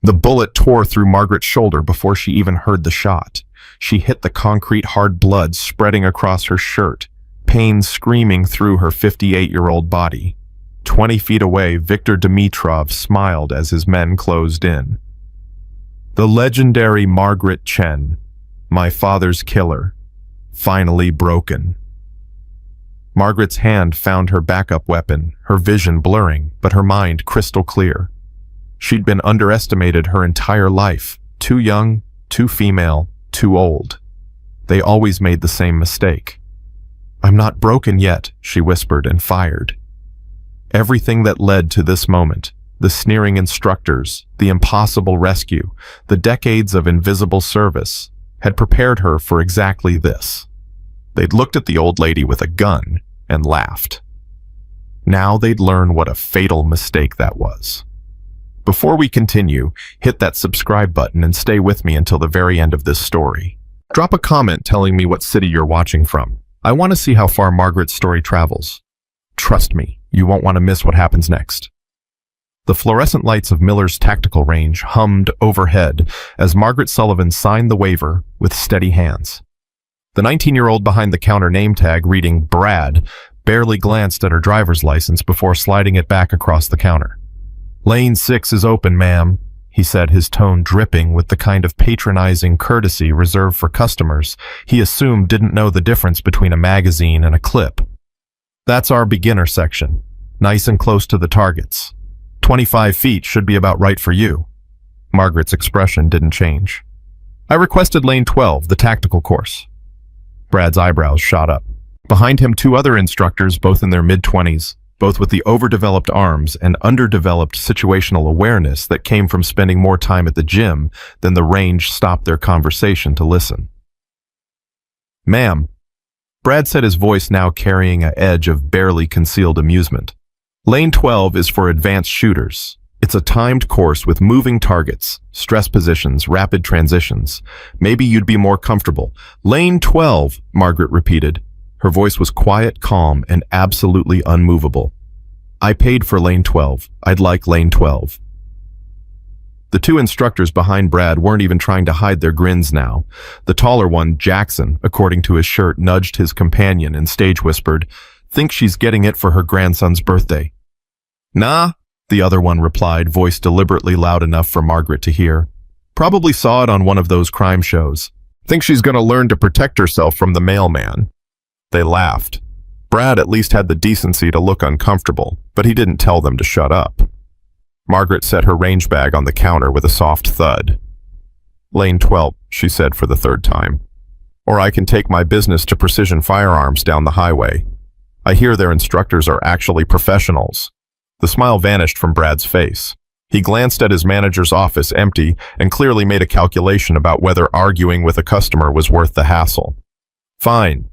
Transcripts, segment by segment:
The bullet tore through Margaret's shoulder before she even heard the shot. She hit the concrete, hard blood spreading across her shirt, pain screaming through her 58-year-old body. 20 feet away, Viktor Dimitrov smiled as his men closed in. The legendary Margaret Chen, my father's killer, finally broken. Margaret's hand found her backup weapon, her vision blurring, but her mind crystal clear. She'd been underestimated her entire life. Too young, too female, too old. They always made the same mistake. "I'm not broken yet," she whispered and fired. Everything that led to this moment, the sneering instructors, the impossible rescue, the decades of invisible service, had prepared her for exactly this. They'd looked at the old lady with a gun and laughed. Now they'd learn what a fatal mistake that was. Before we continue, hit that subscribe button and stay with me until the very end of this story. Drop a comment telling me what city you're watching from. I want to see how far Margaret's story travels. Trust me, you won't want to miss what happens next. The fluorescent lights of Miller's tactical range hummed overhead as Margaret Sullivan signed the waiver with steady hands. The 19-year-old behind the counter name tag reading Brad barely glanced at her driver's license before sliding it back across the counter. "Lane 6 is open, ma'am," he said, his tone dripping with the kind of patronizing courtesy reserved for customers he assumed didn't know the difference between a magazine and a clip. "That's our beginner section, nice and close to the targets. 25 feet should be about right for you." Margaret's expression didn't change. "I requested lane 12, the tactical course." Brad's eyebrows shot up. Behind him, two other instructors, both in their mid-20s, both with the overdeveloped arms and underdeveloped situational awareness that came from spending more time at the gym than the range, stopped their conversation to listen. "Ma'am," Brad said, his voice now carrying an edge of barely concealed amusement. "Lane 12 is for advanced shooters. It's a timed course with moving targets, stress positions, rapid transitions. Maybe you'd be more comfortable." "Lane 12, Margaret repeated. Her voice was quiet, calm, and absolutely unmovable. "I paid for lane 12. I'd like lane 12. The two instructors behind Brad weren't even trying to hide their grins now. The taller one, Jackson, according to his shirt, nudged his companion and stage whispered, "Think she's getting it for her grandson's birthday." "Nah," the other one replied, voice deliberately loud enough for Margaret to hear. "Probably saw it on one of those crime shows. Think she's gonna learn to protect herself from the mailman." They laughed. Brad at least had the decency to look uncomfortable, but he didn't tell them to shut up. Margaret set her range bag on the counter with a soft thud. "Lane 12, she said for the third time. "Or I can take my business to Precision Firearms down the highway. I hear their instructors are actually professionals." The smile vanished from Brad's face. He glanced at his manager's office, empty, and clearly made a calculation about whether arguing with a customer was worth the hassle. "Fine.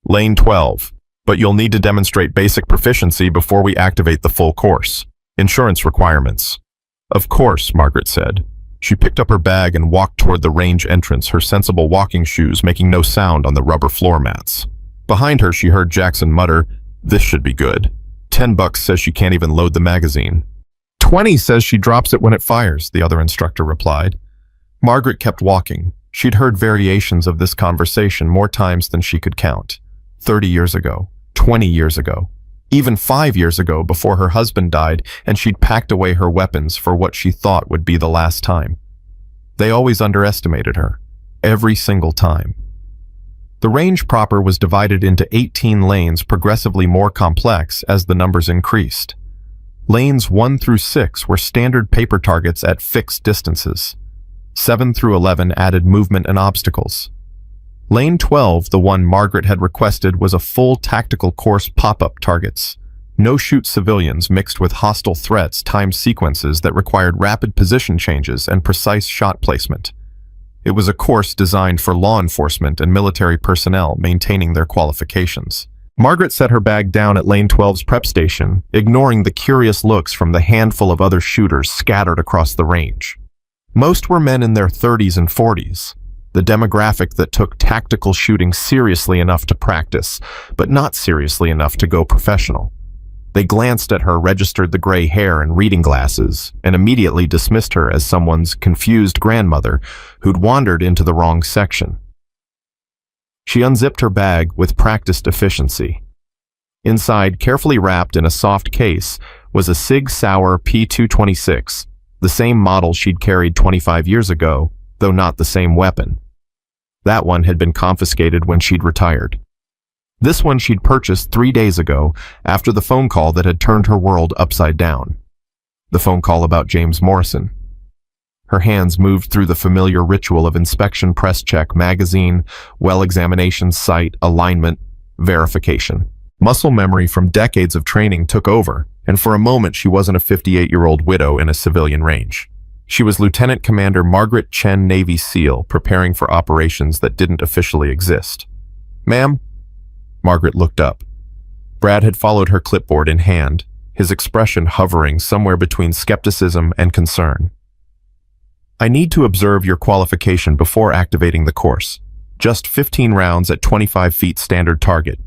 Lane 12, but you'll need to demonstrate basic proficiency before we activate the full course. Insurance requirements." "Of course," Margaret said. She picked up her bag and walked toward the range entrance, her sensible walking shoes making no sound on the rubber floor mats. Behind her, she heard Jackson mutter, "This should be good. $10 says she can't even load the magazine." "20 says she drops it when it fires," the other instructor replied. Margaret kept walking. She'd heard variations of this conversation more times than she could count. 30 years ago, 20 years ago, even 5 years ago before her husband died, and she'd packed away her weapons for what she thought would be the last time. They always underestimated her, every single time. The range proper was divided into 18 lanes, progressively more complex as the numbers increased. Lanes 1 through 6 were standard paper targets at fixed distances. 7 through 11 added movement and obstacles. Lane 12, the one Margaret had requested, was a full tactical course pop-up targets. No-shoot civilians mixed with hostile threats, timed sequences that required rapid position changes and precise shot placement. It was a course designed for law enforcement and military personnel maintaining their qualifications. Margaret set her bag down at Lane 12's prep station, ignoring the curious looks from the handful of other shooters scattered across the range. Most were men in their 30s and 40s. The demographic that took tactical shooting seriously enough to practice, but not seriously enough to go professional. They glanced at her, registered the gray hair and reading glasses, and immediately dismissed her as someone's confused grandmother who'd wandered into the wrong section. She unzipped her bag with practiced efficiency. Inside, carefully wrapped in a soft case, was a Sig Sauer P226, the same model she'd carried 25 years ago, though not the same weapon. That one had been confiscated when she'd retired. This one she'd purchased 3 days ago after the phone call that had turned her world upside down. The phone call about James Morrison. Her hands moved through the familiar ritual of inspection, press check, magazine, well examination, sight, alignment, verification. Muscle memory from decades of training took over, and for a moment she wasn't a 58-year-old widow in a civilian range. She was Lieutenant Commander Margaret Chen, Navy SEAL, preparing for operations that didn't officially exist. "Ma'am?" Margaret looked up. Brad had followed her, clipboard in hand, his expression hovering somewhere between skepticism and concern. "I need to observe your qualification before activating the course. Just 15 rounds at 25 feet standard target.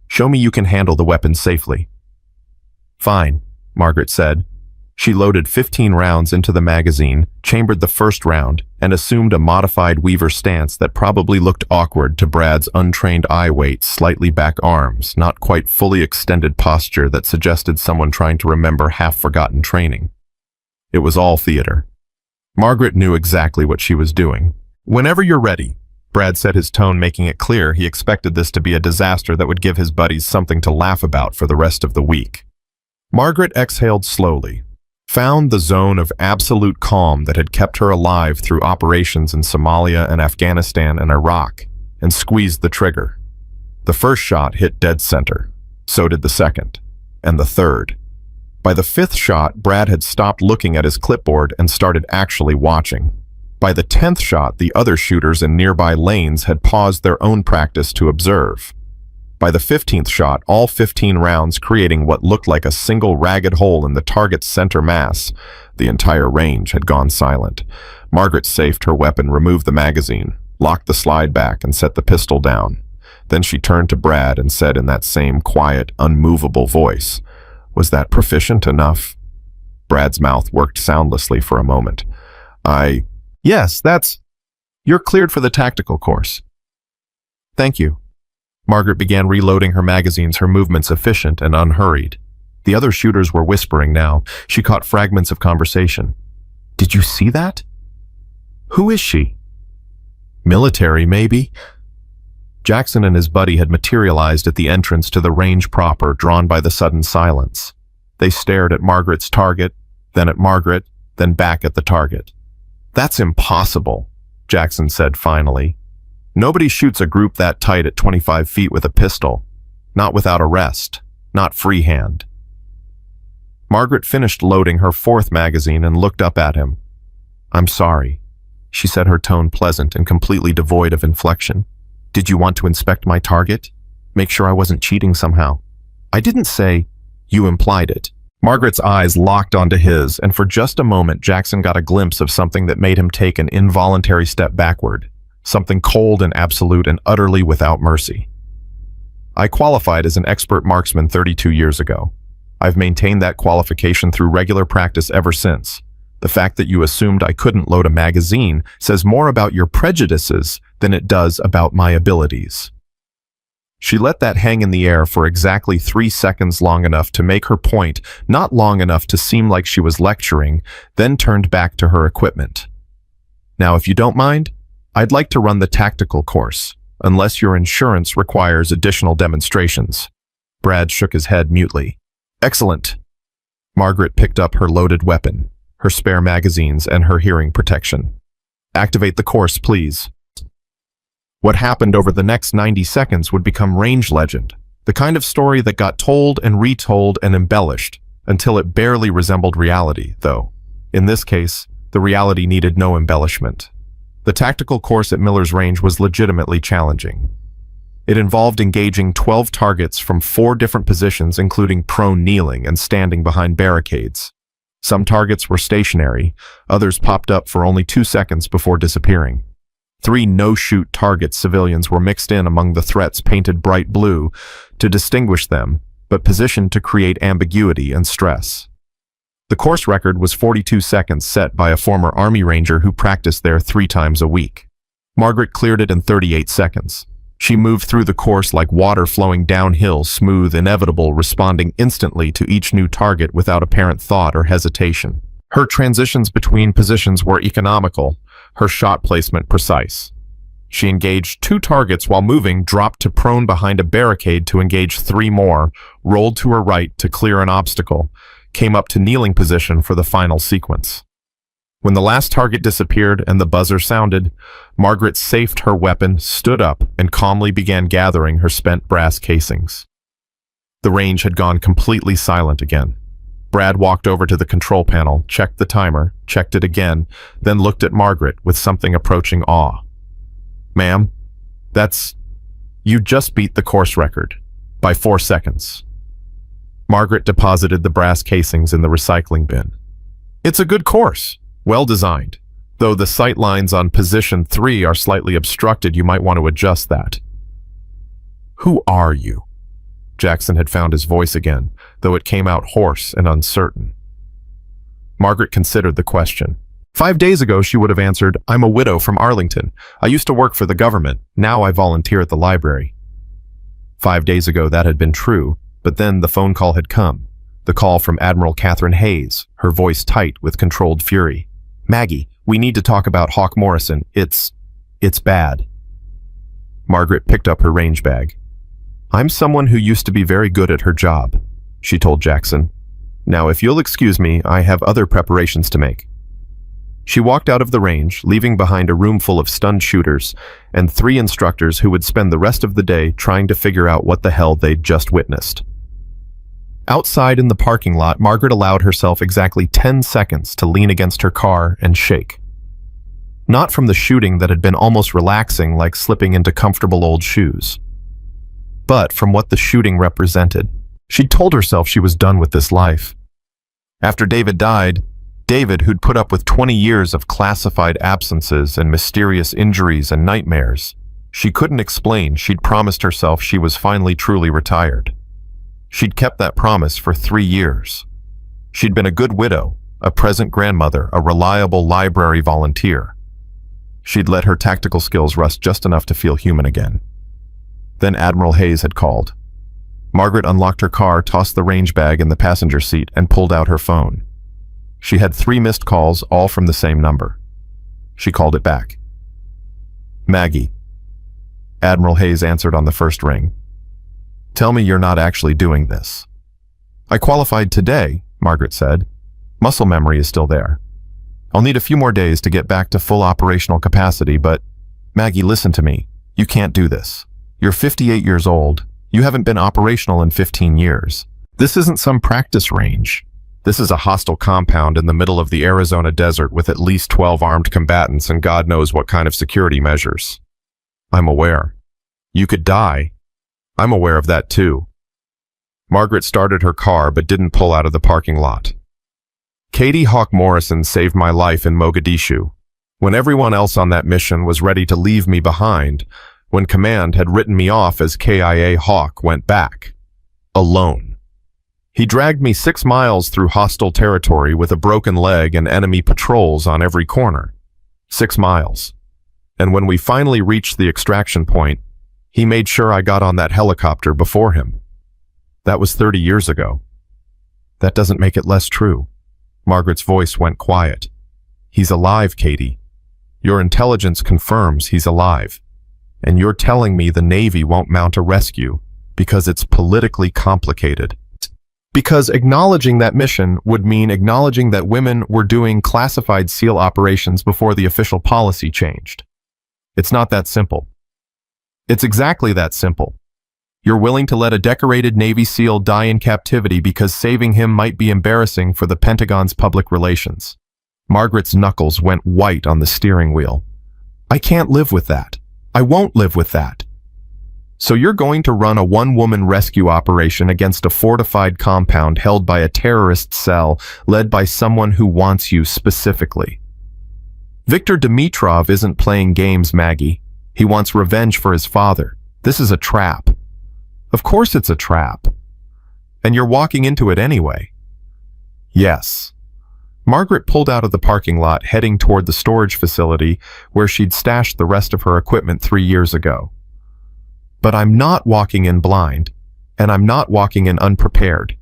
Show me you can handle the weapon safely." "Fine," Margaret said. She loaded 15 rounds into the magazine, chambered the first round, and assumed a modified Weaver stance that probably looked awkward to Brad's untrained eye weight, slightly back arms, not quite fully extended posture that suggested someone trying to remember half-forgotten training. It was all theater. Margaret knew exactly what she was doing. "Whenever you're ready," Brad said, his tone making it clear he expected this to be a disaster that would give his buddies something to laugh about for the rest of the week. Margaret exhaled slowly, found the zone of absolute calm that had kept her alive through operations in Somalia and Afghanistan and Iraq, and squeezed the trigger. The first shot hit dead center. So did the second, and the third. By the fifth shot, Brad had stopped looking at his clipboard and started actually watching. By the 10th shot, the other shooters in nearby lanes had paused their own practice to observe. By the 15th shot, all 15 rounds creating what looked like a single ragged hole in the target's center mass, the entire range had gone silent. Margaret safed her weapon, removed the magazine, locked the slide back, and set the pistol down. Then she turned to Brad and said in that same quiet, unmovable voice, "Was that proficient enough?" Brad's mouth worked soundlessly for a moment. "Yes, you're cleared for the tactical course." "Thank you." Margaret began reloading her magazines, her movements efficient and unhurried. The other shooters were whispering now. She caught fragments of conversation. "Did you see that? Who is she? Military, maybe?" Jackson and his buddy had materialized at the entrance to the range proper, drawn by the sudden silence. They stared at Margaret's target, then at Margaret, then back at the target. "That's impossible," Jackson said finally. "Nobody shoots a group that tight at 25 feet with a pistol. Not without a rest. Not freehand." Margaret finished loading her fourth magazine and looked up at him. "I'm sorry," she said, her tone pleasant and completely devoid of inflection. "Did you want to inspect my target? Make sure I wasn't cheating somehow?" "I didn't say." "You implied it." Margaret's eyes locked onto his, and for just a moment Jackson got a glimpse of something that made him take an involuntary step backward. Something cold and absolute and utterly without mercy. "I qualified as an expert marksman 32 years ago. I've maintained that qualification through regular practice ever since. The fact that you assumed I couldn't load a magazine says more about your prejudices than it does about my abilities." She let that hang in the air for exactly 3 seconds, long enough to make her point, not long enough to seem like she was lecturing, then turned back to her equipment. "Now, if you don't mind, I'd like to run the tactical course, unless your insurance requires additional demonstrations." Brad shook his head mutely. "Excellent." Margaret picked up her loaded weapon, her spare magazines, and her hearing protection. "Activate the course, please." What happened over the next 90 seconds would become range legend, the kind of story that got told and retold and embellished, until it barely resembled reality, though. In this case, the reality needed no embellishment. The tactical course at Miller's Range was legitimately challenging. It involved engaging 12 targets from 4 different positions, including prone kneeling and standing behind barricades. Some targets were stationary, others popped up for only 2 seconds before disappearing. 3 no-shoot target civilians were mixed in among the threats, painted bright blue to distinguish them, but positioned to create ambiguity and stress. The course record was 42 seconds, set by a former Army Ranger who practiced there 3 times a week. Margaret cleared it in 38 seconds. She moved through the course like water flowing downhill, smooth, inevitable, responding instantly to each new target without apparent thought or hesitation. Her transitions between positions were economical, her shot placement precise. She engaged 2 targets while moving, dropped to prone behind a barricade to engage 3 more, rolled to her right to clear an obstacle, came up to kneeling position for the final sequence. When the last target disappeared and the buzzer sounded, Margaret safed her weapon, stood up, and calmly began gathering her spent brass casings. The range had gone completely silent again. Brad walked over to the control panel, checked the timer, checked it again, then looked at Margaret with something approaching awe. "Ma'am, you just beat the course record by 4 seconds. Margaret deposited the brass casings in the recycling bin. "It's a good course, well designed. Though the sight lines on position 3 are slightly obstructed, you might want to adjust that." "Who are you?" Jackson had found his voice again, though it came out hoarse and uncertain. Margaret considered the question. 5 days ago, she would have answered, "I'm a widow from Arlington. I used to work for the government. Now I volunteer at the library." 5 days ago, that had been true, but then the phone call had come. The call from Admiral Catherine Hayes, her voice tight with controlled fury. "Maggie, we need to talk about Hawk Morrison. It's bad." Margaret picked up her range bag. "I'm someone who used to be very good at her job," she told Jackson. "Now, if you'll excuse me, I have other preparations to make." She walked out of the range, leaving behind a room full of stunned shooters and 3 instructors who would spend the rest of the day trying to figure out what the hell they'd just witnessed. Outside in the parking lot, Margaret allowed herself exactly 10 seconds to lean against her car and shake. Not from the shooting that had been almost relaxing, like slipping into comfortable old shoes, but from what the shooting represented. She'd told herself she was done with this life. After David died, David, who'd put up with 20 years of classified absences and mysterious injuries and nightmares, she couldn't explain. She'd promised herself she was finally truly retired. She'd kept that promise for 3 years. She'd been a good widow, a present grandmother, a reliable library volunteer. She'd let her tactical skills rust just enough to feel human again. Then Admiral Hayes had called. Margaret unlocked her car, tossed the range bag in the passenger seat, and pulled out her phone. She had 3 missed calls, all from the same number. She called it back. "Maggie." Admiral Hayes answered on the first ring. "Tell me you're not actually doing this." "I qualified today," Margaret said. "Muscle memory is still there. I'll need a few more days to get back to full operational capacity, but Maggie, listen to me. You can't do this. You're 58 years old. You haven't been operational in 15 years. This isn't some practice range. This is a hostile compound in the middle of the Arizona desert with at least 12 armed combatants and God knows what kind of security measures. I'm aware. You could die. I'm aware of that too." Margaret started her car but didn't pull out of the parking lot. "Katie Hawk Morrison saved my life in Mogadishu. When everyone else on that mission was ready to leave me behind, when command had written me off as KIA, Hawk went back. Alone. He dragged me 6 miles through hostile territory with a broken leg and enemy patrols on every corner. 6 miles. And when we finally reached the extraction point, he made sure I got on that helicopter before him. That was 30 years ago. That doesn't make it less true." Margaret's voice went quiet. "He's alive, Katie. Your intelligence confirms he's alive. And you're telling me the Navy won't mount a rescue because it's politically complicated. Because acknowledging that mission would mean acknowledging that women were doing classified SEAL operations before the official policy changed. It's not that simple. It's exactly that simple. You're willing to let a decorated Navy SEAL die in captivity because saving him might be embarrassing for the Pentagon's public relations." Margaret's knuckles went white on the steering wheel. "I can't live with that. I won't live with that. So you're going to run a 1-woman rescue operation against a fortified compound held by a terrorist cell led by someone who wants you specifically. Viktor Dimitrov isn't playing games, Maggie. He wants revenge for his father. This is a trap. Of course it's a trap. And you're walking into it anyway. Yes. Margaret pulled out of the parking lot, heading toward the storage facility where she'd stashed the rest of her equipment 3 years ago. But I'm not walking in blind, and I'm not walking in unprepared.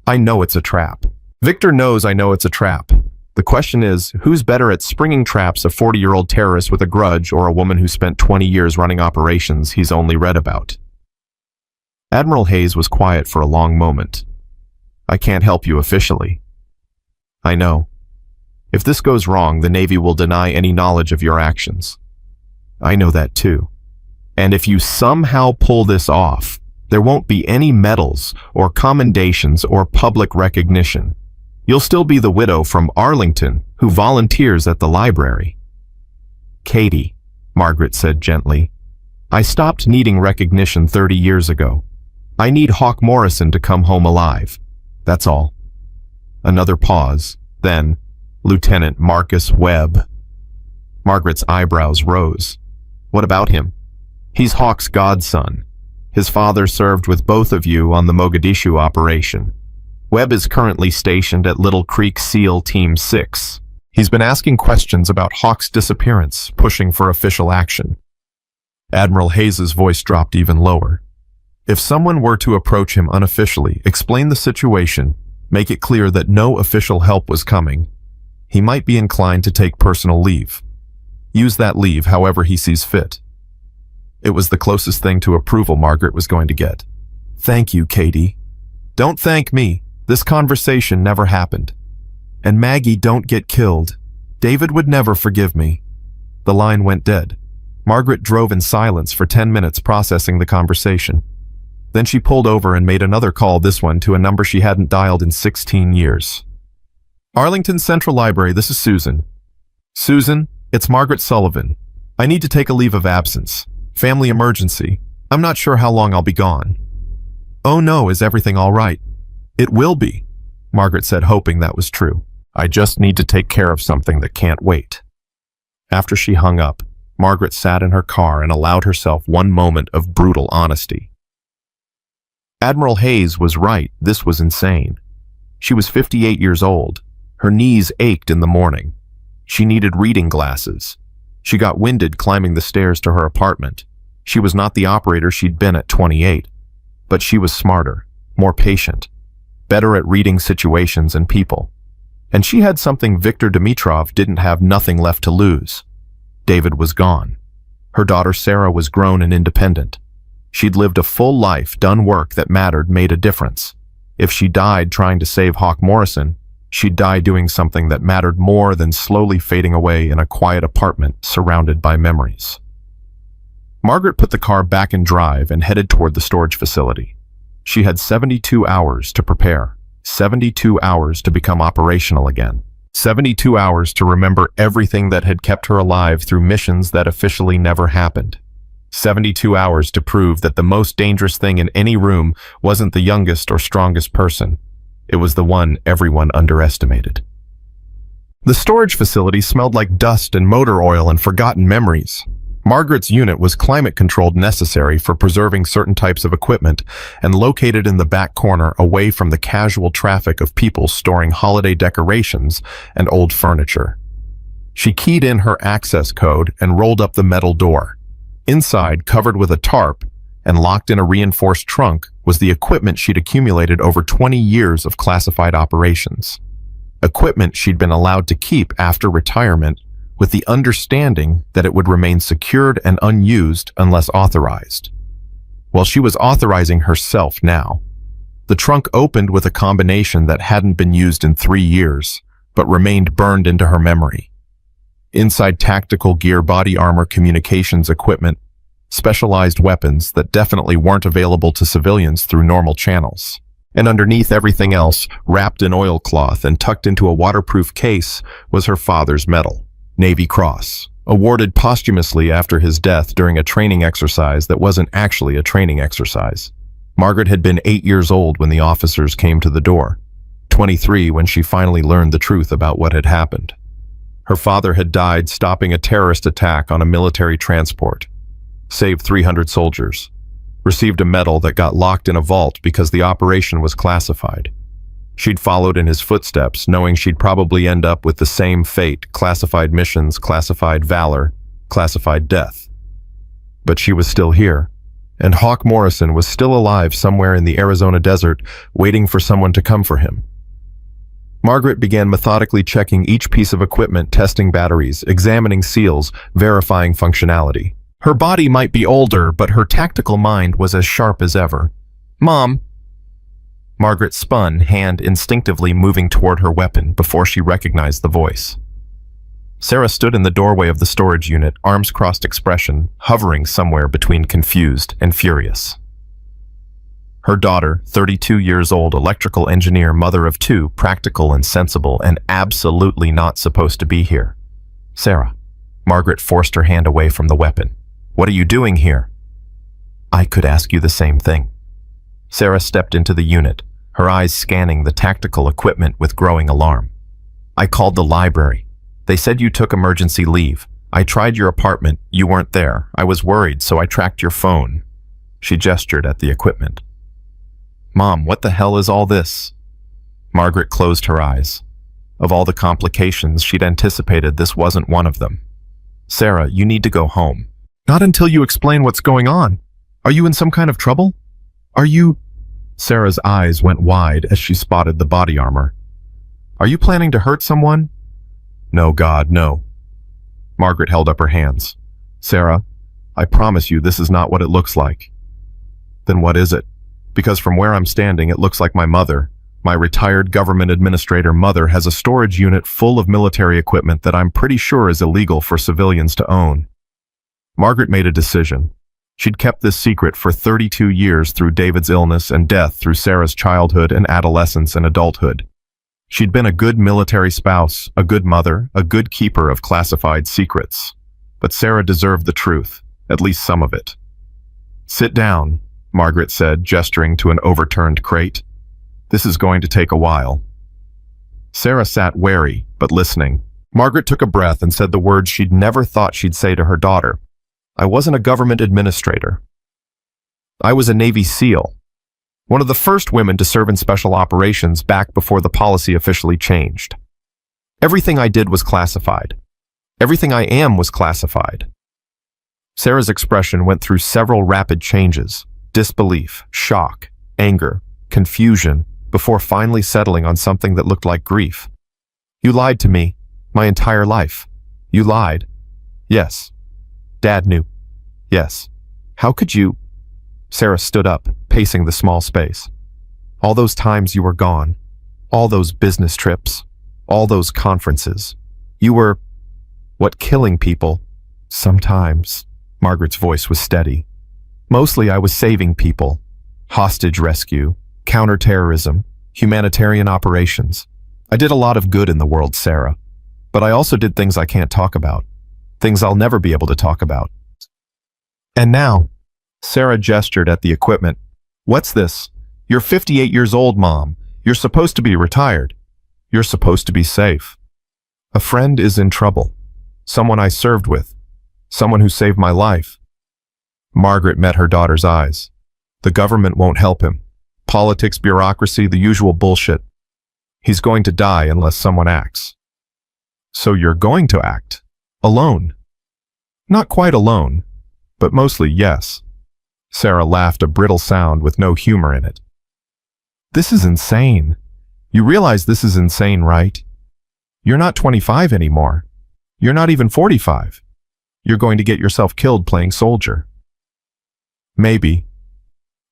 I know it's a trap. Victor knows I know it's a trap. The question is, who's better at springing traps, a 40-year-old terrorist with a grudge or a woman who spent 20 years running operations he's only read about? Admiral Hayes was quiet for a long moment. I can't help you officially. I know. If this goes wrong, the Navy will deny any knowledge of your actions. I know that too. And if you somehow pull this off, there won't be any medals or commendations or public recognition. You'll still be the widow from Arlington who volunteers at the library. Katie, Margaret said gently, I stopped needing recognition 30 years ago. I need Hawk Morrison to come home alive. That's all. Another pause, then, Lieutenant Marcus Webb. Margaret's eyebrows rose. What about him? He's Hawk's godson. His father served with both of you on the Mogadishu operation. Webb is currently stationed at Little Creek SEAL Team 6. He's been asking questions about Hawk's disappearance, pushing for official action. Admiral Hayes's voice dropped even lower. If someone were to approach him unofficially, explain the situation, make it clear that no official help was coming, he might be inclined to take personal leave. Use that leave however he sees fit. It was the closest thing to approval Margaret was going to get. Thank you, Katie. Don't thank me. This conversation never happened. And Maggie, don't get killed. David would never forgive me. The line went dead. Margaret drove in silence for 10 minutes processing the conversation. Then she pulled over and made another call, this one to a number she hadn't dialed in 16 years. Arlington Central Library, this is Susan. Susan, it's Margaret Sullivan. I need to take a leave of absence. Family emergency. I'm not sure how long I'll be gone. Oh no, is everything all right? It will be, Margaret said, hoping that was true. I just need to take care of something that can't wait. After she hung up, Margaret sat in her car and allowed herself one moment of brutal honesty. Admiral Hayes was right, this was insane. She was 58 years old. Her knees ached in the morning. She needed reading glasses. She got winded climbing the stairs to her apartment. She was not the operator she'd been at 28, but she was smarter, more patient, better at reading situations and people. And she had something Victor Dimitrov didn't have: nothing left to lose. David was gone. Her daughter Sarah was grown and independent. She'd lived a full life, done work that mattered, made a difference. If she died trying to save Hawk Morrison, she'd die doing something that mattered more than slowly fading away in a quiet apartment surrounded by memories. Margaret put the car back in drive and headed toward the storage facility. She had 72 hours to prepare, 72 hours to become operational again, 72 hours to remember everything that had kept her alive through missions that officially never happened. 72 hours to prove that the most dangerous thing in any room wasn't the youngest or strongest person. It was the one everyone underestimated. The storage facility smelled like dust and motor oil and forgotten memories. Margaret's unit was climate-controlled, necessary for preserving certain types of equipment, and located in the back corner away from the casual traffic of people storing holiday decorations and old furniture. She keyed in her access code and rolled up the metal door. Inside, covered with a tarp and locked in a reinforced trunk, was the equipment she'd accumulated over 20 years of classified operations. Equipment she'd been allowed to keep after retirement, with the understanding that it would remain secured and unused unless authorized. Well, she was authorizing herself now. The trunk opened with a combination that hadn't been used in 3 years, but remained burned into her memory. Inside, tactical gear, body armor, communications equipment, specialized weapons that definitely weren't available to civilians through normal channels. And underneath everything else, wrapped in oilcloth and tucked into a waterproof case, was her father's medal, Navy Cross, awarded posthumously after his death during a training exercise that wasn't actually a training exercise. Margaret had been 8 years old when the officers came to the door, 23 when she finally learned the truth about what had happened. Her father had died stopping a terrorist attack on a military transport, saved 300 soldiers. Received a medal that got locked in a vault because the operation was classified. She'd followed in his footsteps, knowing she'd probably end up with the same fate: classified missions, classified valor, classified death. But she was still here, and Hawk Morrison was still alive somewhere in the Arizona desert, waiting for someone to come for him. Margaret began methodically checking each piece of equipment, testing batteries, examining seals, verifying functionality. Her body might be older, but her tactical mind was as sharp as ever. "Mom." Margaret spun, hand instinctively moving toward her weapon before she recognized the voice. Sarah stood in the doorway of the storage unit, arms crossed expression, hovering somewhere between confused and furious. Her daughter, 32 years old, electrical engineer, mother of two, practical and sensible, and absolutely not supposed to be here. "Sarah." Margaret forced her hand away from the weapon. "What are you doing here?" "I could ask you the same thing." Sarah stepped into the unit, her eyes scanning the tactical equipment with growing alarm. "I called the library. They said you took emergency leave. I tried your apartment. You weren't there. I was worried, so I tracked your phone." She gestured at the equipment. "Mom, what the hell is all this?" Margaret closed her eyes. Of all the complications, she'd anticipated this wasn't one of them. "Sarah, you need to go home." "Not until you explain what's going on. Are you in some kind of trouble? Are you—" Sarah's eyes went wide as she spotted the body armor. "Are you planning to hurt someone?" "No, God, no." Margaret held up her hands. "Sarah, I promise you this is not what it looks like." "Then what is it? Because from where I'm standing, it looks like my mother, my retired government administrator mother, has a storage unit full of military equipment that I'm pretty sure is illegal for civilians to own." Margaret made a decision. She'd kept this secret for 32 years through David's illness and death, through Sarah's childhood and adolescence and adulthood. She'd been a good military spouse, a good mother, a good keeper of classified secrets. But Sarah deserved the truth, at least some of it. "Sit down," Margaret said, gesturing to an overturned crate. "This is going to take a while." Sarah sat wary, but listening. Margaret took a breath and said the words she'd never thought she'd say to her daughter. "I wasn't a government administrator. I was a Navy SEAL. One of the first women to serve in special operations back before the policy officially changed. Everything I did was classified. Everything I am was classified." Sarah's expression went through several rapid changes: disbelief, shock, anger, confusion, before finally settling on something that looked like grief. "You lied to me, my entire life. You lied." "Yes." "Dad knew." "Yes." "How could you—" Sarah stood up, pacing the small space. "All those times you were gone, all those business trips, all those conferences. You were— what, killing people?" "Sometimes." Margaret's voice was steady. "Mostly I was saving people. Hostage rescue, counterterrorism, humanitarian operations. I did a lot of good in the world, Sarah. But I also did things I can't talk about. Things I'll never be able to talk about. And now," Sarah gestured at the equipment. "What's this? You're 58 years old, Mom. You're supposed to be retired. You're supposed to be safe. A friend is in trouble. Someone I served with. Someone who saved my life." Margaret met her daughter's eyes. "The government won't help him. Politics, bureaucracy, the usual bullshit. He's going to die unless someone acts." "So you're going to act? Alone?" "Not quite alone, but mostly yes." Sarah laughed, a brittle sound with no humor in it. "This is insane. You realize this is insane, right? You're not 25 anymore. You're not even 45. You're going to get yourself killed playing soldier." "Maybe."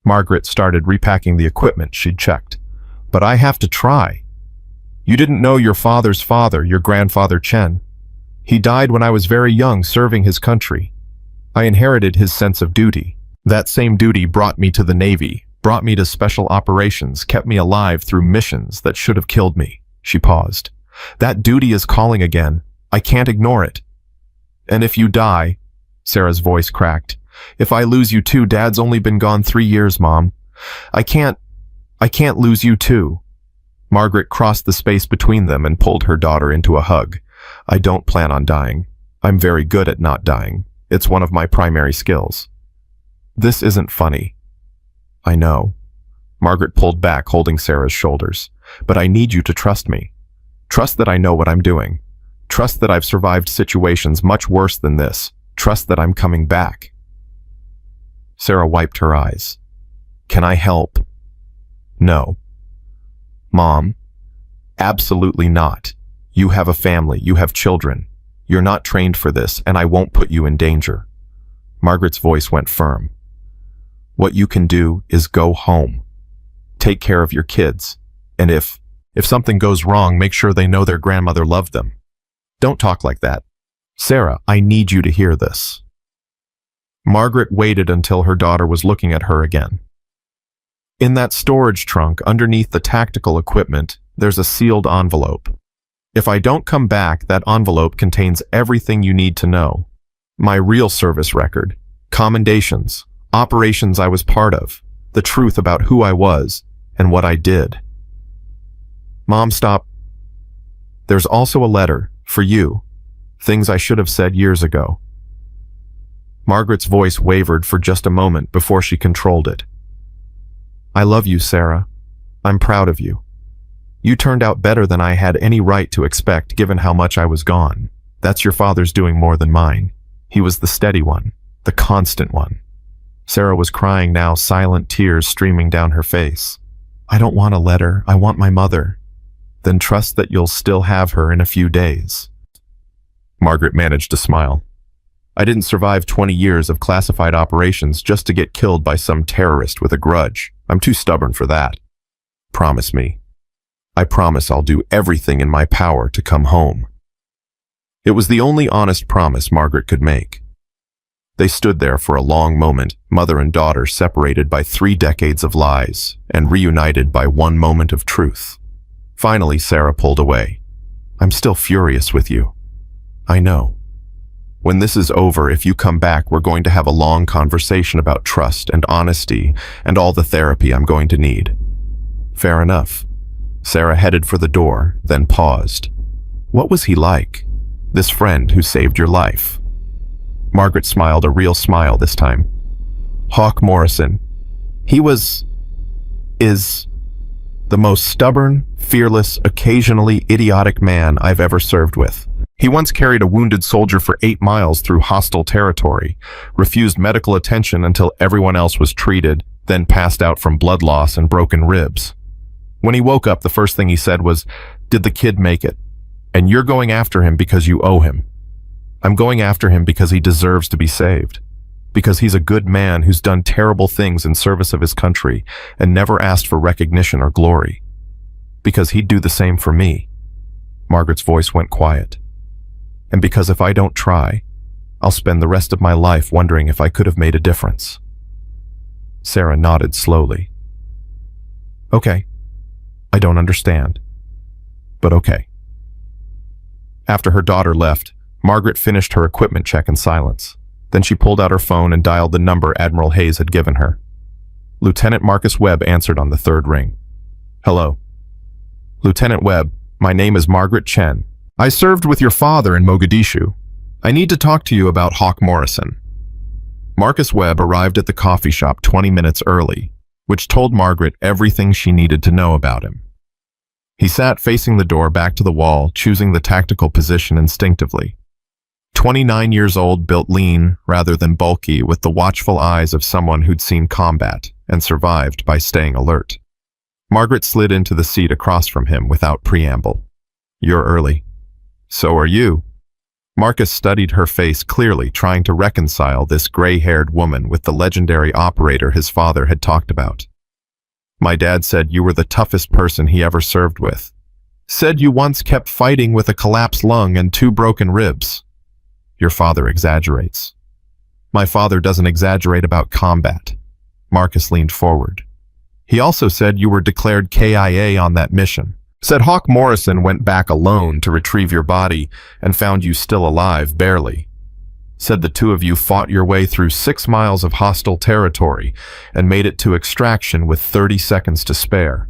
Margaret started repacking the equipment she'd checked. "But I have to try. You didn't know your father's father, your grandfather Chen. He died when I was very young, serving his country. I inherited his sense of duty. That same duty brought me to the Navy, brought me to special operations, kept me alive through missions that should have killed me." She paused. "That duty is calling again. I can't ignore it. And if you die," Sarah's voice cracked, "if I lose you too, Dad's only been gone 3 years, Mom. I can't lose you too." Margaret crossed the space between them and pulled her daughter into a hug. "I don't plan on dying. I'm very good at not dying. It's one of my primary skills." "This isn't funny," I know. Margaret pulled back, holding Sarah's shoulders. But I need you to trust me. Trust that I know what I'm doing. Trust that I've survived situations much worse than this. Trust that I'm coming back. Sarah wiped her eyes. Can I help? No. Mom? Absolutely not. You have a family. You have children. You're not trained for this, and I won't put you in danger. Margaret's voice went firm. What you can do is go home. Take care of your kids. And if something goes wrong, make sure they know their grandmother loved them. Don't talk like that. Sarah, I need you to hear this. Margaret waited until her daughter was looking at her again. In that storage trunk underneath the tactical equipment, there's a sealed envelope. If I don't come back, that envelope contains everything you need to know. My real service record, commendations, operations I was part of, the truth about who I was and what I did. Mom, stop. There's also a letter for you, things I should have said years ago. Margaret's voice wavered for just a moment before she controlled it. I love you, Sarah. I'm proud of you. You turned out better than I had any right to expect given how much I was gone. That's your father's doing more than mine. He was the steady one, the constant one. Sarah was crying now, silent tears streaming down her face. I don't want a letter. I want my mother. Then trust that you'll still have her in a few days. Margaret managed to smile. I didn't survive 20 years of classified operations just to get killed by some terrorist with a grudge. I'm too stubborn for that. Promise me. I promise I'll do everything in my power to come home. It was the only honest promise Margaret could make. They stood there for a long moment, mother and daughter separated by 3 decades of lies and reunited by 1 moment of truth. Finally, Sarah pulled away. I'm still furious with you. I know. When this is over, if you come back, we're going to have a long conversation about trust and honesty and all the therapy I'm going to need. Fair enough. Sarah headed for the door, then paused. What was he like? This friend who saved your life? Margaret smiled, a real smile this time. Hawk Morrison. He is the most stubborn, fearless, occasionally idiotic man I've ever served with. He once carried a wounded soldier for 8 miles through hostile territory, refused medical attention until everyone else was treated, then passed out from blood loss and broken ribs. When he woke up, the first thing he said was, "Did the kid make it? And you're going after him because you owe him." I'm going after him because he deserves to be saved. Because he's a good man who's done terrible things in service of his country and never asked for recognition or glory. Because he'd do the same for me. Margaret's voice went quiet. And because if I don't try, I'll spend the rest of my life wondering if I could have made a difference. Sarah nodded slowly. Okay. I don't understand. But okay. After her daughter left, Margaret finished her equipment check in silence. Then she pulled out her phone and dialed the number Admiral Hayes had given her. Lieutenant Marcus Webb answered on the 3rd ring. Hello. Lieutenant Webb, my name is Margaret Chen. I served with your father in Mogadishu. I need to talk to you about Hawk Morrison. Marcus Webb arrived at the coffee shop 20 minutes early, which told Margaret everything she needed to know about him. He sat facing the door back to the wall, choosing the tactical position instinctively. 29 years old, built lean rather than bulky, with the watchful eyes of someone who'd seen combat and survived by staying alert. Margaret slid into the seat across from him without preamble. You're early. So are you. Marcus studied her face clearly, trying to reconcile this gray-haired woman with the legendary operator his father had talked about. My dad said you were the toughest person he ever served with. Said you once kept fighting with a collapsed lung and 2 broken ribs. Your father exaggerates. My father doesn't exaggerate about combat. Marcus leaned forward. He also said you were declared KIA on that mission. Said Hawk Morrison went back alone to retrieve your body and found you still alive, barely. Said the 2 of you fought your way through 6 miles of hostile territory and made it to extraction with 30 seconds to spare.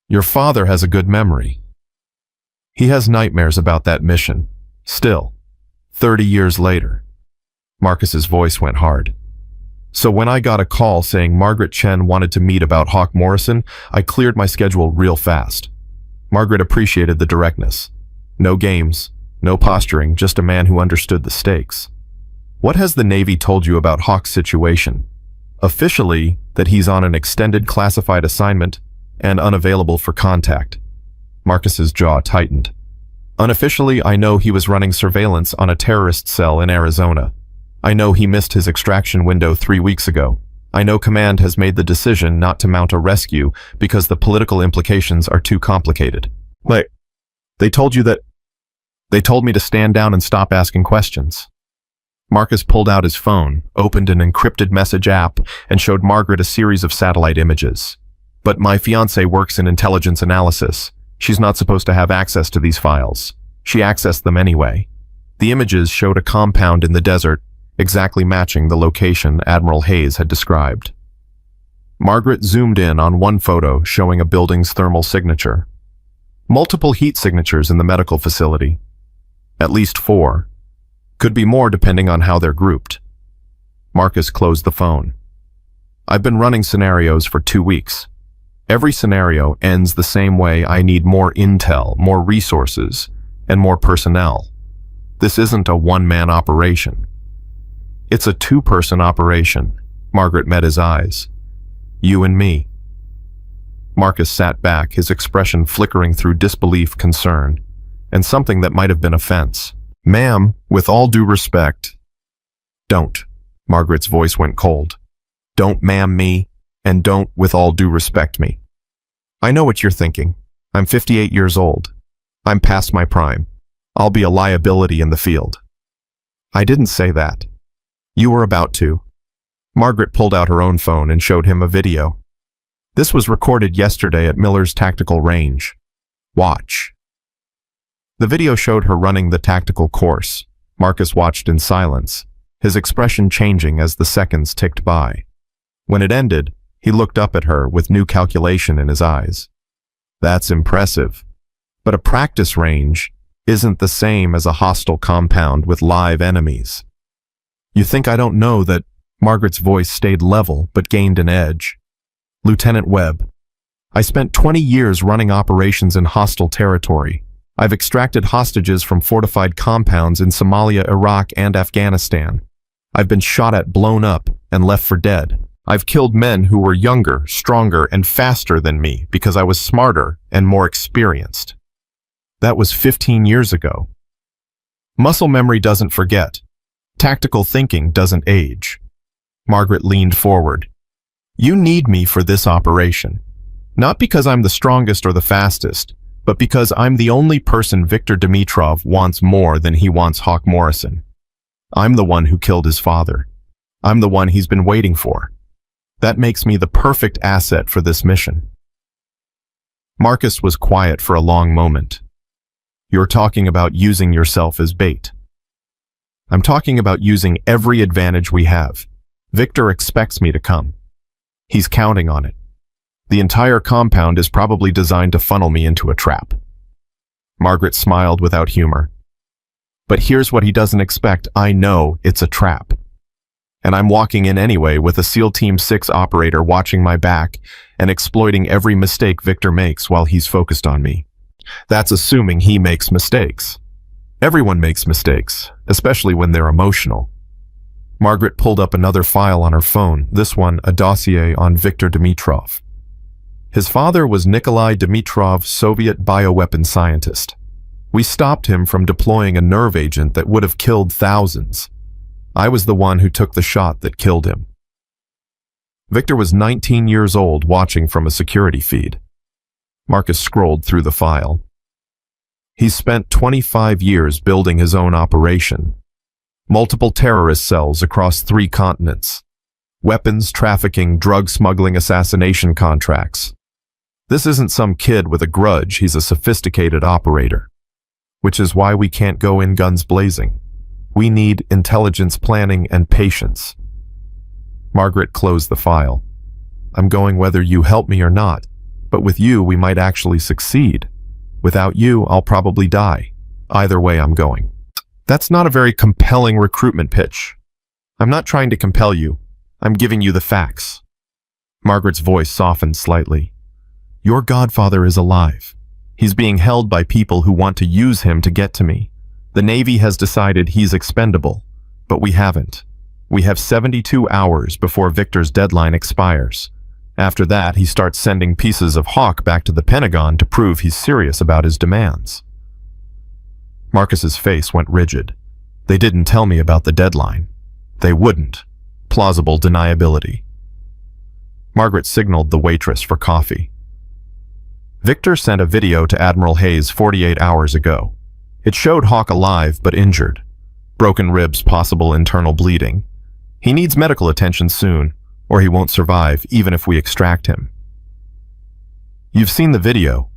Your father has a good memory. He has nightmares about that mission. Still, 30 years later. Marcus's voice went hard. So when I got a call saying Margaret Chen wanted to meet about Hawk Morrison, I cleared my schedule real fast. Margaret appreciated the directness. No games, no posturing, just a man who understood the stakes. What has the Navy told you about Hawk's situation? Officially, that he's on an extended classified assignment and unavailable for contact. Marcus's jaw tightened. Unofficially, I know he was running surveillance on a terrorist cell in Arizona. I know he missed his extraction window 3 weeks ago. I know Command has made the decision not to mount a rescue because the political implications are too complicated. Wait, they told you that... They told me to stand down and stop asking questions. Marcus pulled out his phone, opened an encrypted message app, and showed Margaret a series of satellite images. But my fiancée works in intelligence analysis. She's not supposed to have access to these files. She accessed them anyway. The images showed a compound in the desert, exactly matching the location Admiral Hayes had described. Margaret zoomed in on one photo showing a building's thermal signature. Multiple heat signatures in the medical facility. At least 4. Could be more depending on how they're grouped. Marcus closed the phone. I've been running scenarios for 2 weeks. Every scenario ends the same way. I need more intel, more resources, and more personnel. This isn't a one-man operation. It's a 2-person operation. Margaret met his eyes. You and me. Marcus sat back, his expression flickering through disbelief, concern, and something that might have been offense. Ma'am, with all due respect. Don't. Margaret's voice went cold. Don't ma'am me, and don't with all due respect me. I know what you're thinking. I'm 58 years old. I'm past my prime. I'll be a liability in the field. I didn't say that. You were about to. Margaret pulled out her own phone and showed him a video. This was recorded yesterday at Miller's tactical range. Watch. The video showed her running the tactical course. Marcus watched in silence, his expression changing as the seconds ticked by. When it ended, he looked up at her with new calculation in his eyes. That's impressive. But a practice range isn't the same as a hostile compound with live enemies. You think I don't know that? Margaret's voice stayed level but gained an edge. Lieutenant Webb, I spent 20 years running operations in hostile territory. I've extracted hostages from fortified compounds in Somalia, Iraq, and Afghanistan. I've been shot at, blown up, and left for dead. I've killed men who were younger, stronger, and faster than me because I was smarter and more experienced. That was 15 years ago. Muscle memory doesn't forget. Tactical thinking doesn't age. Margaret leaned forward. You need me for this operation. Not because I'm the strongest or the fastest, but because I'm the only person Viktor Dimitrov wants more than he wants Hawk Morrison. I'm the one who killed his father. I'm the one he's been waiting for. That makes me the perfect asset for this mission. Marcus was quiet for a long moment. You're talking about using yourself as bait. I'm talking about using every advantage we have. Viktor expects me to come. He's counting on it. The entire compound is probably designed to funnel me into a trap. Margaret smiled without humor. But here's what he doesn't expect. I know it's a trap. And I'm walking in anyway with a SEAL Team 6 operator watching my back and exploiting every mistake Viktor makes while he's focused on me. That's assuming he makes mistakes. Everyone makes mistakes, especially when they're emotional. Margaret pulled up another file on her phone, this one a dossier on Viktor Dimitrov. His father was Nikolai Dimitrov, Soviet bioweapon scientist. We stopped him from deploying a nerve agent that would have killed thousands. I was the one who took the shot that killed him. Viktor was 19 years old, watching from a security feed. Marcus scrolled through the file. He's spent 25 years building his own operation. Multiple terrorist cells across 3 continents. Weapons trafficking, drug smuggling, assassination contracts. This isn't some kid with a grudge, he's a sophisticated operator. Which is why we can't go in guns blazing. We need intelligence, planning, and patience. Margaret closed the file. I'm going whether you help me or not, but with you we might actually succeed. Without you, I'll probably die. Either way, I'm going. That's not a very compelling recruitment pitch. I'm not trying to compel you. I'm giving you the facts. Margaret's voice softened slightly. Your godfather is alive. He's being held by people who want to use him to get to me. The Navy has decided he's expendable, but we haven't. We have 72 hours before Victor's deadline expires. After that, he starts sending pieces of Hawk back to the Pentagon to prove he's serious about his demands. Marcus's face went rigid. They didn't tell me about the deadline. They wouldn't. Plausible deniability. Margaret signaled the waitress for coffee. Victor sent a video to Admiral Hayes 48 hours ago. It showed Hawk alive but injured. Broken ribs, possible internal bleeding. He needs medical attention soon, or he won't survive even if we extract him. You've seen the video.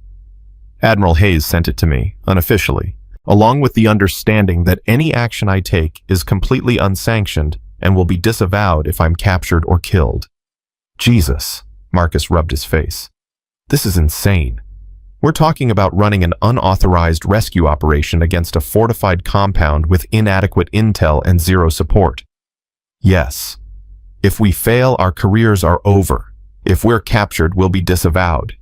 Admiral Hayes sent it to me, unofficially, along with the understanding that any action I take is completely unsanctioned and will be disavowed if I'm captured or killed. Jesus, Marcus rubbed his face. This is insane. We're talking about running an unauthorized rescue operation against a fortified compound with inadequate intel and zero support. Yes. If we fail, our careers are over. If we're captured, we'll be disavowed.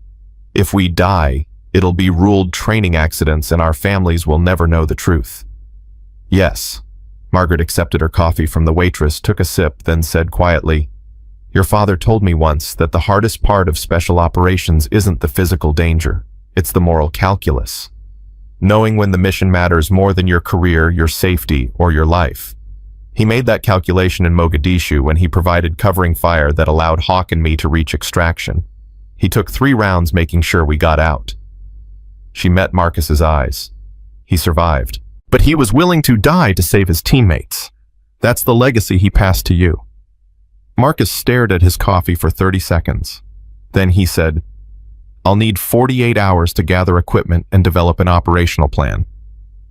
If we die, it'll be ruled training accidents and our families will never know the truth. Yes. Margaret accepted her coffee from the waitress, took a sip, then said quietly, Your father told me once that the hardest part of special operations isn't the physical danger. It's the moral calculus. Knowing when the mission matters more than your career, your safety, or your life. He made that calculation in Mogadishu when he provided covering fire that allowed Hawk and me to reach extraction. He took 3 rounds making sure we got out. She met Marcus's eyes. He survived. But he was willing to die to save his teammates. That's the legacy he passed to you. Marcus stared at his coffee for 30 seconds. Then he said, I'll need 48 hours to gather equipment and develop an operational plan.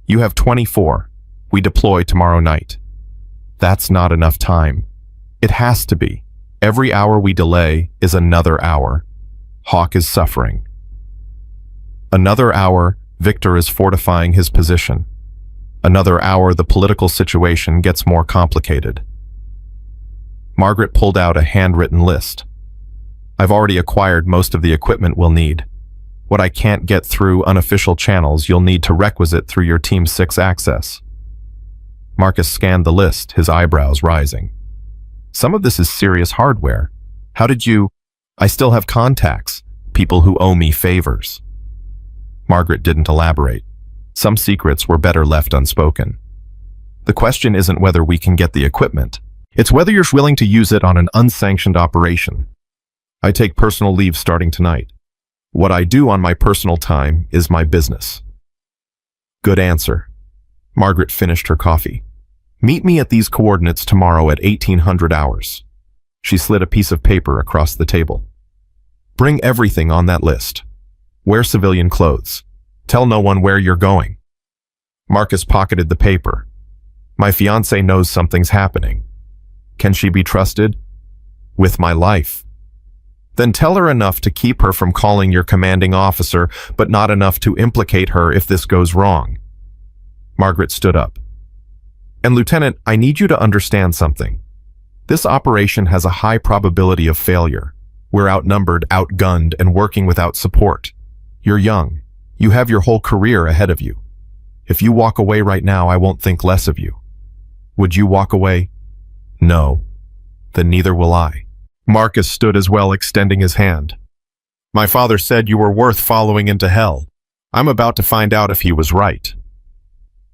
You have 24. We deploy tomorrow night. That's not enough time. It has to be. Every hour we delay is another hour. Hawk is suffering. Another hour, Victor is fortifying his position. Another hour, the political situation gets more complicated. Margaret pulled out a handwritten list. I've already acquired most of the equipment we'll need. What I can't get through unofficial channels, you'll need to requisite through your Team 6 access. Marcus scanned the list, his eyebrows rising. Some of this is serious hardware. How did you... I still have contacts, people who owe me favors. Margaret didn't elaborate. Some secrets were better left unspoken. The question isn't whether we can get the equipment. It's whether you're willing to use it on an unsanctioned operation. I take personal leave starting tonight. What I do on my personal time is my business. Good answer. Margaret finished her coffee. Meet me at these coordinates tomorrow at 1800 hours. She slid a piece of paper across the table. Bring everything on that list. Wear civilian clothes. Tell no one where you're going. Marcus pocketed the paper. My fiancée knows something's happening. Can she be trusted? With my life. Then tell her enough to keep her from calling your commanding officer, but not enough to implicate her if this goes wrong. Margaret stood up. And Lieutenant, I need you to understand something. This operation has a high probability of failure. We're outnumbered, outgunned, and working without support. You're young. You have your whole career ahead of you. If you walk away right now, I won't think less of you. Would you walk away? No. Then neither will I. Marcus stood as well, extending his hand. My father said you were worth following into hell. I'm about to find out if he was right.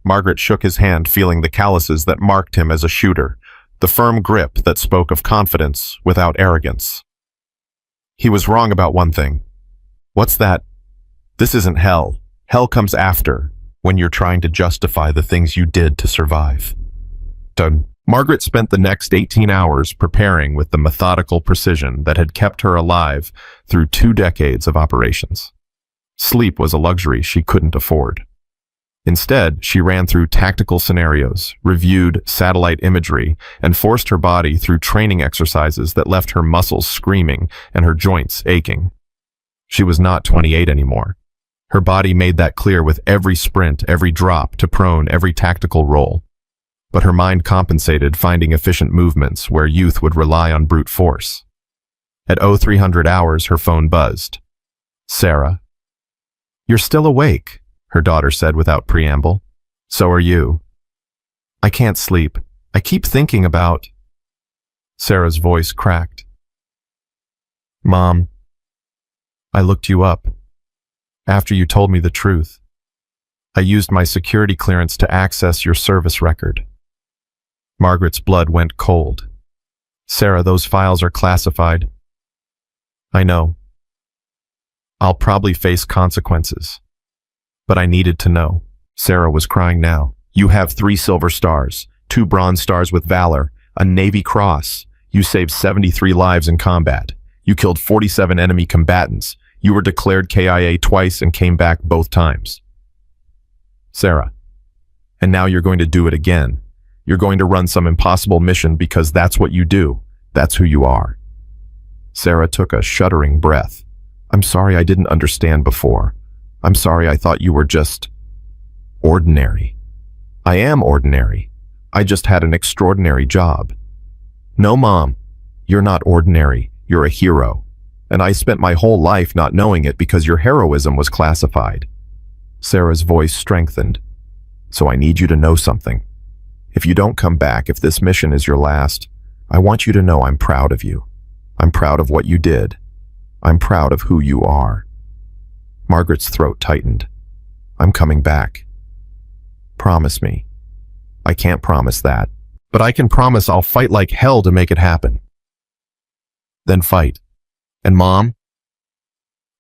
Margaret shook his hand, feeling the calluses that marked him as a shooter, the firm grip that spoke of confidence without arrogance. He was wrong about one thing. What's that? This isn't hell. Hell comes after, when you're trying to justify the things you did to survive. Done. Margaret spent the next 18 hours preparing with the methodical precision that had kept her alive through 2 decades of operations. Sleep was a luxury she couldn't afford. Instead, she ran through tactical scenarios, reviewed satellite imagery, and forced her body through training exercises that left her muscles screaming and her joints aching. She was not 28 anymore. Her body made that clear with every sprint, every drop to prone, every tactical roll. but her mind compensated, finding efficient movements where youth would rely on brute force. At 0300 hours, her phone buzzed. "Sarah." "You're still awake," her daughter said without preamble. "So are you." "I can't sleep. I keep thinking about—" Sarah's voice cracked. "Mom, I looked you up. After you told me the truth, I used my security clearance to access your service record." Margaret's blood went cold. "Sarah, those files are classified." "I know. I'll probably face consequences. But I needed to know." Sarah was crying now. "You have 3 silver stars, 2 bronze stars with valor, a Navy Cross. You saved 73 lives in combat. You killed 47 enemy combatants. You were declared KIA twice and came back both times." "Sarah, and now you're going to do it again. You're going to run some impossible mission because that's what you do. That's who you are." Sarah took a shuddering breath. "I'm sorry I didn't understand before. I'm sorry I thought you were just ordinary. I am ordinary. I just had an extraordinary job." "No, Mom, you're not ordinary. You're a hero. And I spent my whole life not knowing it because your heroism was classified." Sarah's voice strengthened. "So I need you to know something. If you don't come back, if this mission is your last, I want you to know I'm proud of you. I'm proud of what you did. I'm proud of who you are." Margaret's throat tightened. "I'm coming back. Promise me." "I can't promise that, but I can promise I'll fight like hell to make it happen." "Then fight. And Mom,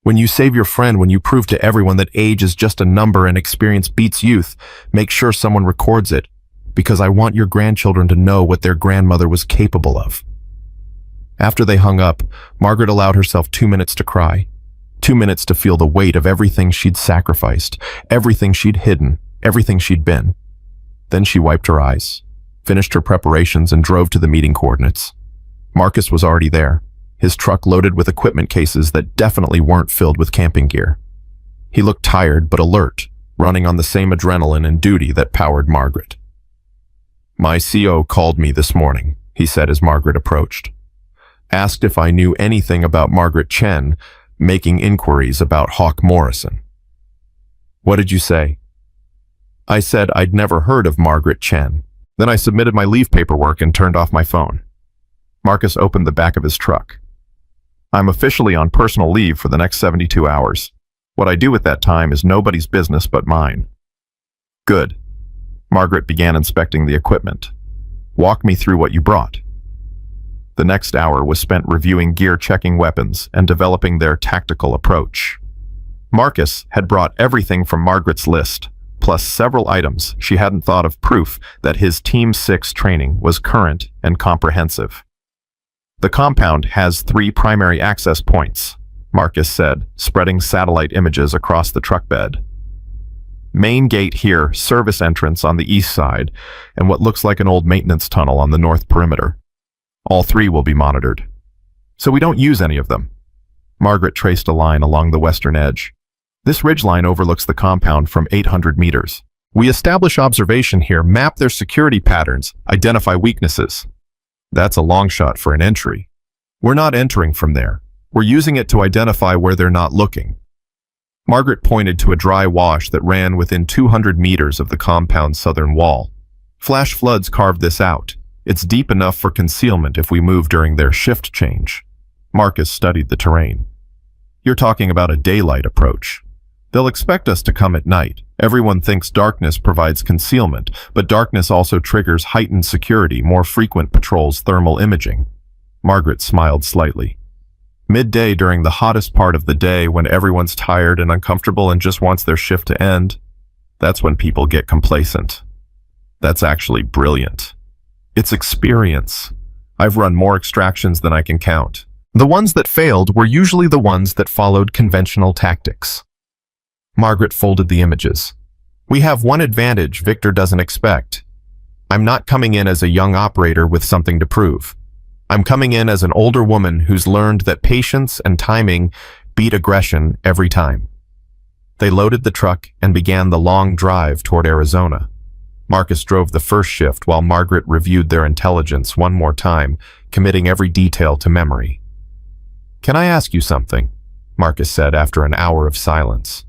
when you save your friend, when you prove to everyone that age is just a number and experience beats youth, make sure someone records it, because I want your grandchildren to know what their grandmother was capable of." After they hung up, Margaret allowed herself 2 minutes to cry. 2 minutes to feel the weight of everything she'd sacrificed, everything she'd hidden, everything she'd been. Then she wiped her eyes, finished her preparations, and drove to the meeting coordinates. Marcus was already there, his truck loaded with equipment cases that definitely weren't filled with camping gear. He looked tired but alert, running on the same adrenaline and duty that powered Margaret. "My CO called me this morning," he said as Margaret approached. "Asked if I knew anything about Margaret Chen, making inquiries about Hawk Morrison." "What did you say?" "I said I'd never heard of Margaret Chen. Then I submitted my leave paperwork and turned off my phone." Marcus opened the back of his truck. "I'm officially on personal leave for the next 72 hours. What I do with that time is nobody's business but mine." "Good." Margaret began inspecting the equipment. "Walk me through what you brought." The next hour was spent reviewing gear, checking weapons, and developing their tactical approach. Marcus had brought everything from Margaret's list, plus several items she hadn't thought of, proof that his Team 6 training was current and comprehensive. "The compound has 3 primary access points," Marcus said, spreading satellite images across the truck bed. "Main gate here, service entrance on the east side, and what looks like an old maintenance tunnel on the north perimeter. All 3 will be monitored. So we don't use any of them." Margaret traced a line along the western edge. "This ridgeline overlooks the compound from 800 meters. We establish observation here, map their security patterns, identify weaknesses. That's a long shot for an entry. We're not entering from there. We're using it to identify where they're not looking." Margaret pointed to a dry wash that ran within 200 meters of the compound's southern wall. "Flash floods carved this out. It's deep enough for concealment if we move during their shift change." Marcus studied the terrain. "You're talking about a daylight approach. They'll expect us to come at night. Everyone thinks darkness provides concealment, but darkness also triggers heightened security, more frequent patrols, thermal imaging." Margaret smiled slightly. "Midday, during the hottest part of the day, when everyone's tired and uncomfortable and just wants their shift to end, that's when people get complacent. That's actually brilliant. It's experience. I've run more extractions than I can count. The ones that failed were usually the ones that followed conventional tactics." Margaret folded the images. "We have one advantage Victor doesn't expect. I'm not coming in as a young operator with something to prove. I'm coming in as an older woman who's learned that patience and timing beat aggression every time." They loaded the truck and began the long drive toward Arizona. Marcus drove the first shift while Margaret reviewed their intelligence one more time, committing every detail to memory. "Can I ask you something?" Marcus said after an hour of silence.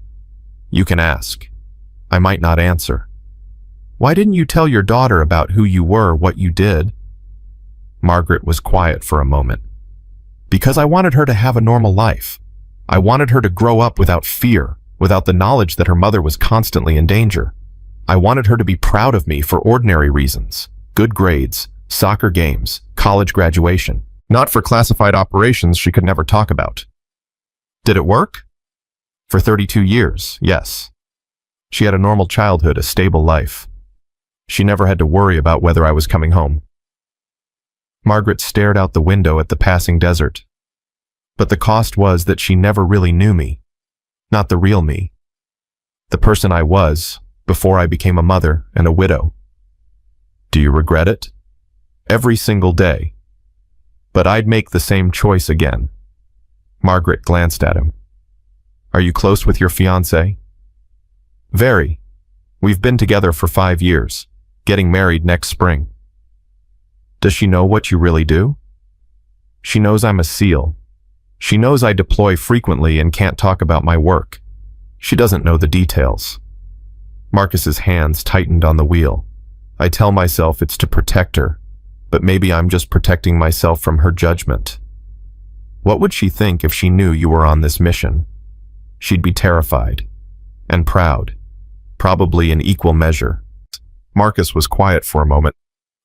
"You can ask. I might not answer." "Why didn't you tell your daughter about who you were, what you did?" Margaret was quiet for a moment. "Because I wanted her to have a normal life. I wanted her to grow up without fear, without the knowledge that her mother was constantly in danger. I wanted her to be proud of me for ordinary reasons, good grades, soccer games, college graduation, not for classified operations she could never talk about." "Did it work?" "For 32 years, yes. She had a normal childhood, a stable life. She never had to worry about whether I was coming home." Margaret stared out the window at the passing desert. But the cost was that she never really knew me. Not the real me. The person I was before I became a mother and a widow. "Do you regret it?" "Every single day. But I'd make the same choice again." Margaret glanced at him. "Are you close with your fiancé?" "Very. We've been together for 5 years, getting married next spring." "Does she know what you really do?" "She knows I'm a SEAL. She knows I deploy frequently and can't talk about my work. She doesn't know the details." Marcus's hands tightened on the wheel. "I tell myself it's to protect her, but maybe I'm just protecting myself from her judgment." "What would she think if she knew you were on this mission?" "She'd be terrified. And proud. Probably in equal measure." Marcus was quiet for a moment.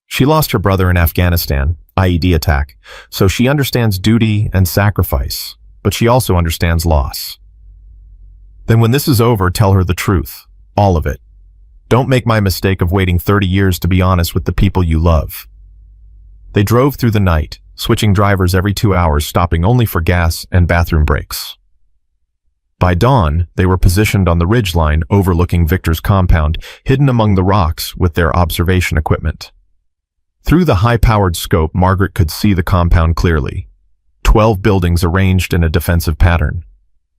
"She lost her brother in Afghanistan, IED attack, so she understands duty and sacrifice, but she also understands loss." "Then when this is over, tell her the truth. All of it. Don't make my mistake of waiting 30 years to be honest with the people you love." They drove through the night, switching drivers every 2 hours, stopping only for gas and bathroom breaks. By dawn, they were positioned on the ridgeline overlooking Victor's compound, hidden among the rocks with their observation equipment. Through the high-powered scope, Margaret could see the compound clearly. 12 buildings arranged in a defensive pattern.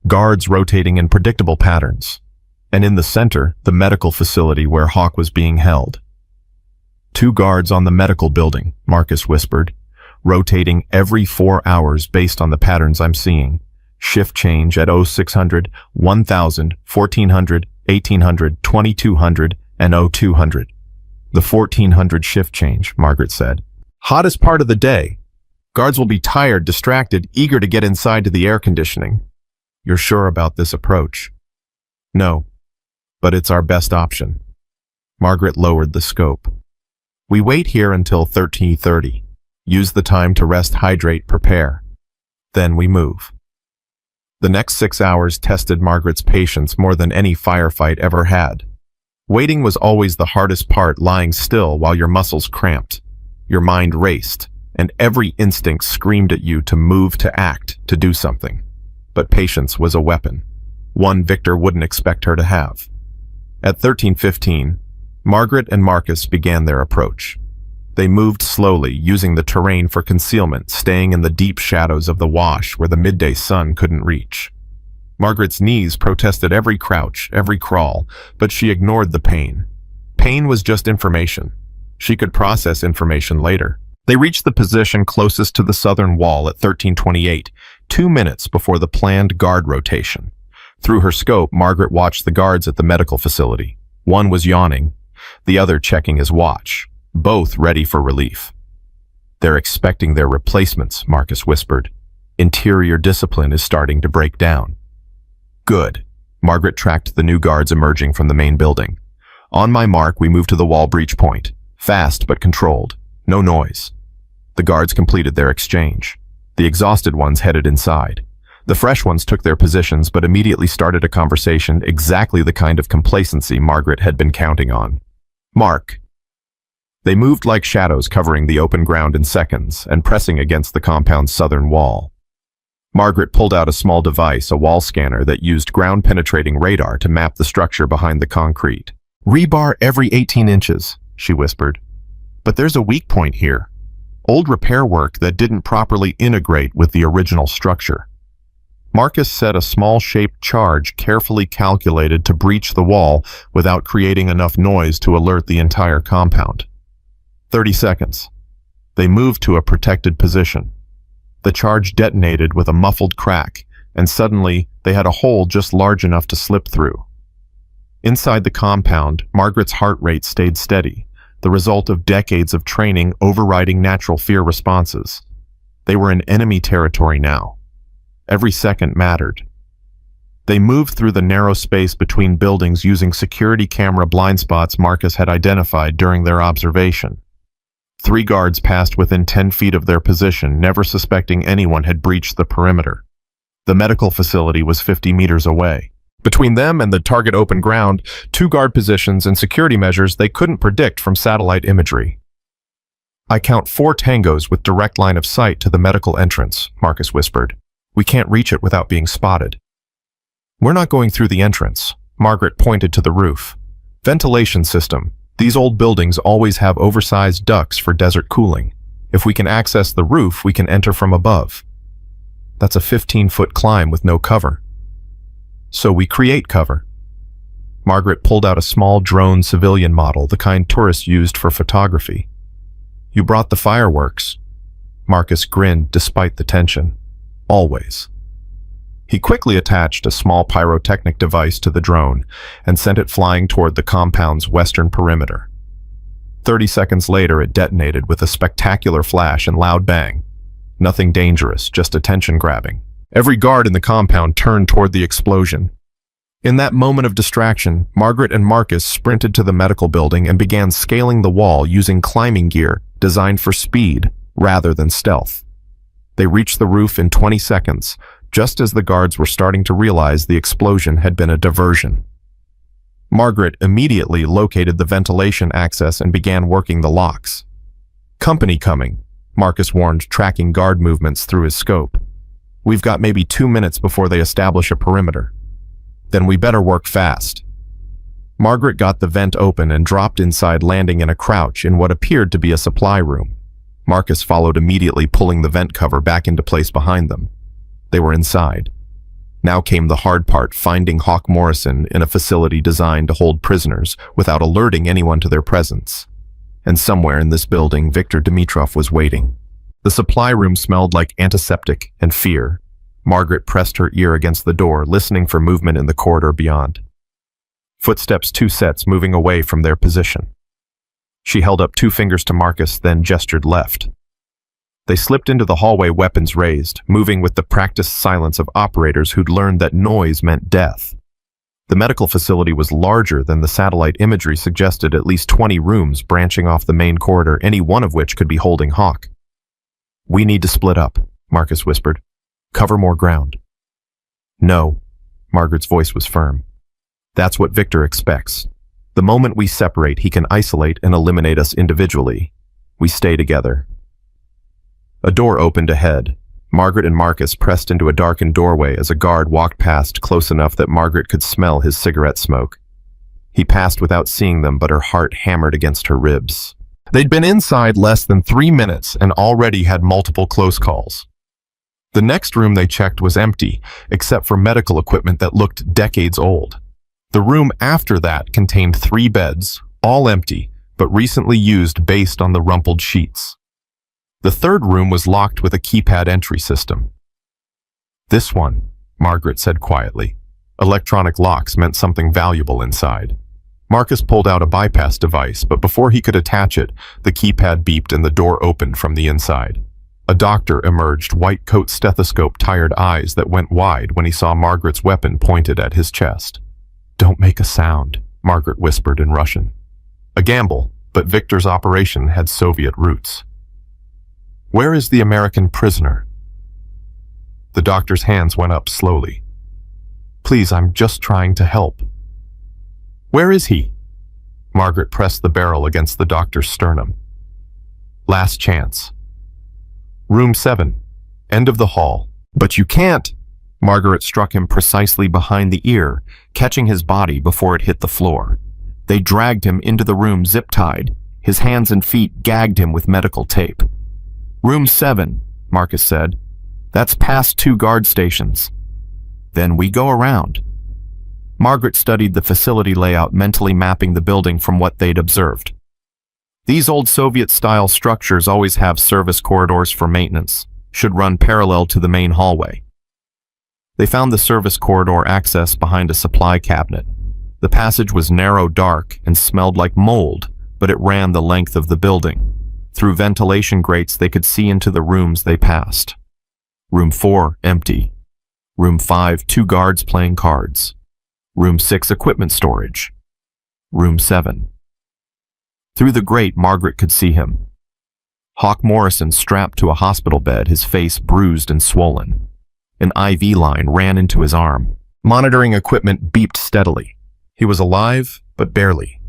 Guards rotating in predictable patterns. And in the center, the medical facility where Hawk was being held. 2 guards on the medical building, Marcus whispered, rotating every 4 hours based on the patterns I'm seeing. Shift change at 0600, 1000, 1400, 1800, 2200, and 0200. The 1400 shift change, Margaret said. "Hottest part of the day. Guards will be tired, distracted, eager to get inside to the air conditioning." "You're sure about this approach?" "No, but it's our best option." Margaret lowered the scope. "We wait here until 13:30. Use the time to rest, hydrate, prepare. Then we move." The next 6 hours tested Margaret's patience more than any firefight ever had. Waiting was always the hardest part, lying still while your muscles cramped. Your mind raced, and every instinct screamed at you to move, to act, to do something. But patience was a weapon, one Victor wouldn't expect her to have. At 13:15, Margaret and Marcus began their approach. They moved slowly, using the terrain for concealment, staying in the deep shadows of the wash where the midday sun couldn't reach. Margaret's knees protested every crouch, every crawl, but she ignored the pain. Pain was just information. She could process information later. They reached the position closest to the southern wall at 13:28, 2 minutes before the planned guard rotation. Through her scope, Margaret watched the guards at the medical facility. One was yawning, the other checking his watch, both ready for relief. "They're expecting their replacements," Marcus whispered. "Interior discipline is starting to break down." "Good." Margaret tracked the new guards emerging from the main building. "On my mark, we move to the wall breach point. Fast but controlled. No noise." The guards completed their exchange. The exhausted ones headed inside. The fresh ones took their positions but immediately started a conversation, exactly the kind of complacency Margaret had been counting on. "Mark." They moved like shadows, covering the open ground in seconds and pressing against the compound's southern wall. Margaret pulled out a small device, a wall scanner that used ground-penetrating radar to map the structure behind the concrete. "Rebar every 18 inches, she whispered. "But there's a weak point here. Old repair work that didn't properly integrate with the original structure." Marcus set a small-shaped charge carefully calculated to breach the wall without creating enough noise to alert the entire compound. 30 seconds. They moved to a protected position. The charge detonated with a muffled crack, and suddenly they had a hole just large enough to slip through. Inside the compound, Margaret's heart rate stayed steady, the result of decades of training overriding natural fear responses. They were in enemy territory now. Every second mattered. They moved through the narrow space between buildings using security camera blind spots Marcus had identified during their observation. 3 guards passed within 10 feet of their position, never suspecting anyone had breached the perimeter. The medical facility was 50 meters away. Between them and the target open ground, 2 guard positions and security measures they couldn't predict from satellite imagery. "I count 4 tangos with direct line of sight to the medical entrance," Marcus whispered. "We can't reach it without being spotted." "We're not going through the entrance," Margaret pointed to the roof. "Ventilation system. These old buildings always have oversized ducts for desert cooling. If we can access the roof, we can enter from above. That's a 15-foot climb with no cover." "So we create cover." Margaret pulled out a small drone civilian model, the kind tourists used for photography. "You brought the fireworks." Marcus grinned despite the tension. "Always." He quickly attached a small pyrotechnic device to the drone and sent it flying toward the compound's western perimeter. 30 seconds later, it detonated with a spectacular flash and loud bang. Nothing dangerous, just attention-grabbing. Every guard in the compound turned toward the explosion. In that moment of distraction, Margaret and Marcus sprinted to the medical building and began scaling the wall using climbing gear designed for speed rather than stealth. They reached the roof in 20 seconds, just as the guards were starting to realize the explosion had been a diversion. Margaret immediately located the ventilation access and began working the locks. "Company coming," Marcus warned, tracking guard movements through his scope. "We've got maybe 2 minutes before they establish a perimeter. Then we better work fast." Margaret got the vent open and dropped inside, landing in a crouch in what appeared to be a supply room. Marcus followed immediately, pulling the vent cover back into place behind them. They were inside. Now came the hard part, finding Hawk Morrison in a facility designed to hold prisoners without alerting anyone to their presence. And somewhere in this building, Viktor Dimitrov was waiting. The supply room smelled like antiseptic and fear. Margaret pressed her ear against the door, listening for movement in the corridor beyond. Footsteps, 2 sets moving away from their position. She held up 2 fingers to Marcus, then gestured left. They slipped into the hallway, weapons raised, moving with the practiced silence of operators who'd learned that noise meant death. The medical facility was larger than the satellite imagery suggested, at least 20 rooms branching off the main corridor, any one of which could be holding Hawk. "We need to split up," Marcus whispered. "Cover more ground." "No," Margaret's voice was firm. "That's what Viktor expects. The moment we separate, he can isolate and eliminate us individually. We stay together." A door opened ahead. Margaret and Marcus pressed into a darkened doorway as a guard walked past, close enough that Margaret could smell his cigarette smoke. He passed without seeing them, but her heart hammered against her ribs. They'd been inside less than 3 minutes and already had multiple close calls. The next room they checked was empty, except for medical equipment that looked decades old. The room after that contained 3 beds, all empty, but recently used based on the rumpled sheets. The third room was locked with a keypad entry system. "This one," Margaret said quietly. Electronic locks meant something valuable inside. Marcus pulled out a bypass device, but before he could attach it, the keypad beeped and the door opened from the inside. A doctor emerged, white coat, stethoscope, tired eyes that went wide when he saw Margaret's weapon pointed at his chest. "Don't make a sound," Margaret whispered in Russian. A gamble, but Viktor's operation had Soviet roots. "Where is the American prisoner?" The doctor's hands went up slowly. "Please, I'm just trying to help." "Where is he?" Margaret pressed the barrel against the doctor's sternum. "Last chance. Room 7, end of the hall." "But you can't!" Margaret struck him precisely behind the ear, catching his body before it hit the floor. They dragged him into the room zip-tied. His hands and feet gagged him with medical tape. "Room 7, Marcus said. "That's past 2 guard stations." Then we go around. Margaret studied the facility layout, mentally mapping the building from what they'd observed. These old Soviet-style structures always have service corridors for maintenance, should run parallel to the main hallway. They found the service corridor access behind a supply cabinet. The passage was narrow, dark, and smelled like mold, but it ran the length of the building. Through ventilation grates, they could see into the rooms they passed. Room 4, empty. Room 5, 2 guards playing cards. Room 6, equipment storage. Room 7. Through the grate, Margaret could see him. Hawk Morrison, strapped to a hospital bed, his face bruised and swollen. An IV line ran into his arm. Monitoring equipment beeped steadily. He was alive, but barely.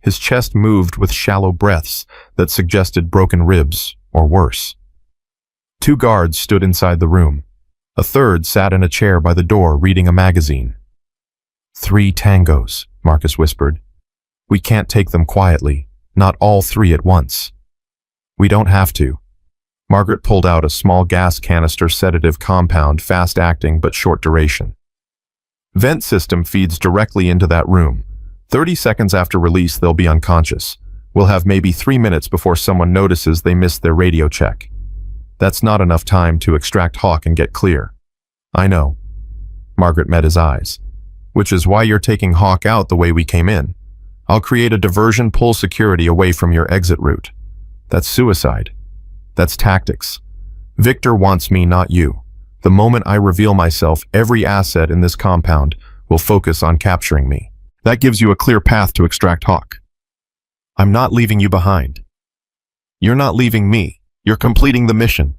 His chest moved with shallow breaths that suggested broken ribs, or worse. 2 guards stood inside the room. A third sat in a chair by the door reading a magazine. 3 tangos, Marcus whispered. We can't take them quietly, not all 3 at once. We don't have to. Margaret pulled out a small gas canister sedative compound, fast-acting but short duration. Vent system feeds directly into that room. 30 seconds after release, they'll be unconscious. We'll have maybe 3 minutes before someone notices they missed their radio check. That's not enough time to extract Hawk and get clear. I know. Margaret met his eyes. Which is why you're taking Hawk out the way we came in. I'll create a diversion, pull security away from your exit route. That's suicide. That's tactics. Victor wants me, not you. The moment I reveal myself, every asset in this compound will focus on capturing me. That gives you a clear path to extract Hawk. I'm not leaving you behind. You're not leaving me. You're completing the mission.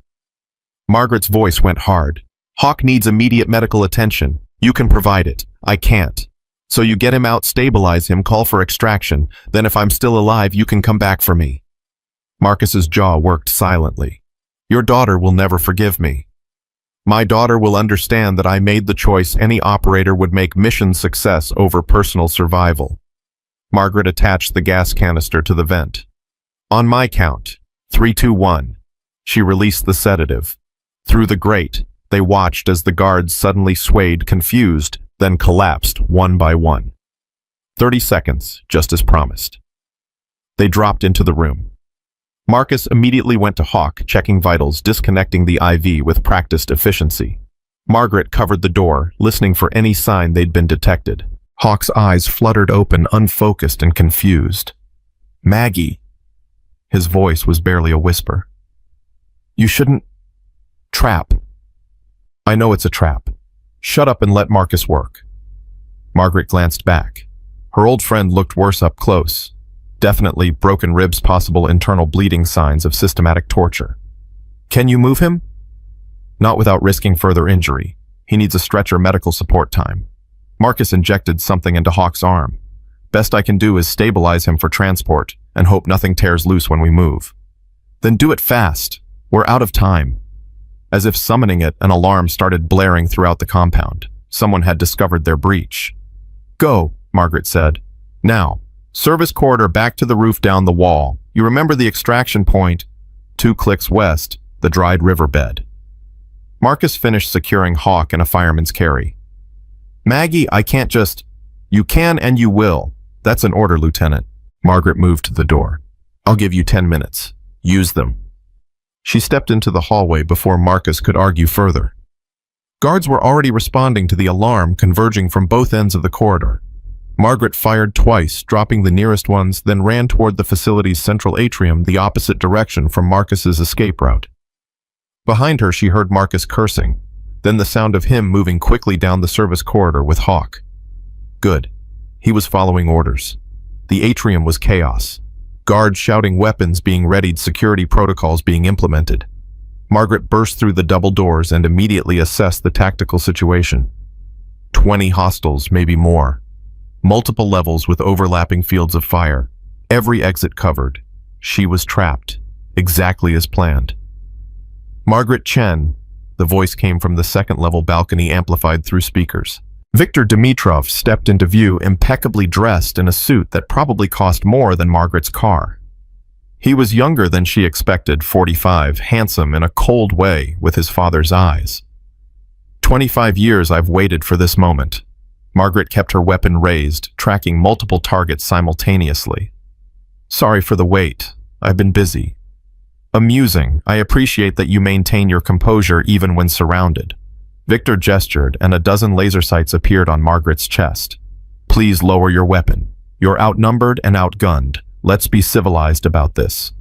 Margaret's voice went hard. Hawk needs immediate medical attention. You can provide it. I can't. So you get him out, stabilize him, call for extraction. Then if I'm still alive, you can come back for me. Marcus's jaw worked silently. Your daughter will never forgive me. My daughter will understand that I made the choice any operator would make: mission success over personal survival. Margaret attached the gas canister to the vent. On my count, 3, 2, 1. She released the sedative. Through the grate, they watched as the guards suddenly swayed, confused, then collapsed one by one. 30 seconds, just as promised. They dropped into the room. Marcus immediately went to Hawk, checking vitals, disconnecting the IV with practiced efficiency. Margaret covered the door, listening for any sign they'd been detected. Hawk's eyes fluttered open, unfocused and confused. Maggie. His voice was barely a whisper. You shouldn't... Trap. I know it's a trap. Shut up and let Marcus work. Margaret glanced back. Her old friend looked worse up close. Definitely broken ribs, possible internal bleeding, signs of systematic torture. Can you move him? Not without risking further injury. He needs a stretcher, medical support time. Marcus injected something into Hawk's arm. Best I can do is stabilize him for transport and hope nothing tears loose when we move. Then do it fast. We're out of time. As if summoning it, an alarm started blaring throughout the compound. Someone had discovered their breach. Go, Margaret said. Now, service corridor back to the roof down the wall. You remember the extraction point? 2 clicks west, the dried riverbed. Marcus finished securing Hawk in a fireman's carry. Maggie, I can't just... You can and you will. That's an order, Lieutenant. Margaret moved to the door. I'll give you 10 minutes. Use them. She stepped into the hallway before Marcus could argue further. Guards were already responding to the alarm converging from both ends of the corridor. Margaret fired twice, dropping the nearest ones, then ran toward the facility's central atrium, the opposite direction from Marcus's escape route. Behind her, she heard Marcus cursing, then the sound of him moving quickly down the service corridor with Hawk. Good. He was following orders. The atrium was chaos. Guards shouting, weapons being readied, security protocols being implemented. Margaret burst through the double doors and immediately assessed the tactical situation. 20 hostiles, maybe more. Multiple levels with overlapping fields of fire. Every exit covered. She was trapped, exactly as planned. Margaret Chen, the voice came from the second-level balcony, amplified through speakers. Viktor Dimitrov stepped into view, impeccably dressed in a suit that probably cost more than Margaret's car. He was younger than she expected, 45, handsome in a cold way with his father's eyes. 25 years I've waited for this moment. Margaret kept her weapon raised, tracking multiple targets simultaneously. Sorry for the wait. I've been busy. Amusing. I appreciate that you maintain your composure even when surrounded. Victor gestured, and a dozen laser sights appeared on Margaret's chest. Please lower your weapon. You're outnumbered and outgunned. Let's be civilized about this.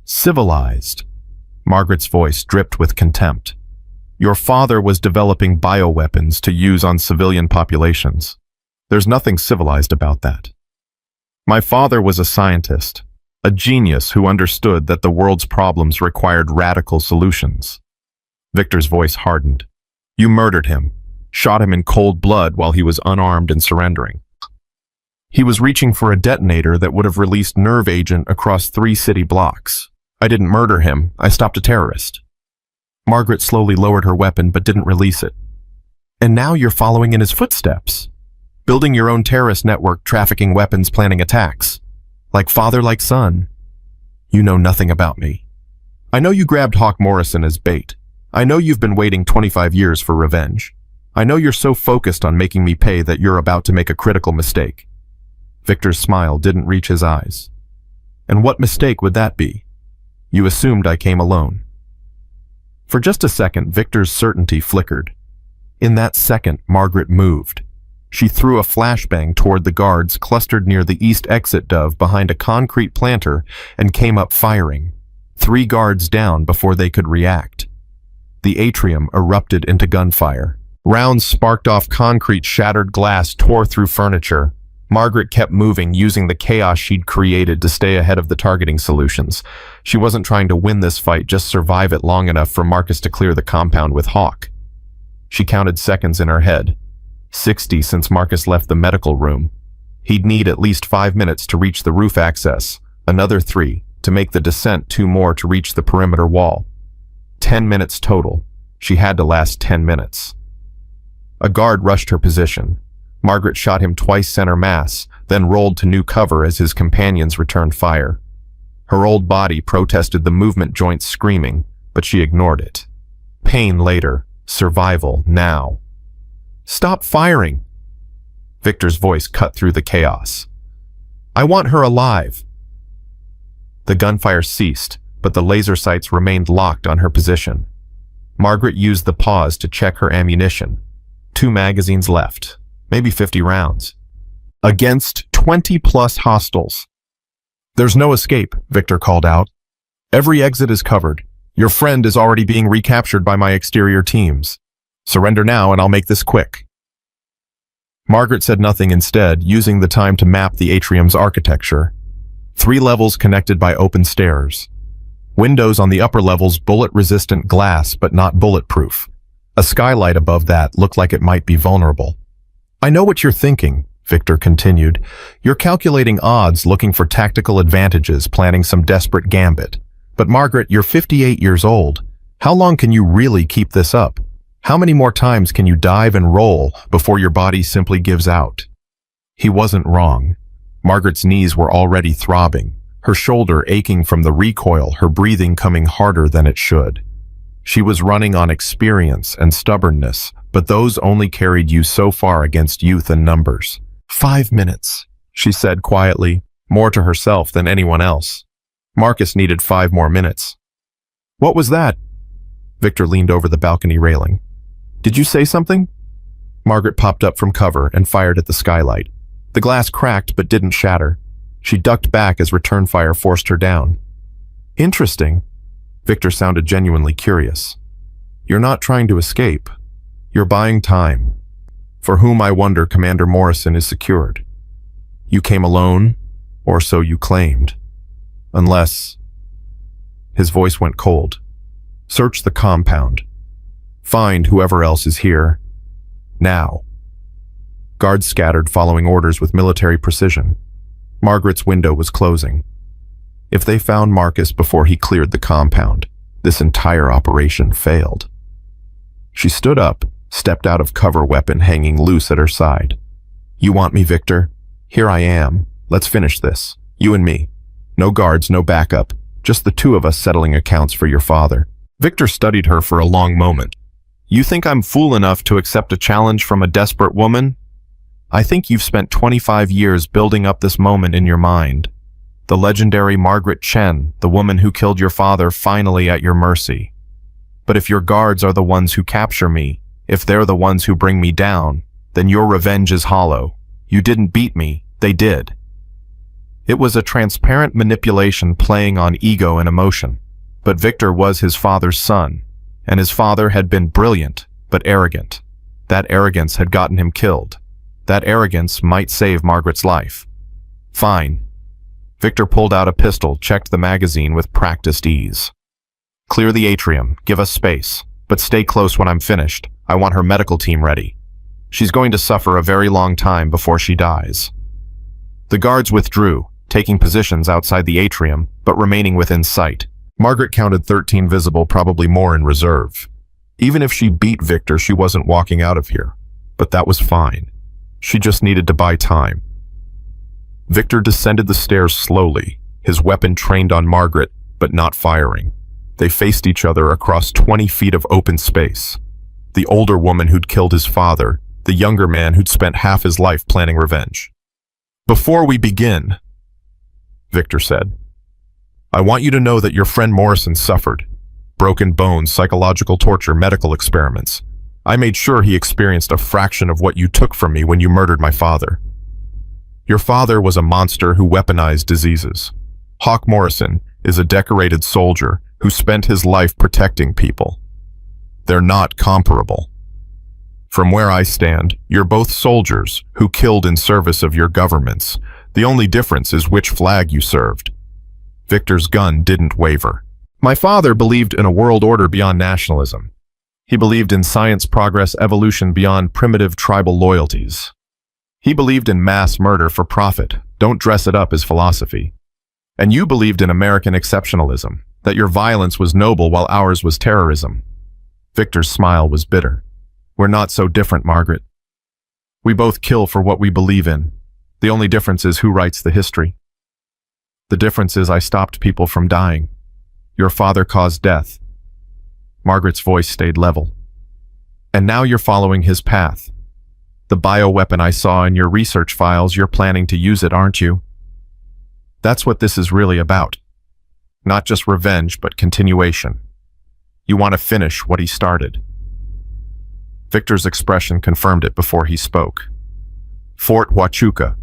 Civilized? Margaret's voice dripped with contempt. Your father was developing bioweapons to use on civilian populations. There's nothing civilized about that. My father was a scientist, a genius who understood that the world's problems required radical solutions. Victor's voice hardened. You murdered him, shot him in cold blood while he was unarmed and surrendering. He was reaching for a detonator that would have released nerve agent across 3 city blocks. I didn't murder him, I stopped a terrorist. Margaret slowly lowered her weapon but didn't release it. And now you're following in his footsteps, building your own terrorist network, trafficking weapons, planning attacks. Like father, like son. You know nothing about me. I know you grabbed Hawk Morrison as bait. I know you've been waiting 25 years for revenge. I know you're so focused on making me pay that you're about to make a critical mistake. Victor's smile didn't reach his eyes. And what mistake would that be? You assumed I came alone. For just a second, Victor's certainty flickered. In that second, Margaret moved. She threw a flashbang toward the guards clustered near the east exit dove behind a concrete planter and came up firing, 3 guards down before they could react. The atrium erupted into gunfire. Rounds sparked off concrete, shattered glass tore through furniture. Margaret kept moving, using the chaos she'd created to stay ahead of the targeting solutions. She wasn't trying to win this fight, just survive it long enough for Marcus to clear the compound with Hawk. She counted seconds in her head. 60 since Marcus left the medical room. He'd need at least 5 minutes to reach the roof access, another 3 to make the descent, 2 more to reach the perimeter wall. 10 minutes total. She had to last 10 minutes. A guard rushed her position. Margaret shot him twice center mass, then rolled to new cover as his companions returned fire. Her old body protested the movement joints, screaming, but she ignored it. Pain later, survival now. Stop firing! Victor's voice cut through the chaos. I want her alive! The gunfire ceased, but the laser sights remained locked on her position. Margaret used the pause to check her ammunition. 2 magazines left, maybe 50 rounds. Against 20+ hostiles. There's no escape, Victor called out. Every exit is covered. Your friend is already being recaptured by my exterior teams. Surrender now and I'll make this quick. Margaret said nothing, instead, using the time to map the atrium's architecture. 3 levels connected by open stairs. Windows on the upper levels, bullet-resistant glass but not bulletproof. A skylight above that looked like it might be vulnerable. I know what you're thinking, Victor continued. You're calculating odds, looking for tactical advantages, planning some desperate gambit. But Margaret, you're 58 years old. How long can you really keep this up? How many more times can you dive and roll before your body simply gives out? He wasn't wrong. Margaret's knees were already throbbing, her shoulder aching from the recoil, her breathing coming harder than it should. She was running on experience and stubbornness, but those only carried you so far against youth and numbers. 5 minutes, she said quietly, more to herself than anyone else. Marcus needed 5 more minutes. What was that? Victor leaned over the balcony railing. Did you say something? Margaret popped up from cover and fired at the skylight. The glass cracked but didn't shatter. She ducked back as return fire forced her down. Interesting. Victor sounded genuinely curious. You're not trying to escape. You're buying time. For whom, I wonder, Commander Morrison is secured. You came alone, or so you claimed. Unless... His voice went cold. Search the compound. Find whoever else is here. Now. Guards scattered, following orders with military precision. Margaret's window was closing. If they found Marcus before he cleared the compound, this entire operation failed. She stood up, stepped out of cover, weapon hanging loose at her side. You want me, Victor? Here I am. Let's finish this. You and me. No guards, no backup. Just the 2 of us settling accounts for your father. Victor studied her for a long moment. You think I'm fool enough to accept a challenge from a desperate woman? I think you've spent 25 years building up this moment in your mind. The legendary Margaret Chen, the woman who killed your father, finally at your mercy. But if your guards are the ones who capture me, if they're the ones who bring me down, then your revenge is hollow. You didn't beat me, they did. It was a transparent manipulation playing on ego and emotion. But Victor was his father's son, and his father had been brilliant, but arrogant. That arrogance had gotten him killed. That arrogance might save Margaret's life. Fine. Victor pulled out a pistol, checked the magazine with practiced ease. Clear the atrium, give us space, but stay close when I'm finished. I want her medical team ready. She's going to suffer a very long time before she dies. The guards withdrew, taking positions outside the atrium, but remaining within sight. Margaret counted 13 visible, probably more in reserve. Even if she beat Victor, she wasn't walking out of here. But that was fine. She just needed to buy time. Victor descended the stairs slowly, his weapon trained on Margaret, but not firing. They faced each other across 20 feet of open space. The older woman who'd killed his father, the younger man who'd spent half his life planning revenge. "Before we begin," Victor said, "I want you to know that your friend Morrison suffered. Broken bones, psychological torture, medical experiments. I made sure he experienced a fraction of what you took from me when you murdered my father. Your father was a monster who weaponized diseases. Hawk Morrison is a decorated soldier who spent his life protecting people. They're not comparable. From where I stand, you're both soldiers who killed in service of your governments. The only difference is which flag you served." Victor's gun didn't waver. "My father believed in a world order beyond nationalism. He believed in science, progress, evolution beyond primitive tribal loyalties. He believed in mass murder for profit. Don't dress it up as philosophy. And you believed in American exceptionalism, that your violence was noble while ours was terrorism." Victor's smile was bitter. "We're not so different, Margaret. We both kill for what we believe in. The only difference is who writes the history. The difference is I stopped people from dying. Your father caused death." Margaret's voice stayed level. "And now you're following his path. The bioweapon I saw in your research files, you're planning to use it, aren't you? That's what this is really about. Not just revenge, but continuation. You want to finish what he started." Victor's expression confirmed it before he spoke. "Fort Huachuca,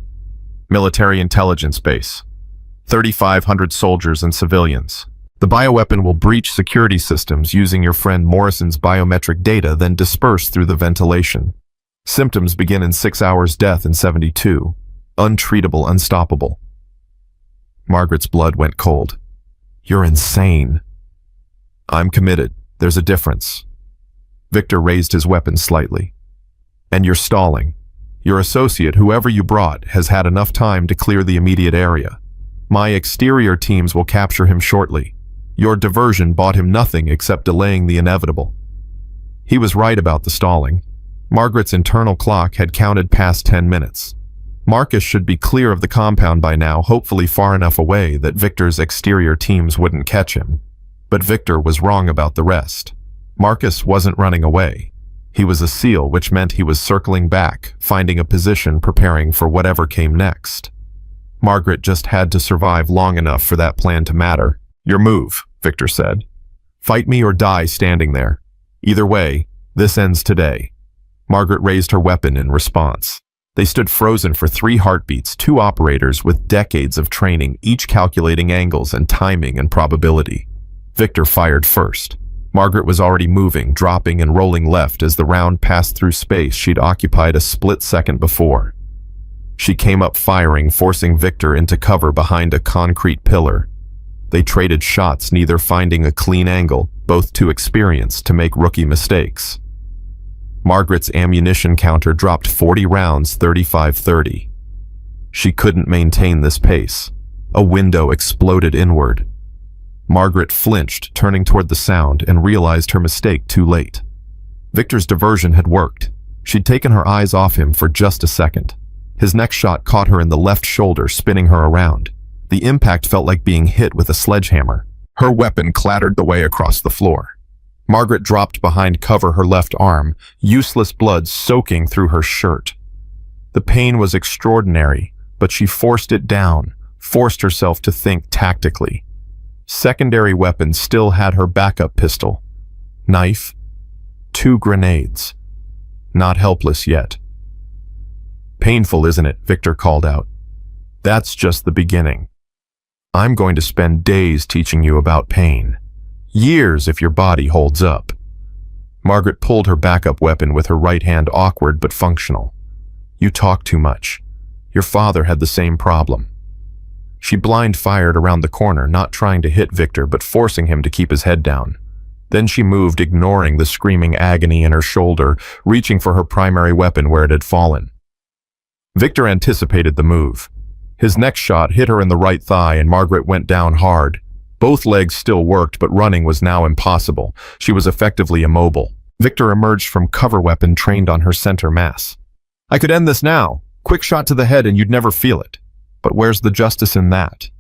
military intelligence base. 3,500 soldiers and civilians. The bioweapon will breach security systems using your friend Morrison's biometric data, then disperse through the ventilation. Symptoms begin in 6 hours, death in 72. Untreatable, unstoppable." Margaret's blood went cold. "You're insane." "I'm committed. There's a difference." Victor raised his weapon slightly. "And you're stalling. Your associate, whoever you brought, has had enough time to clear the immediate area. My exterior teams will capture him shortly. Your diversion bought him nothing except delaying the inevitable." He was right about the stalling. Margaret's internal clock had counted past 10 minutes. Marcus should be clear of the compound by now, hopefully far enough away that Victor's exterior teams wouldn't catch him. But Victor was wrong about the rest. Marcus wasn't running away. He was a SEAL, which meant he was circling back, finding a position, preparing for whatever came next. Margaret just had to survive long enough for that plan to matter. "Your move," Victor said. "Fight me or die standing there. Either way, this ends today." Margaret raised her weapon in response. They stood frozen for 3 heartbeats, 2 operators with decades of training, each calculating angles and timing and probability. Victor fired first. Margaret was already moving, dropping and rolling left as the round passed through space she'd occupied a split second before. She came up firing, forcing Victor into cover behind a concrete pillar. They traded shots, neither finding a clean angle, both too experienced to make rookie mistakes. Margaret's ammunition counter dropped 40 rounds, 35-30. She couldn't maintain this pace. A window exploded inward. Margaret flinched, turning toward the sound, and realized her mistake too late. Victor's diversion had worked. She'd taken her eyes off him for just a second. His next shot caught her in the left shoulder, spinning her around. The impact felt like being hit with a sledgehammer. Her weapon clattered the way across the floor. Margaret dropped behind cover, her left arm, useless blood soaking through her shirt. The pain was extraordinary, but she forced it down, forced herself to think tactically. Secondary weapons still had her backup pistol, knife, 2 grenades. Not helpless yet. Painful, isn't it? Victor called out. That's just the beginning. I'm going to spend days teaching you about pain. Years if your body holds up. Margaret pulled her backup weapon with her right hand, awkward but functional. You talk too much. Your father had the same problem. She blind fired around the corner, not trying to hit Victor but forcing him to keep his head down. Then she moved, ignoring the screaming agony in her shoulder, reaching for her primary weapon where it had fallen. Victor anticipated the move. His next shot hit her in the right thigh and Margaret went down hard. Both legs still worked, but running was now impossible. She was effectively immobile. Victor emerged from cover, weapon trained on her center mass. I could end this now. Quick shot to the head and you'd never feel it. But where's the justice in that?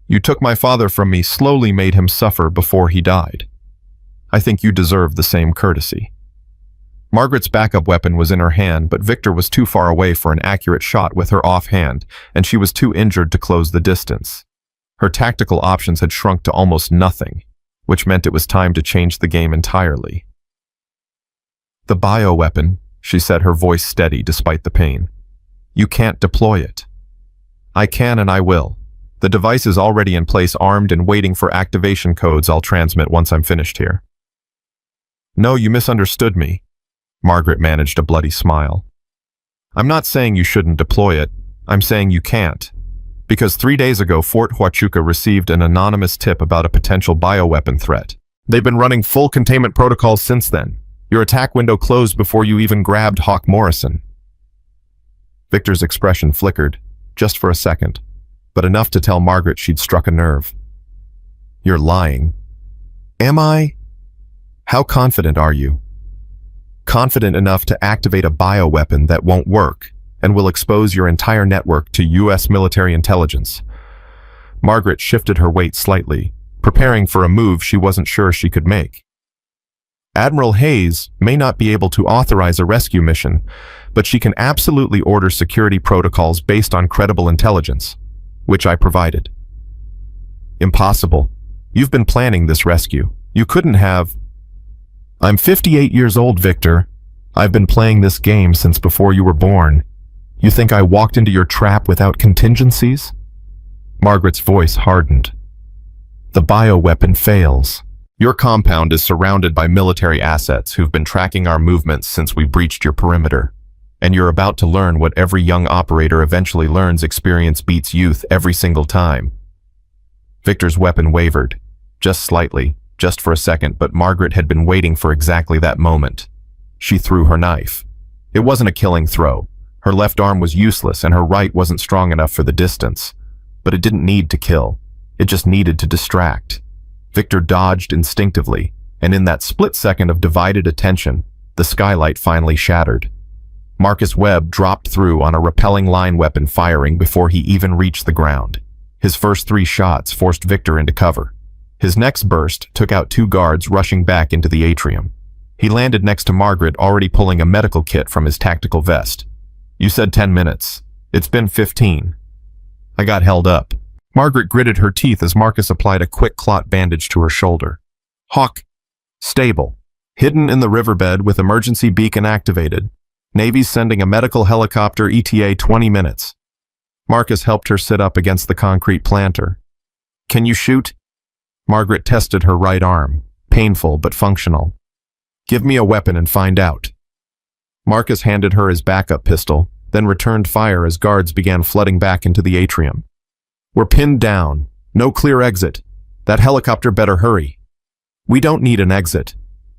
You took my father from me, slowly made him suffer before he died. I think you deserve the same courtesy. Margaret's backup weapon was in her hand, but Victor was too far away for an accurate shot with her offhand, and she was too injured to close the distance. Her tactical options had shrunk to almost nothing, which meant it was time to change the game entirely. The bioweapon, she said, her voice steady despite the pain. You can't deploy it. I can and I will. The device is already in place, armed and waiting for activation codes I'll transmit once I'm finished here. No, you misunderstood me. Margaret managed a bloody smile. I'm not saying you shouldn't deploy it. I'm saying you can't. Because 3 days ago, Fort Huachuca received an anonymous tip about a potential bioweapon threat. They've been running full containment protocols since then. Your attack window closed before you even grabbed Hawk Morrison. Victor's expression flickered, just for a second, but enough to tell Margaret she'd struck a nerve. You're lying. Am I? How confident are you? Confident enough to activate a bioweapon that won't work and will expose your entire network to U.S. military intelligence. Margaret shifted her weight slightly, preparing for a move she wasn't sure she could make. Admiral Hayes may not be able to authorize a rescue mission, but she can absolutely order security protocols based on credible intelligence, which I provided. Impossible. You've been planning this rescue. You couldn't have. I'm 58 years old, Victor. I've been playing this game since before you were born. You think I walked into your trap without contingencies? Margaret's voice hardened. The bioweapon fails. Your compound is surrounded by military assets who've been tracking our movements since we breached your perimeter. And you're about to learn what every young operator eventually learns: experience beats youth every single time. Victor's weapon wavered, just slightly, just for a second, but Margaret had been waiting for exactly that moment. She threw her knife. It wasn't a killing throw. Her left arm was useless and her right wasn't strong enough for the distance. But it didn't need to kill. It just needed to distract. Victor dodged instinctively, and in that split second of divided attention, the skylight finally shattered. Marcus Webb dropped through on a repelling line weapon, firing before he even reached the ground. His first 3 shots forced Victor into cover. His next burst took out 2 guards rushing back into the atrium. He landed next to Margaret, already pulling a medical kit from his tactical vest. You said 10 minutes. It's been 15. I got held up. Margaret gritted her teeth as Marcus applied a quick clot bandage to her shoulder. Hawk. Stable. Hidden in the riverbed with emergency beacon activated. Navy's sending a medical helicopter, ETA 20 minutes. Marcus helped her sit up against the concrete planter. Can you shoot? Margaret tested her right arm. Painful but functional. Give me a weapon and find out. Marcus handed her his backup pistol, then returned fire as guards began flooding back into the atrium. We're pinned down. No clear exit. That helicopter better hurry. We don't need an exit.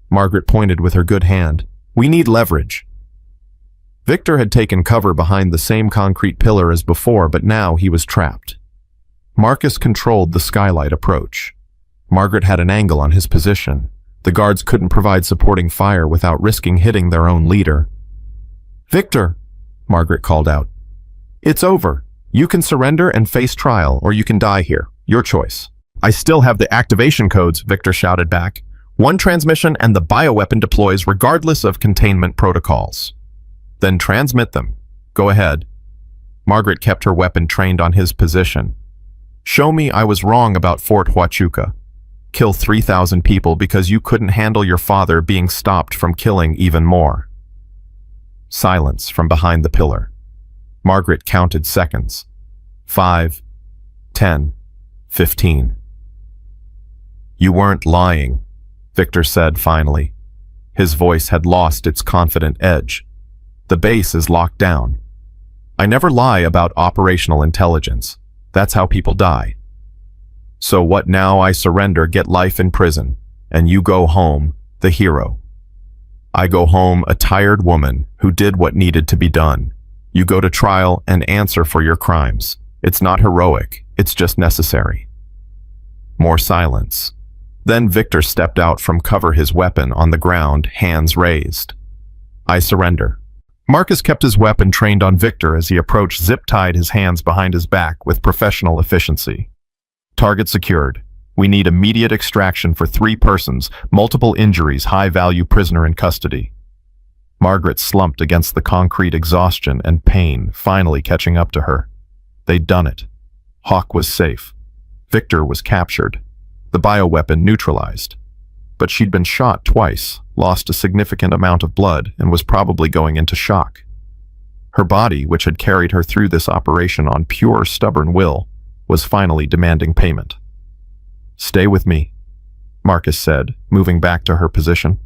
Margaret pointed with her good hand. We need leverage. Victor had taken cover behind the same concrete pillar as before, but now he was trapped. Marcus controlled the skylight approach. Margaret had an angle on his position. The guards couldn't provide supporting fire without risking hitting their own leader. Victor, Margaret called out. It's over. You can surrender and face trial, or you can die here. Your choice. I still have the activation codes, Victor shouted back. One transmission and the bioweapon deploys regardless of containment protocols. Then transmit them. Go ahead. Margaret kept her weapon trained on his position. Show me I was wrong about Fort Huachuca. Kill 3,000 people because you couldn't handle your father being stopped from killing even more. Silence from behind the pillar. Margaret counted seconds. 5, 10, 15. You weren't lying, Victor said finally. His voice had lost its confident edge. The base is locked down. I never lie about operational intelligence. That's how people die. So what now? I surrender, get life in prison, and you go home, the hero. I go home a tired woman who did what needed to be done. You go to trial and answer for your crimes. It's not heroic, it's just necessary. More silence. Then Victor stepped out from cover, his weapon on the ground, hands raised. I surrender. Marcus kept his weapon trained on Victor as he approached, zip-tied his hands behind his back with professional efficiency. Target secured. We need immediate extraction for 3 persons, multiple injuries, high-value prisoner in custody. Margaret slumped against the concrete, exhaustion and pain finally catching up to her. They'd done it. Hawk was safe. Victor was captured. The bioweapon neutralized. But she'd been shot twice, lost a significant amount of blood, and was probably going into shock. Her body, which had carried her through this operation on pure stubborn will, was finally demanding payment. Stay with me, Marcus said, moving back to her position.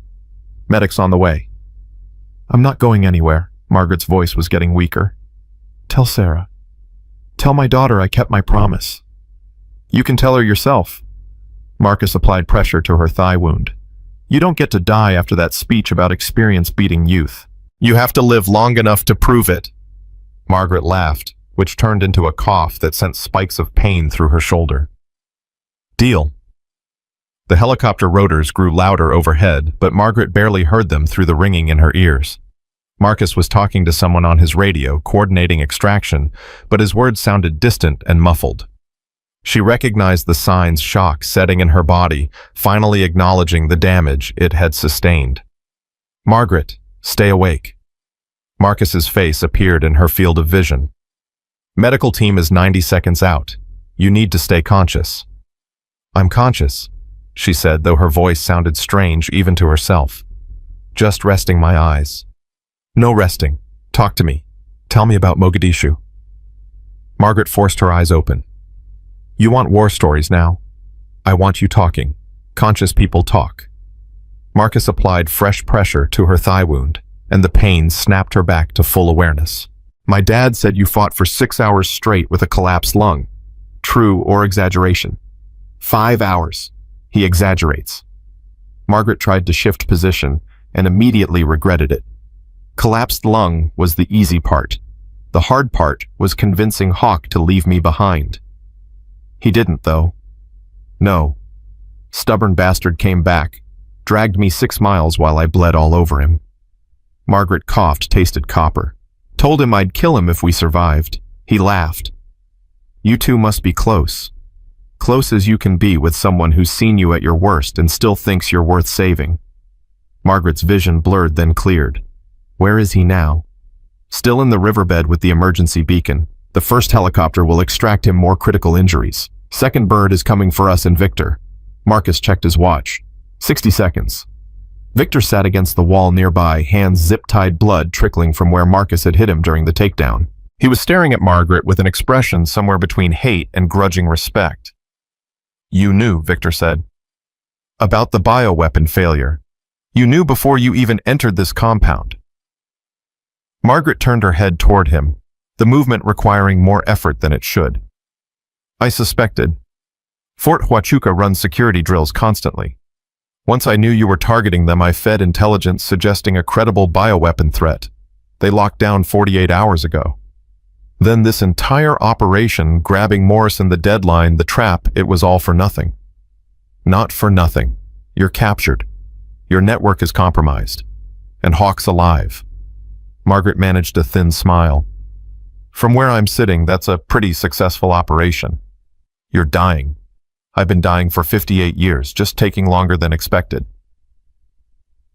Medic's on the way. I'm not going anywhere. Margaret's voice was getting weaker. Tell Sarah. Tell my daughter I kept my promise. You can tell her yourself. Marcus applied pressure to her thigh wound. You don't get to die after that speech about experience beating youth. You have to live long enough to prove it. Margaret laughed, which turned into a cough that sent spikes of pain through her shoulder. Deal. The helicopter rotors grew louder overhead, but Margaret barely heard them through the ringing in her ears. Marcus was talking to someone on his radio, coordinating extraction, but his words sounded distant and muffled. She recognized the signs, shock setting in her body, finally acknowledging the damage it had sustained. Margaret, stay awake. Marcus's face appeared in her field of vision. Medical team is 90 seconds out. You need to stay conscious. I'm conscious, she said, though her voice sounded strange even to herself. Just resting my eyes. No resting. Talk to me. Tell me about Mogadishu. Margaret forced her eyes open. You want war stories now? I want you talking. Conscious people talk. Marcus applied fresh pressure to her thigh wound, and the pain snapped her back to full awareness. My dad said you fought for 6 hours straight with a collapsed lung. True or exaggeration? 5 hours. He exaggerates. Margaret tried to shift position and immediately regretted it. Collapsed lung was the easy part. The hard part was convincing Hawk to leave me behind. He didn't, though. No. Stubborn bastard came back, dragged me 6 miles while I bled all over him. Margaret coughed, tasted copper. Told him I'd kill him if we survived. He laughed. You two must be close. Close as you can be with someone who's seen you at your worst and still thinks you're worth saving. Margaret's vision blurred, then cleared. Where is he now? Still in the riverbed with the emergency beacon. The first helicopter will extract him more critical injuries. Second bird is coming for us and Victor. Marcus checked his watch. 60 seconds. Victor sat against the wall nearby, hands zip-tied, blood trickling from where Marcus had hit him during the takedown. He was staring at Margaret with an expression somewhere between hate and grudging respect. You knew, Victor said. About the bioweapon failure. You knew before you even entered this compound. Margaret turned her head toward him, the movement requiring more effort than it should. I suspected. Fort Huachuca runs security drills constantly. Once I knew you were targeting them, I fed intelligence suggesting a credible bioweapon threat. They locked down 48 hours ago. Then this entire operation, grabbing Morrison, the deadline, the trap, it was all for nothing. Not for nothing. You're captured. Your network is compromised. And Hawk's alive. Margaret managed a thin smile. From where I'm sitting, that's a pretty successful operation. You're dying. I've been dying for 58 years, just taking longer than expected.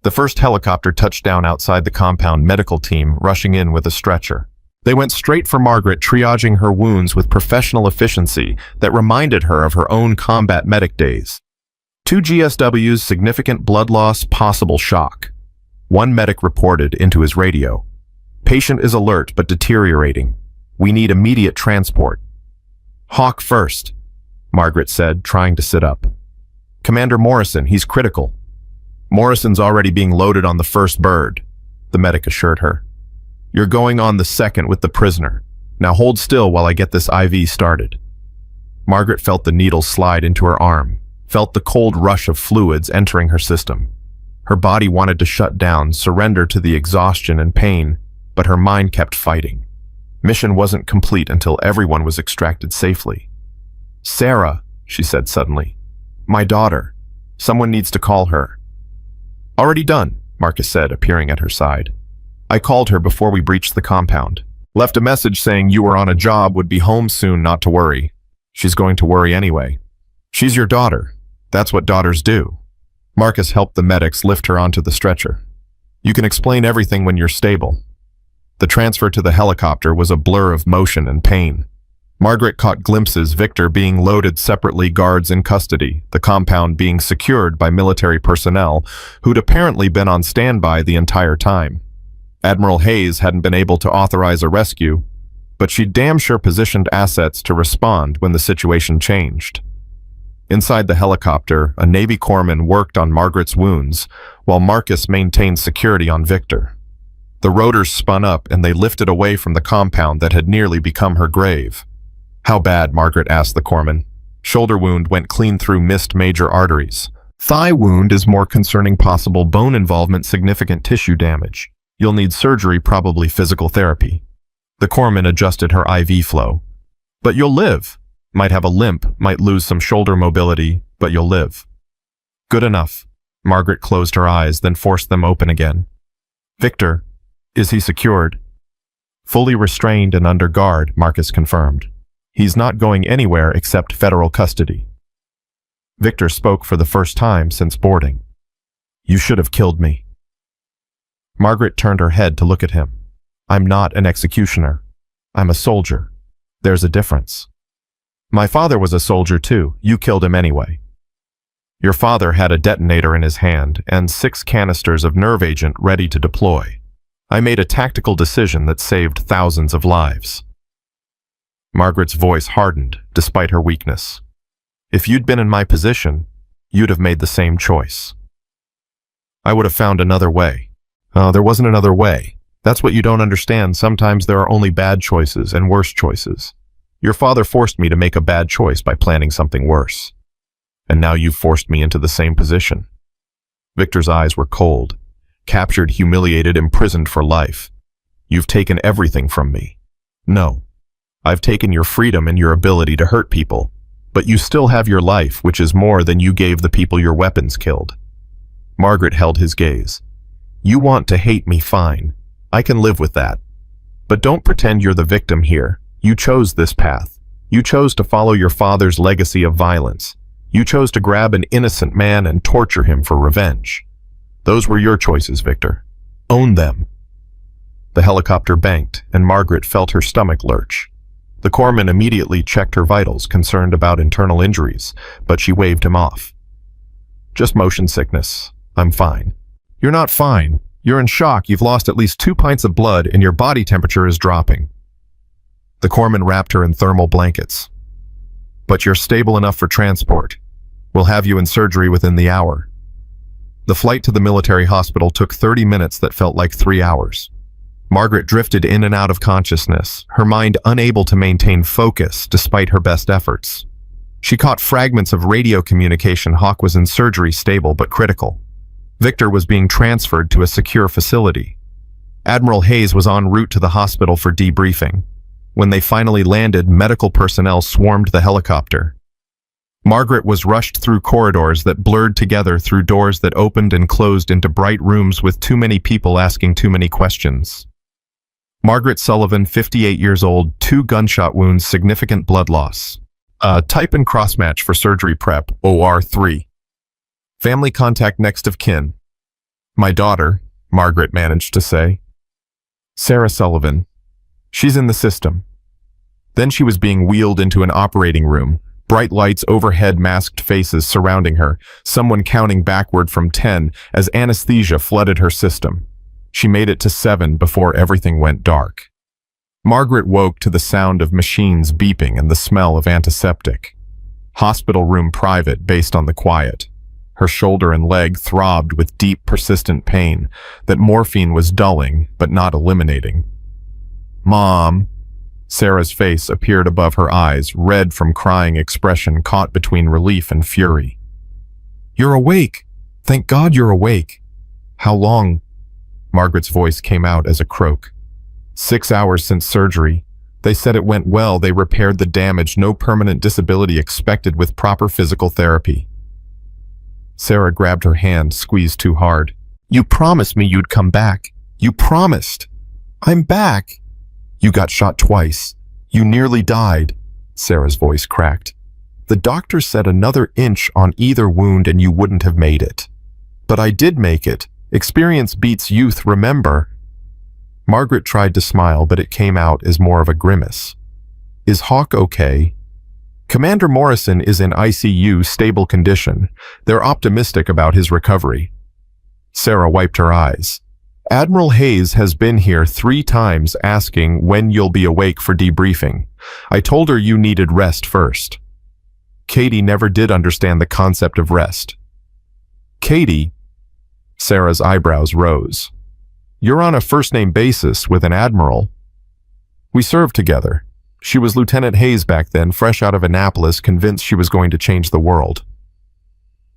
The first helicopter touched down outside the compound, medical team rushing in with a stretcher. They went straight for Margaret, triaging her wounds with professional efficiency that reminded her of her own combat medic days. 2 GSWs, significant blood loss, possible shock. One medic reported into his radio. Patient is alert but deteriorating. We need immediate transport. Hawk first, Margaret said, trying to sit up. Commander Morrison, he's critical. Morrison's already being loaded on the first bird, the medic assured her. You're going on the second with the prisoner. Now hold still while I get this IV started. Margaret felt the needle slide into her arm, felt the cold rush of fluids entering her system. Her body wanted to shut down, surrender to the exhaustion and pain, but her mind kept fighting. Mission wasn't complete until everyone was extracted safely. Sarah, she said suddenly. My daughter. Someone needs to call her. Already done, Marcus said, appearing at her side. I called her before we breached the compound. Left a message saying you were on a job, would be home soon, not to worry. She's going to worry anyway. She's your daughter. That's what daughters do. Marcus helped the medics lift her onto the stretcher. You can explain everything when you're stable. The transfer to the helicopter was a blur of motion and pain. Margaret caught glimpses, Victor being loaded separately, guards in custody, the compound being secured by military personnel who'd apparently been on standby the entire time. Admiral Hayes hadn't been able to authorize a rescue, but she damn sure positioned assets to respond when the situation changed. Inside the helicopter, a Navy corpsman worked on Margaret's wounds, while Marcus maintained security on Victor. The rotors spun up and they lifted away from the compound that had nearly become her grave. How bad? Margaret asked the corpsman. Shoulder wound went clean through missed major arteries. Thigh wound is more concerning, possible bone involvement, significant tissue damage. You'll need surgery, probably physical therapy. The corpsman adjusted her IV flow. But you'll live. Might have a limp, might lose some shoulder mobility, but you'll live. Good enough. Margaret closed her eyes, then forced them open again. Victor, is he secured? Fully restrained and under guard, Marcus confirmed. He's not going anywhere except federal custody. Victor spoke for the first time since boarding. You should have killed me. Margaret turned her head to look at him. I'm not an executioner. I'm a soldier. There's a difference. My father was a soldier too. You killed him anyway. Your father had a detonator in his hand and 6 canisters of nerve agent ready to deploy. I made a tactical decision that saved thousands of lives. Margaret's voice hardened despite her weakness. If you'd been in my position, you'd have made the same choice. I would have found another way. There wasn't another way. That's what you don't understand. Sometimes there are only bad choices and worse choices. Your father forced me to make a bad choice by planning something worse. And now you've forced me into the same position. Victor's eyes were cold. Captured, humiliated, imprisoned for life. You've taken everything from me. No. I've taken your freedom and your ability to hurt people, but you still have your life, which is more than you gave the people your weapons killed. Margaret held his gaze. You want to hate me, fine. I can live with that. But don't pretend you're the victim here. You chose this path. You chose to follow your father's legacy of violence. You chose to grab an innocent man and torture him for revenge. Those were your choices, Victor. Own them. The helicopter banked, and Margaret felt her stomach lurch. The corpsman immediately checked her vitals, concerned about internal injuries, but she waved him off. Just motion sickness. I'm fine. You're not fine. You're in shock. You've lost at least 2 pints of blood, and your body temperature is dropping. The corpsman wrapped her in thermal blankets. But you're stable enough for transport. We'll have you in surgery within the hour. The flight to the military hospital took 30 minutes that felt like 3 hours. Margaret drifted in and out of consciousness, her mind unable to maintain focus despite her best efforts. She caught fragments of radio communication. Hawk was in surgery, stable but critical. Victor was being transferred to a secure facility. Admiral Hayes was en route to the hospital for debriefing. When they finally landed, medical personnel swarmed the helicopter. Margaret was rushed through corridors that blurred together, through doors that opened and closed into bright rooms with too many people asking too many questions. Margaret Sullivan, 58 years old, 2 gunshot wounds, significant blood loss. Type and crossmatch for surgery prep, OR3. Family contact, next of kin. My daughter, Margaret managed to say. Sarah Sullivan. She's in the system. Then she was being wheeled into an operating room, bright lights overhead, masked faces surrounding her, someone counting backward from 10 as anesthesia flooded her system. She made it to 7 before everything went dark. Margaret woke to the sound of machines beeping and the smell of antiseptic. Hospital room private based on the quiet. Her shoulder and leg throbbed with deep, persistent pain that morphine was dulling but not eliminating. Mom. Sarah's face appeared above her eyes, red from crying expression caught between relief and fury. You're awake. Thank God you're awake. How long? Margaret's voice came out as a croak. 6 hours since surgery. They said it went well. They repaired the damage. No permanent disability expected with proper physical therapy. Sarah grabbed her hand, squeezed too hard. You promised me you'd come back. You promised. I'm back. You got shot twice. You nearly died. Sarah's voice cracked. The doctor said another inch on either wound and you wouldn't have made it. But I did make it. Experience beats youth, remember? Margaret tried to smile, but it came out as more of a grimace. Is Hawk okay? Commander Morrison is in ICU, stable condition. They're optimistic about his recovery. Sarah wiped her eyes. Admiral Hayes has been here 3 times asking when you'll be awake for debriefing. I told her you needed rest first. Katie never did understand the concept of rest. Katie? Sarah's eyebrows rose. You're on a first-name basis with an admiral. We served together. She was Lieutenant Hayes back then, fresh out of Annapolis, convinced she was going to change the world.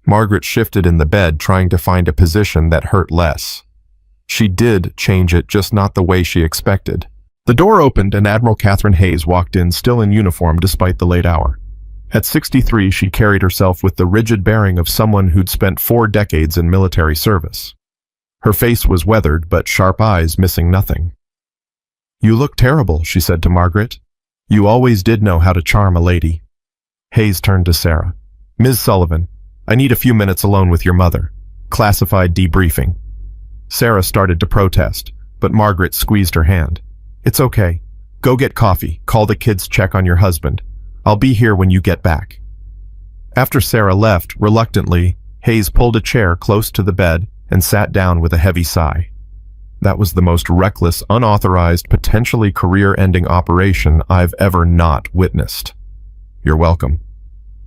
Margaret shifted in the bed, trying to find a position that hurt less. She did change it, just not the way she expected. The door opened and Admiral Catherine Hayes walked in, still in uniform despite the late hour. At 63, she carried herself with the rigid bearing of someone who'd spent 4 decades in military service. Her face was weathered, but sharp eyes missing nothing. You look terrible, she said to Margaret. You always did know how to charm a lady. Hayes turned to Sarah. Ms. Sullivan, I need a few minutes alone with your mother. Classified debriefing. Sarah started to protest, but Margaret squeezed her hand. It's okay. Go get coffee. Call the kids, check on your husband. I'll be here when you get back. After Sarah left, reluctantly, Hayes pulled a chair close to the bed and sat down with a heavy sigh. That was the most reckless, unauthorized, potentially career-ending operation I've ever not witnessed. You're welcome.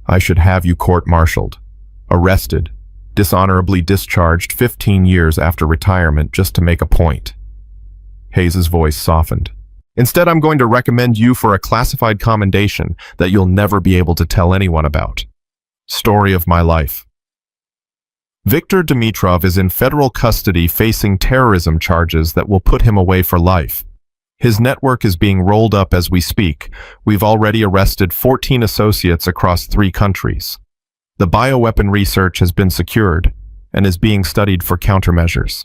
I should have you court-martialed, arrested, dishonorably discharged 15 years after retirement just to make a point. Hayes's voice softened. Instead, I'm going to recommend you for a classified commendation that you'll never be able to tell anyone about. Story of my life. Viktor Dimitrov is in federal custody facing terrorism charges that will put him away for life. His network is being rolled up as we speak. We've already arrested 14 associates across 3 countries. The bioweapon research has been secured and is being studied for countermeasures.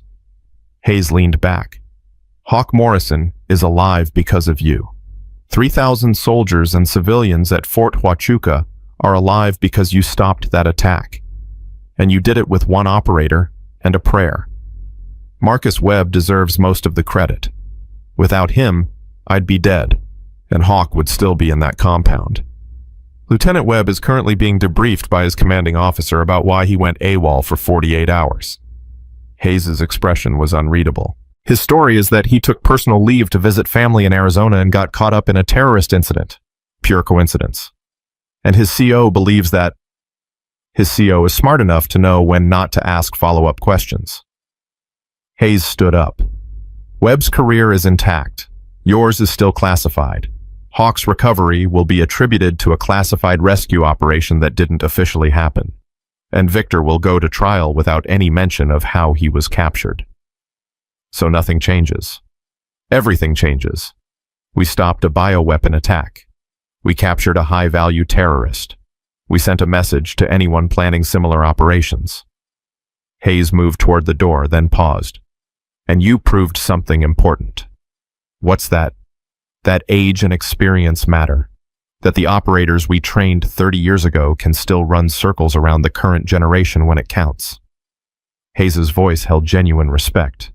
Hayes leaned back. Hawk Morrison is alive because of you. 3,000 soldiers and civilians at Fort Huachuca are alive because you stopped that attack. And you did it with 1 operator and a prayer. Marcus Webb deserves most of the credit. Without him, I'd be dead, and Hawk would still be in that compound. Lieutenant Webb is currently being debriefed by his commanding officer about why he went AWOL for 48 hours. Hayes' expression was unreadable. His story is that he took personal leave to visit family in Arizona and got caught up in a terrorist incident. Pure coincidence. And his CO believes that his CO is smart enough to know when not to ask follow-up questions. Hayes stood up. Webb's career is intact. Yours is still classified. Hawk's recovery will be attributed to a classified rescue operation that didn't officially happen. And Victor will go to trial without any mention of how he was captured. So nothing changes. Everything changes. We stopped a bioweapon attack. We captured a high-value terrorist. We sent a message to anyone planning similar operations. Hayes moved toward the door, then paused. And you proved something important. What's that? That age and experience matter. That the operators we trained 30 years ago can still run circles around the current generation when it counts. Hayes's voice held genuine respect.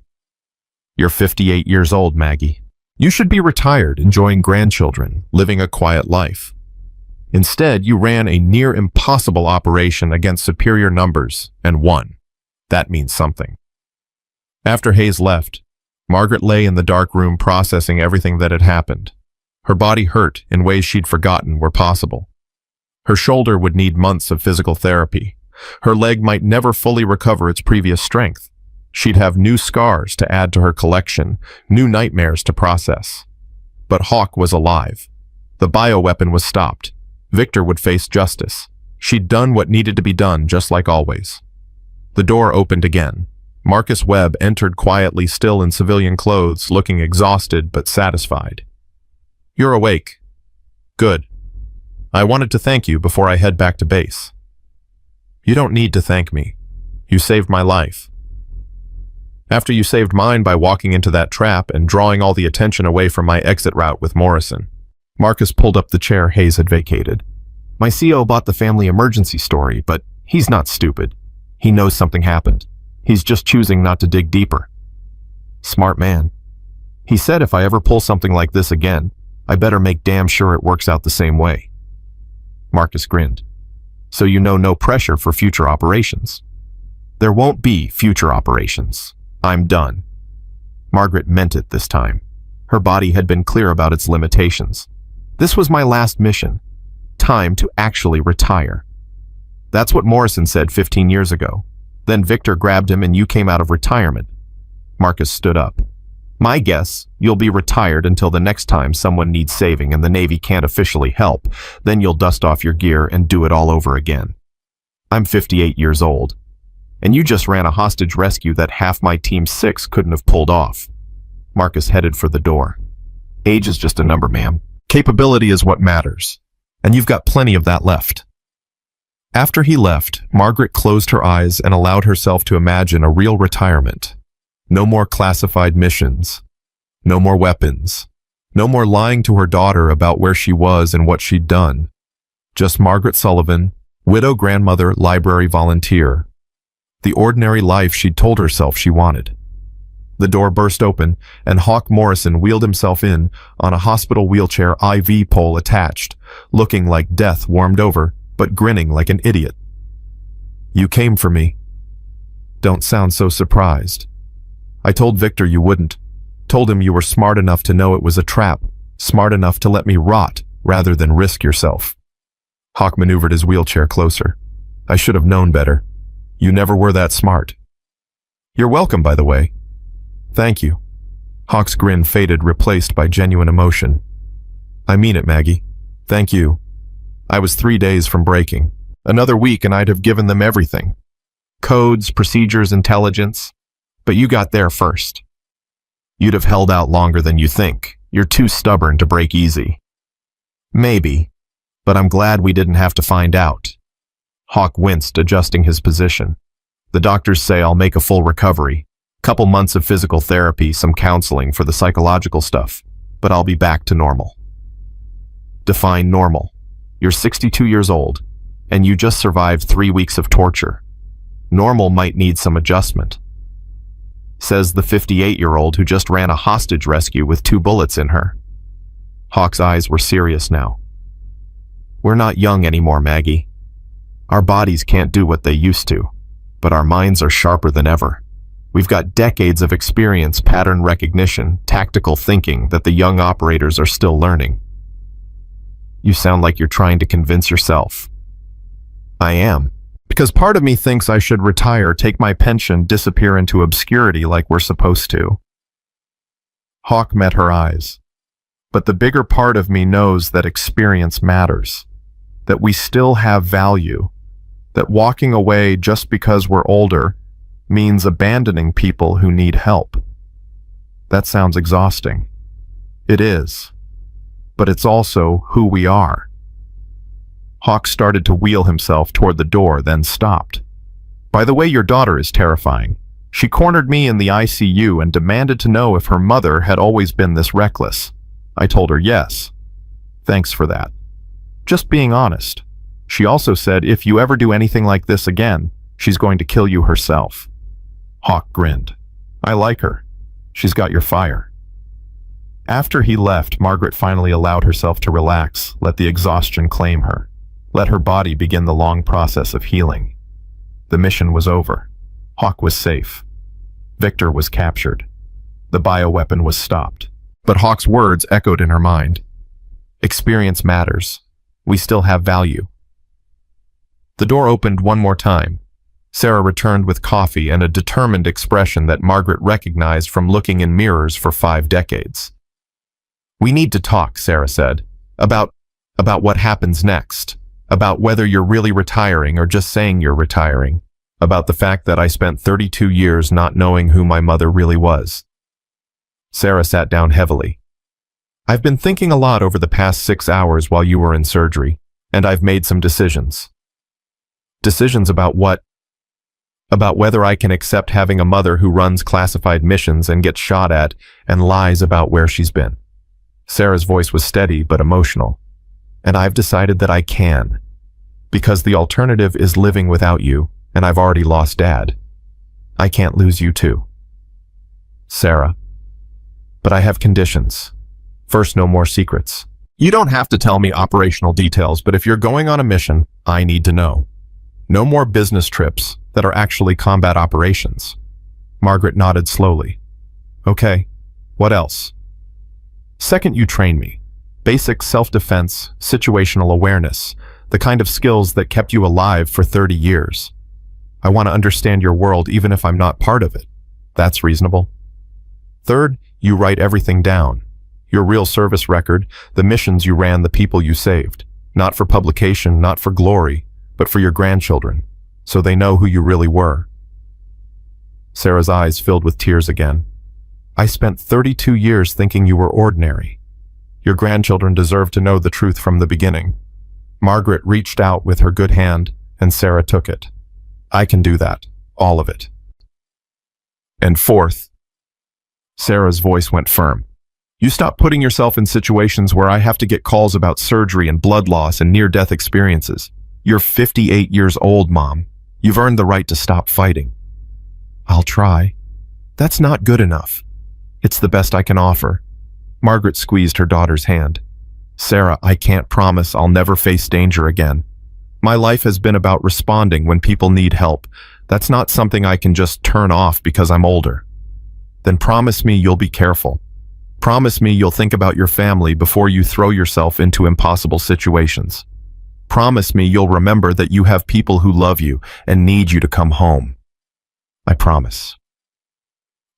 You're 58 years old, Maggie. You should be retired, enjoying grandchildren, living a quiet life. Instead, you ran a near impossible operation against superior numbers and won. That means something. After Hayes left, Margaret lay in the dark room processing everything that had happened. Her body hurt in ways she'd forgotten were possible. Her shoulder would need months of physical therapy. Her leg might never fully recover its previous strength. She'd have new scars to add to her collection, new nightmares to process. But Hawk was alive. The bioweapon was stopped. Victor would face justice. She'd done what needed to be done, just like always. The door opened again. Marcus Webb entered quietly, still in civilian clothes, looking exhausted but satisfied. You're awake. Good. I wanted to thank you before I head back to base. You don't need to thank me. You saved my life. After you saved mine by walking into that trap and drawing all the attention away from my exit route with Morrison. Marcus pulled up the chair Hayes had vacated. My CO bought the family emergency story, but he's not stupid. He knows something happened. He's just choosing not to dig deeper. Smart man. He said if I ever pull something like this again, I better make damn sure it works out the same way. Marcus grinned. So you know no pressure for future operations. There won't be future operations. I'm done. Margaret meant it this time. Her body had been clear about its limitations. This was my last mission. Time to actually retire. That's what Morrison said 15 years ago. Then Victor grabbed him and you came out of retirement. Marcus stood up. My guess, you'll be retired until the next time someone needs saving and the Navy can't officially help. Then you'll dust off your gear and do it all over again. I'm 58 years old. And you just ran a hostage rescue that half my Team 6 couldn't have pulled off. Marcus headed for the door. Age is just a number, ma'am. Capability is what matters. And you've got plenty of that left. After he left, Margaret closed her eyes and allowed herself to imagine a real retirement. No more classified missions. No more weapons. No more lying to her daughter about where she was and what she'd done. Just Margaret Sullivan, widow, grandmother, library volunteer. The ordinary life she'd told herself she wanted. The door burst open, and Hawk Morrison wheeled himself in on a hospital wheelchair IV pole attached, looking like death warmed over, but grinning like an idiot. You came for me. Don't sound so surprised. I told Victor you wouldn't. Told him you were smart enough to know it was a trap, smart enough to let me rot rather than risk yourself. Hawk maneuvered his wheelchair closer. I should have known better. You never were that smart. You're welcome, by the way. Thank you. Hawk's grin faded, replaced by genuine emotion. I mean it, Maggie. Thank you. I was 3 days from breaking. Another week and I'd have given them everything. Codes, procedures, intelligence. But you got there first. You'd have held out longer than you think. You're too stubborn to break easy. Maybe. But I'm glad we didn't have to find out. Hawk winced, adjusting his position. The doctors say I'll make a full recovery. Couple months of physical therapy, some counseling for the psychological stuff. But I'll be back to normal. Define normal. You're 62 years old, and you just survived 3 weeks of torture. Normal might need some adjustment. Says the 58-year-old who just ran a hostage rescue with 2 bullets in her. Hawk's eyes were serious now. We're not young anymore, Maggie. Our bodies can't do what they used to, but our minds are sharper than ever. We've got decades of experience, pattern recognition, tactical thinking that the young operators are still learning. You sound like you're trying to convince yourself. I am. Because part of me thinks I should retire, take my pension, disappear into obscurity like we're supposed to. Hawk met her eyes. But the bigger part of me knows that experience matters. That we still have value. That walking away just because we're older means abandoning people who need help. That sounds exhausting. It is. But it's also who we are. Hawk started to wheel himself toward the door, then stopped. By the way, your daughter is terrifying. She cornered me in the ICU and demanded to know if her mother had always been this reckless. I told her yes. Thanks for that. Just being honest. She also said if you ever do anything like this again, she's going to kill you herself. Hawk grinned. I like her. She's got your fire. After he left, Margaret finally allowed herself to relax, let the exhaustion claim her. Let her body begin the long process of healing. The mission was over. Hawk was safe. Victor was captured. The bioweapon was stopped. But Hawk's words echoed in her mind. Experience matters. We still have value. The door opened one more time. Sarah returned with coffee and a determined expression that Margaret recognized from looking in mirrors for 5 decades. We need to talk, Sarah said, about what happens next, about whether you're really retiring or just saying you're retiring, about the fact that I spent 32 years not knowing who my mother really was. Sarah sat down heavily. I've been thinking a lot over the past 6 hours while you were in surgery, and I've made some decisions. Decisions about what? About whether I can accept having a mother who runs classified missions and gets shot at and lies about where she's been. Sarah's voice was steady but emotional. And I've decided that I can. Because the alternative is living without you, and I've already lost Dad. I can't lose you too. Sarah. But I have conditions. First, no more secrets. You don't have to tell me operational details, but if you're going on a mission, I need to know. No more business trips that are actually combat operations. Margaret nodded slowly. Okay, what else? Second, you train me. Basic self-defense, situational awareness, the kind of skills that kept you alive for 30 years. I want to understand your world even if I'm not part of it. That's reasonable. Third, you write everything down. Your real service record, the missions you ran, the people you saved. Not for publication, not for glory, but for your grandchildren, so they know who you really were. Sarah's eyes filled with tears again. I spent 32 years thinking you were ordinary. Your grandchildren deserve to know the truth from the beginning. Margaret reached out with her good hand, and Sarah took it. I can do that, all of it. And fourth, Sarah's voice went firm. You stop putting yourself in situations where I have to get calls about surgery and blood loss and near-death experiences. You're 58 years old, Mom. You've earned the right to stop fighting. I'll try. That's not good enough. It's the best I can offer. Margaret squeezed her daughter's hand. Sarah, I can't promise I'll never face danger again. My life has been about responding when people need help. That's not something I can just turn off because I'm older. Then promise me you'll be careful. Promise me you'll think about your family before you throw yourself into impossible situations. Promise me you'll remember that you have people who love you and need you to come home. I promise.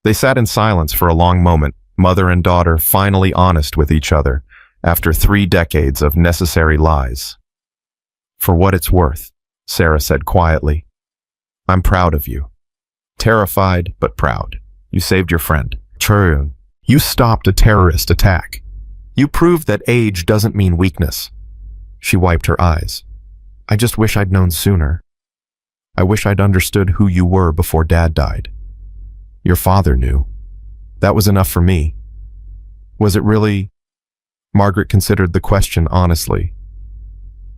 They sat in silence for a long moment, mother and daughter finally honest with each other, after 3 decades of necessary lies. For what it's worth, Sarah said quietly, I'm proud of you. Terrified, but proud. You saved your friend. True. You stopped a terrorist attack. You proved that age doesn't mean weakness. She wiped her eyes. I just wish I'd known sooner. I wish I'd understood who you were before Dad died. Your father knew. That was enough for me. Was it really? Margaret considered the question honestly.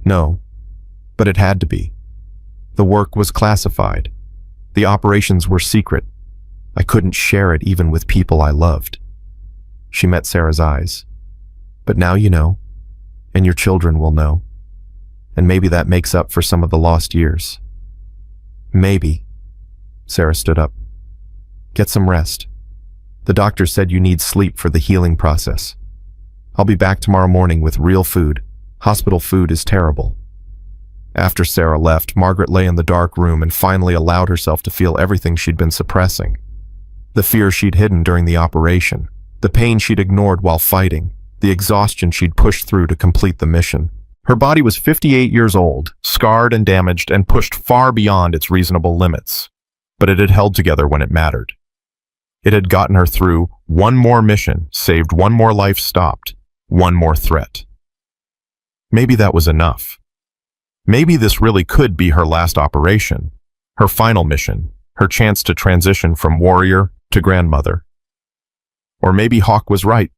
No, but it had to be. The work was classified. The operations were secret. I couldn't share it even with people I loved. She met Sarah's eyes. But now you know, and your children will know. And maybe that makes up for some of the lost years. Maybe. Sarah stood up. Get some rest. The doctor said you need sleep for the healing process. I'll be back tomorrow morning with real food. Hospital food is terrible. After Sarah left, Margaret lay in the dark room and finally allowed herself to feel everything she'd been suppressing. The fear she'd hidden during the operation, the pain she'd ignored while fighting, the exhaustion she'd pushed through to complete the mission. Her body was 58 years old, scarred and damaged, and pushed far beyond its reasonable limits. But it had held together when it mattered. It had gotten her through one more mission, saved one more life stopped, one more threat. Maybe that was enough. Maybe this really could be her last operation, her final mission, her chance to transition from warrior to grandmother. Or maybe Hawk was right.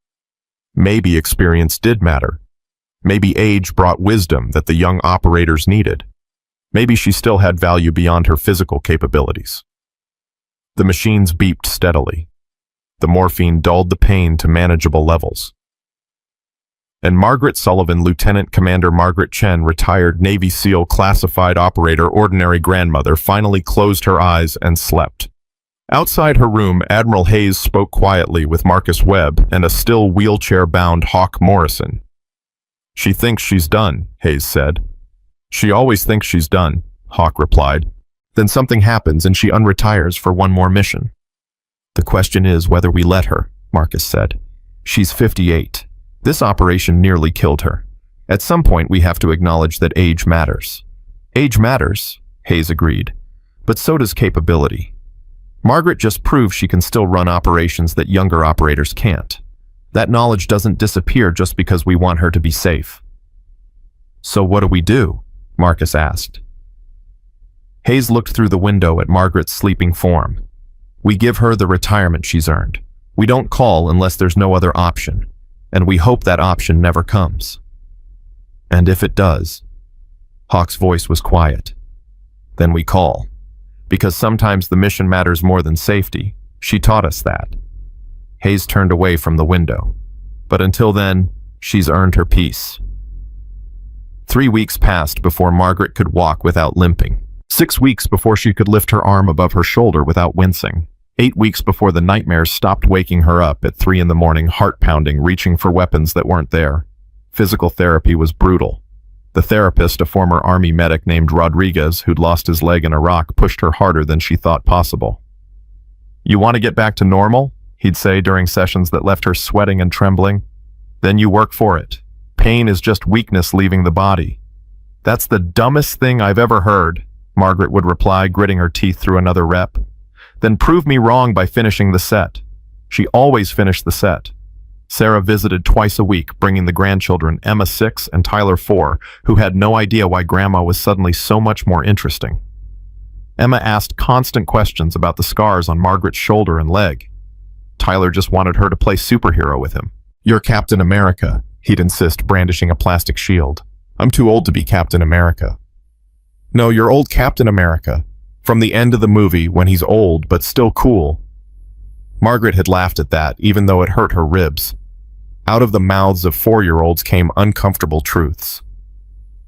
Maybe experience did matter. Maybe age brought wisdom that the young operators needed. Maybe she still had value beyond her physical capabilities. The machines beeped steadily. The morphine dulled the pain to manageable levels. And Margaret Sullivan, Lieutenant Commander Margaret Chen, retired Navy SEAL classified operator, ordinary grandmother, finally closed her eyes and slept. Outside her room, Admiral Hayes spoke quietly with Marcus Webb and a still wheelchair-bound Hawk Morrison. "She thinks she's done," Hayes said. "She always thinks she's done," Hawk replied. "Then something happens and she unretires for one more mission." "The question is whether we let her," Marcus said. "She's 58. This operation nearly killed her. At some point we have to acknowledge that age matters." "Age matters," Hayes agreed, "but so does capability. Margaret just proved she can still run operations that younger operators can't. That knowledge doesn't disappear just because we want her to be safe." "So what do we do?" Marcus asked. Hayes looked through the window at Margaret's sleeping form. "We give her the retirement she's earned. We don't call unless there's no other option, and we hope that option never comes." "And if it does?" Hawk's voice was quiet. "Then we call. Because sometimes the mission matters more than safety. She taught us that." Hayes turned away from the window. "But until then, she's earned her peace." 3 weeks passed before Margaret could walk without limping. 6 weeks before she could lift her arm above her shoulder without wincing. 8 weeks before the nightmares stopped waking her up at 3 in the morning, heart pounding, reaching for weapons that weren't there. Physical therapy was brutal. The therapist, a former Army medic named Rodriguez, who'd lost his leg in Iraq, pushed her harder than she thought possible. "You want to get back to normal?" he'd say during sessions that left her sweating and trembling. "Then you work for it. Pain is just weakness leaving the body." "That's the dumbest thing I've ever heard," Margaret would reply, gritting her teeth through another rep. "Then prove me wrong by finishing the set." She always finished the set. Sarah visited twice a week, bringing the grandchildren, Emma 6 and Tyler 4, who had no idea why Grandma was suddenly so much more interesting. Emma asked constant questions about the scars on Margaret's shoulder and leg. Tyler just wanted her to play superhero with him. "You're Captain America," he'd insist, brandishing a plastic shield. "I'm too old to be Captain America." "No, you're old Captain America. From the end of the movie, when he's old but still cool." Margaret had laughed at that, even though it hurt her ribs. Out of the mouths of 4-year-olds came uncomfortable truths.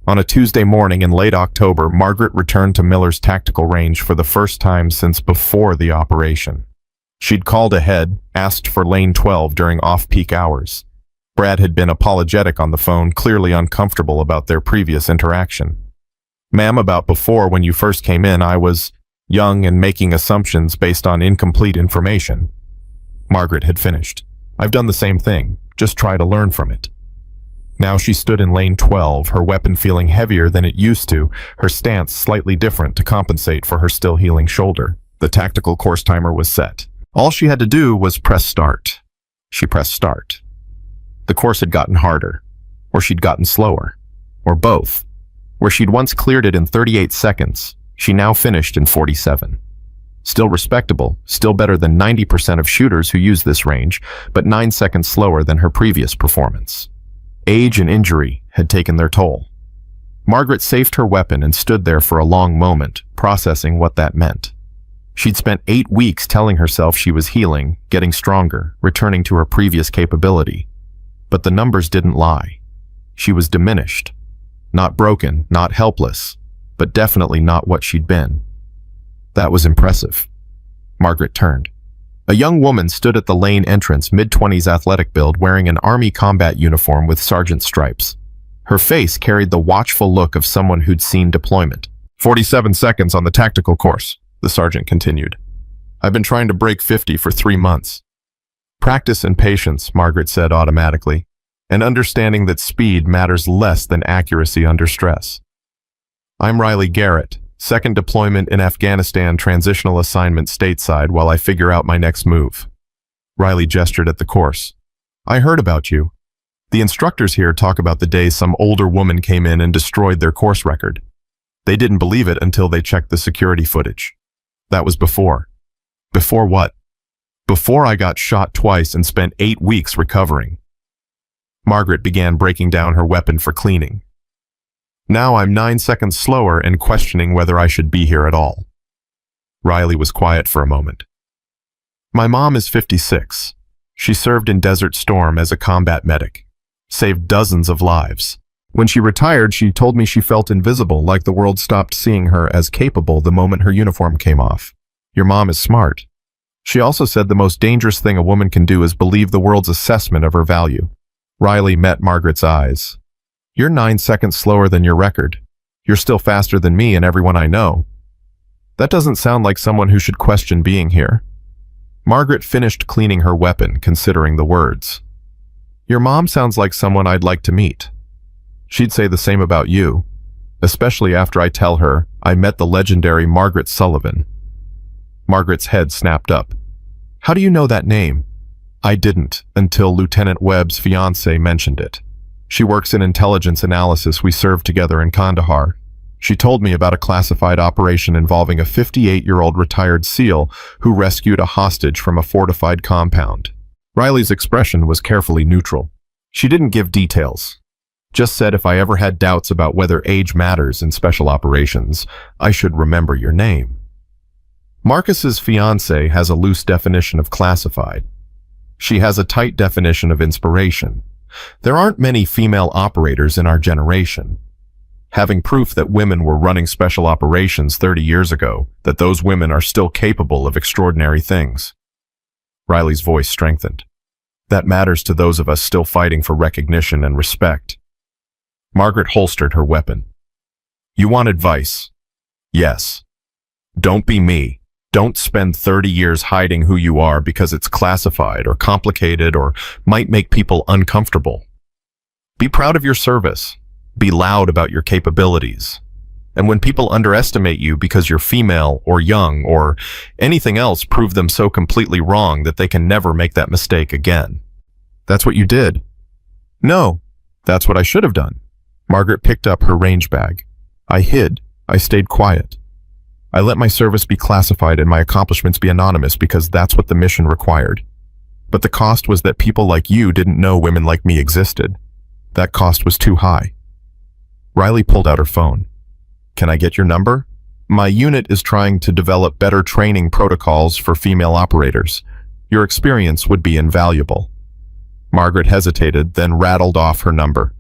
On a Tuesday morning in late October, Margaret returned to Miller's tactical range for the first time since before the operation. She'd called ahead, asked for lane 12 during off-peak hours. Brad had been apologetic on the phone, clearly uncomfortable about their previous interaction. "Ma'am, about before when you first came in, I was young and making assumptions based on incomplete information." Margaret had finished. "I've done the same thing. Just try to learn from it." Now she stood in lane 12, her weapon feeling heavier than it used to, her stance slightly different to compensate for her still healing shoulder. The tactical course timer was set. All she had to do was press start. She pressed start. The course had gotten harder, or she'd gotten slower, or both. Where she'd once cleared it in 38 seconds, she now finished in 47. Still respectable, still better than 90% of shooters who use this range, but 9 seconds slower than her previous performance. Age and injury had taken their toll. Margaret safed her weapon and stood there for a long moment, processing what that meant. She'd spent 8 weeks telling herself she was healing, getting stronger, returning to her previous capability. But the numbers didn't lie. She was diminished. Not broken, not helpless, but definitely not what she'd been. That was impressive. Margaret turned. A young woman stood at the lane entrance, mid-20s athletic build, wearing an Army combat uniform with sergeant stripes. Her face carried the watchful look of someone who'd seen deployment. 47 seconds on the tactical course, the sergeant continued. "I've been trying to break 50 for 3 months. Practice and patience, Margaret said automatically, and understanding that speed matters less than accuracy under stress. I'm Riley Garrett, second deployment in Afghanistan, transitional assignment stateside while I figure out my next move." Riley gestured at the course. "I heard about you. The instructors here talk about the day some older woman came in and destroyed their course record. They didn't believe it until they checked the security footage. That was before." "Before what?" "Before I got shot twice and spent 8 weeks recovering." Margaret began breaking down her weapon for cleaning. "Now I'm 9 seconds slower and questioning whether I should be here at all." Riley was quiet for a moment. My mom is 56. She served in Desert Storm as a combat medic, saved dozens of lives. When she retired, she told me she felt invisible, like the world stopped seeing her as capable the moment her uniform came off. Your mom is smart. She also said the most dangerous thing a woman can do is believe the world's assessment of her value. Riley met Margaret's eyes. You're 9 seconds slower than your record. You're still faster than me and everyone I know. That doesn't sound like someone who should question being here. Margaret finished cleaning her weapon, considering the words. Your mom sounds like someone I'd like to meet. She'd say the same about you, especially after I tell her I met the legendary Margaret Sullivan. Margaret's head snapped up. How do you know that name? I didn't, until Lieutenant Webb's fiancé mentioned it. She works in intelligence analysis. We served together in Kandahar. She told me about a classified operation involving a 58-year-old retired SEAL who rescued a hostage from a fortified compound. Riley's expression was carefully neutral. She didn't give details. Just said if I ever had doubts about whether age matters in special operations, I should remember your name. Marcus's fiancée has a loose definition of classified. She has a tight definition of inspiration. There aren't many female operators in our generation. Having proof that women were running special operations 30 years ago, that those women are still capable of extraordinary things. Riley's voice strengthened. That matters to those of us still fighting for recognition and respect. Margaret holstered her weapon. You want advice? Yes. Don't be me. Don't spend 30 years hiding who you are because it's classified or complicated or might make people uncomfortable. Be proud of your service. Be loud about your capabilities. And when people underestimate you because you're female or young or anything else, prove them so completely wrong that they can never make that mistake again. That's what you did. No, that's what I should have done. Margaret picked up her range bag. I hid. I stayed quiet. I let my service be classified and my accomplishments be anonymous because that's what the mission required. But the cost was that people like you didn't know women like me existed. That cost was too high. Riley pulled out her phone. Can I get your number? My unit is trying to develop better training protocols for female operators. Your experience would be invaluable. Margaret hesitated, then rattled off her number.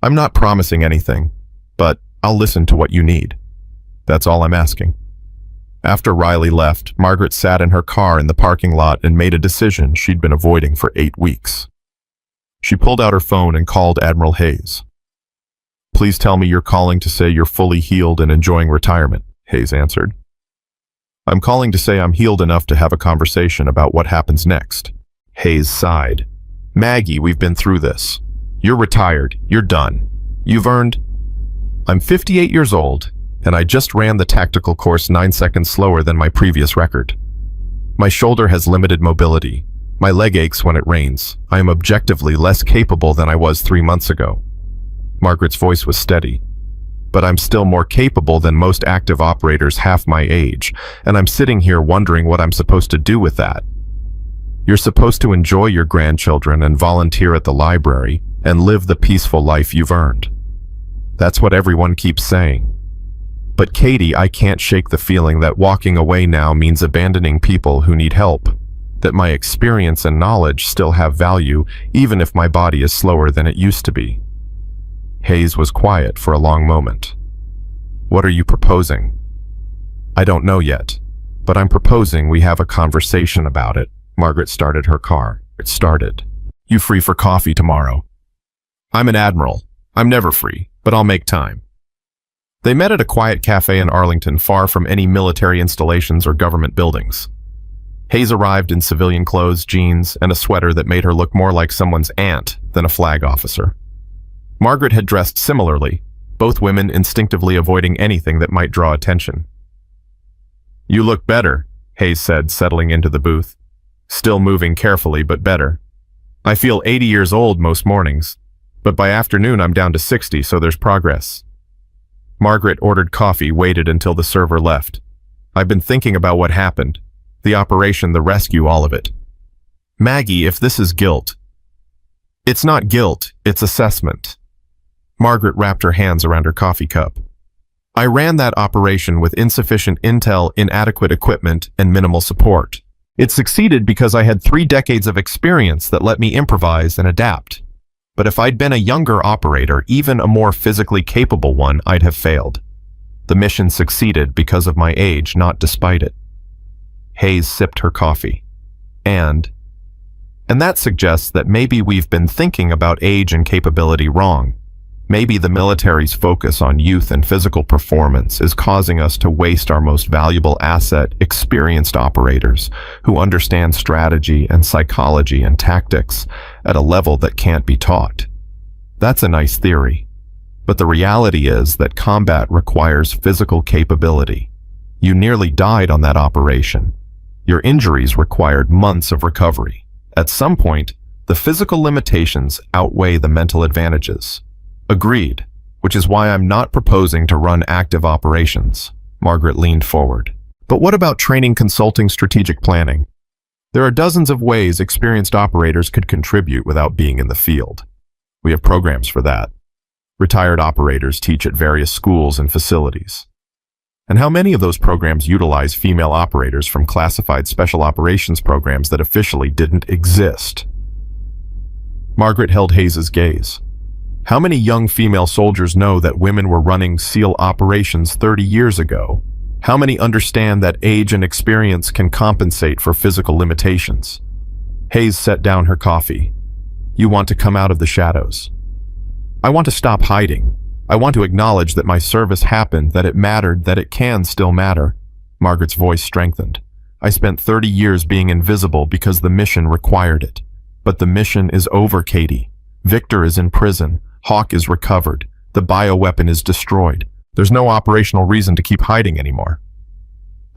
I'm not promising anything, but I'll listen to what you need. That's all I'm asking. After Riley left, Margaret sat in her car in the parking lot and made a decision she'd been avoiding for 8 weeks. She pulled out her phone and called Admiral Hayes. Please tell me you're calling to say you're fully healed and enjoying retirement, Hayes answered. I'm calling to say I'm healed enough to have a conversation about what happens next. Hayes sighed. Maggie, we've been through this. You're retired. You're done. You've earned... I'm 58 years old, and I just ran the tactical course 9 seconds slower than my previous record. My shoulder has limited mobility. My leg aches when it rains. I am objectively less capable than I was 3 months ago. Margaret's voice was steady. But I'm still more capable than most active operators half my age, and I'm sitting here wondering what I'm supposed to do with that. You're supposed to enjoy your grandchildren and volunteer at the library and live the peaceful life you've earned. That's what everyone keeps saying. But Katie, I can't shake the feeling that walking away now means abandoning people who need help, that my experience and knowledge still have value even if my body is slower than it used to be. Hayes was quiet for a long moment. What are you proposing? I don't know yet, but I'm proposing we have a conversation about it. Margaret started her car. It started. You free for coffee tomorrow? I'm an admiral. I'm never free, but I'll make time. They met at a quiet cafe in Arlington, far from any military installations or government buildings. Hayes arrived in civilian clothes, jeans, and a sweater that made her look more like someone's aunt than a flag officer. Margaret had dressed similarly, both women instinctively avoiding anything that might draw attention. You look better, Hayes said, settling into the booth. Still moving carefully, but better. I feel 80 years old most mornings, but by afternoon I'm down to 60, so there's progress. Margaret ordered coffee, waited until the server left. I've been thinking about what happened. The operation, the rescue, all of it. Maggie, if this is guilt. It's not guilt, it's assessment. Margaret wrapped her hands around her coffee cup. I ran that operation with insufficient intel, inadequate equipment, and minimal support. It succeeded because I had 3 decades of experience that let me improvise and adapt. But if I'd been a younger operator, even a more physically capable one, I'd have failed. The mission succeeded because of my age, not despite it. Hayes sipped her coffee. And that suggests that maybe we've been thinking about age and capability wrong. Maybe the military's focus on youth and physical performance is causing us to waste our most valuable asset, experienced operators who understand strategy and psychology and tactics at a level that can't be taught. That's a nice theory. But the reality is that combat requires physical capability. You nearly died on that operation. Your injuries required months of recovery. At some point, the physical limitations outweigh the mental advantages. Agreed, which is why I'm not proposing to run active operations. Margaret leaned forward. But what about training, consulting, strategic planning? There are dozens of ways experienced operators could contribute without being in the field. We have programs for that. Retired operators teach at various schools and facilities. And how many of those programs utilize female operators from classified special operations programs that officially didn't exist? Margaret held Hayes's gaze. How many young female soldiers know that women were running SEAL operations 30 years ago? How many understand that age and experience can compensate for physical limitations? Hayes set down her coffee. You want to come out of the shadows. I want to stop hiding. I want to acknowledge that my service happened, that it mattered, that it can still matter. Margaret's voice strengthened. I spent 30 years being invisible because the mission required it. But the mission is over, Katie. Victor is in prison. Hawk is recovered. The bioweapon is destroyed. There's no operational reason to keep hiding anymore.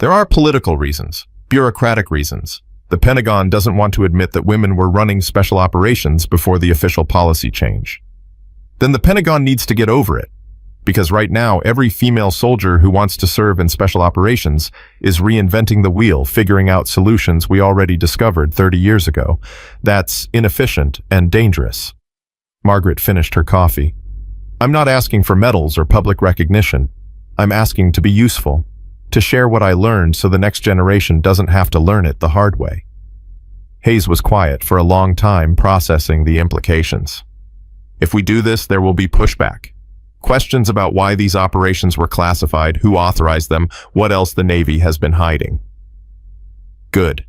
There are political reasons, bureaucratic reasons. The Pentagon doesn't want to admit that women were running special operations before the official policy change. Then the Pentagon needs to get over it. Because right now, every female soldier who wants to serve in special operations is reinventing the wheel, figuring out solutions we already discovered 30 years ago. That's inefficient and dangerous. Margaret finished her coffee. I'm not asking for medals or public recognition. I'm asking to be useful, to share what I learned so the next generation doesn't have to learn it the hard way. Hayes was quiet for a long time, processing the implications. If we do this, there will be pushback. Questions about why these operations were classified, who authorized them, what else the Navy has been hiding. Good.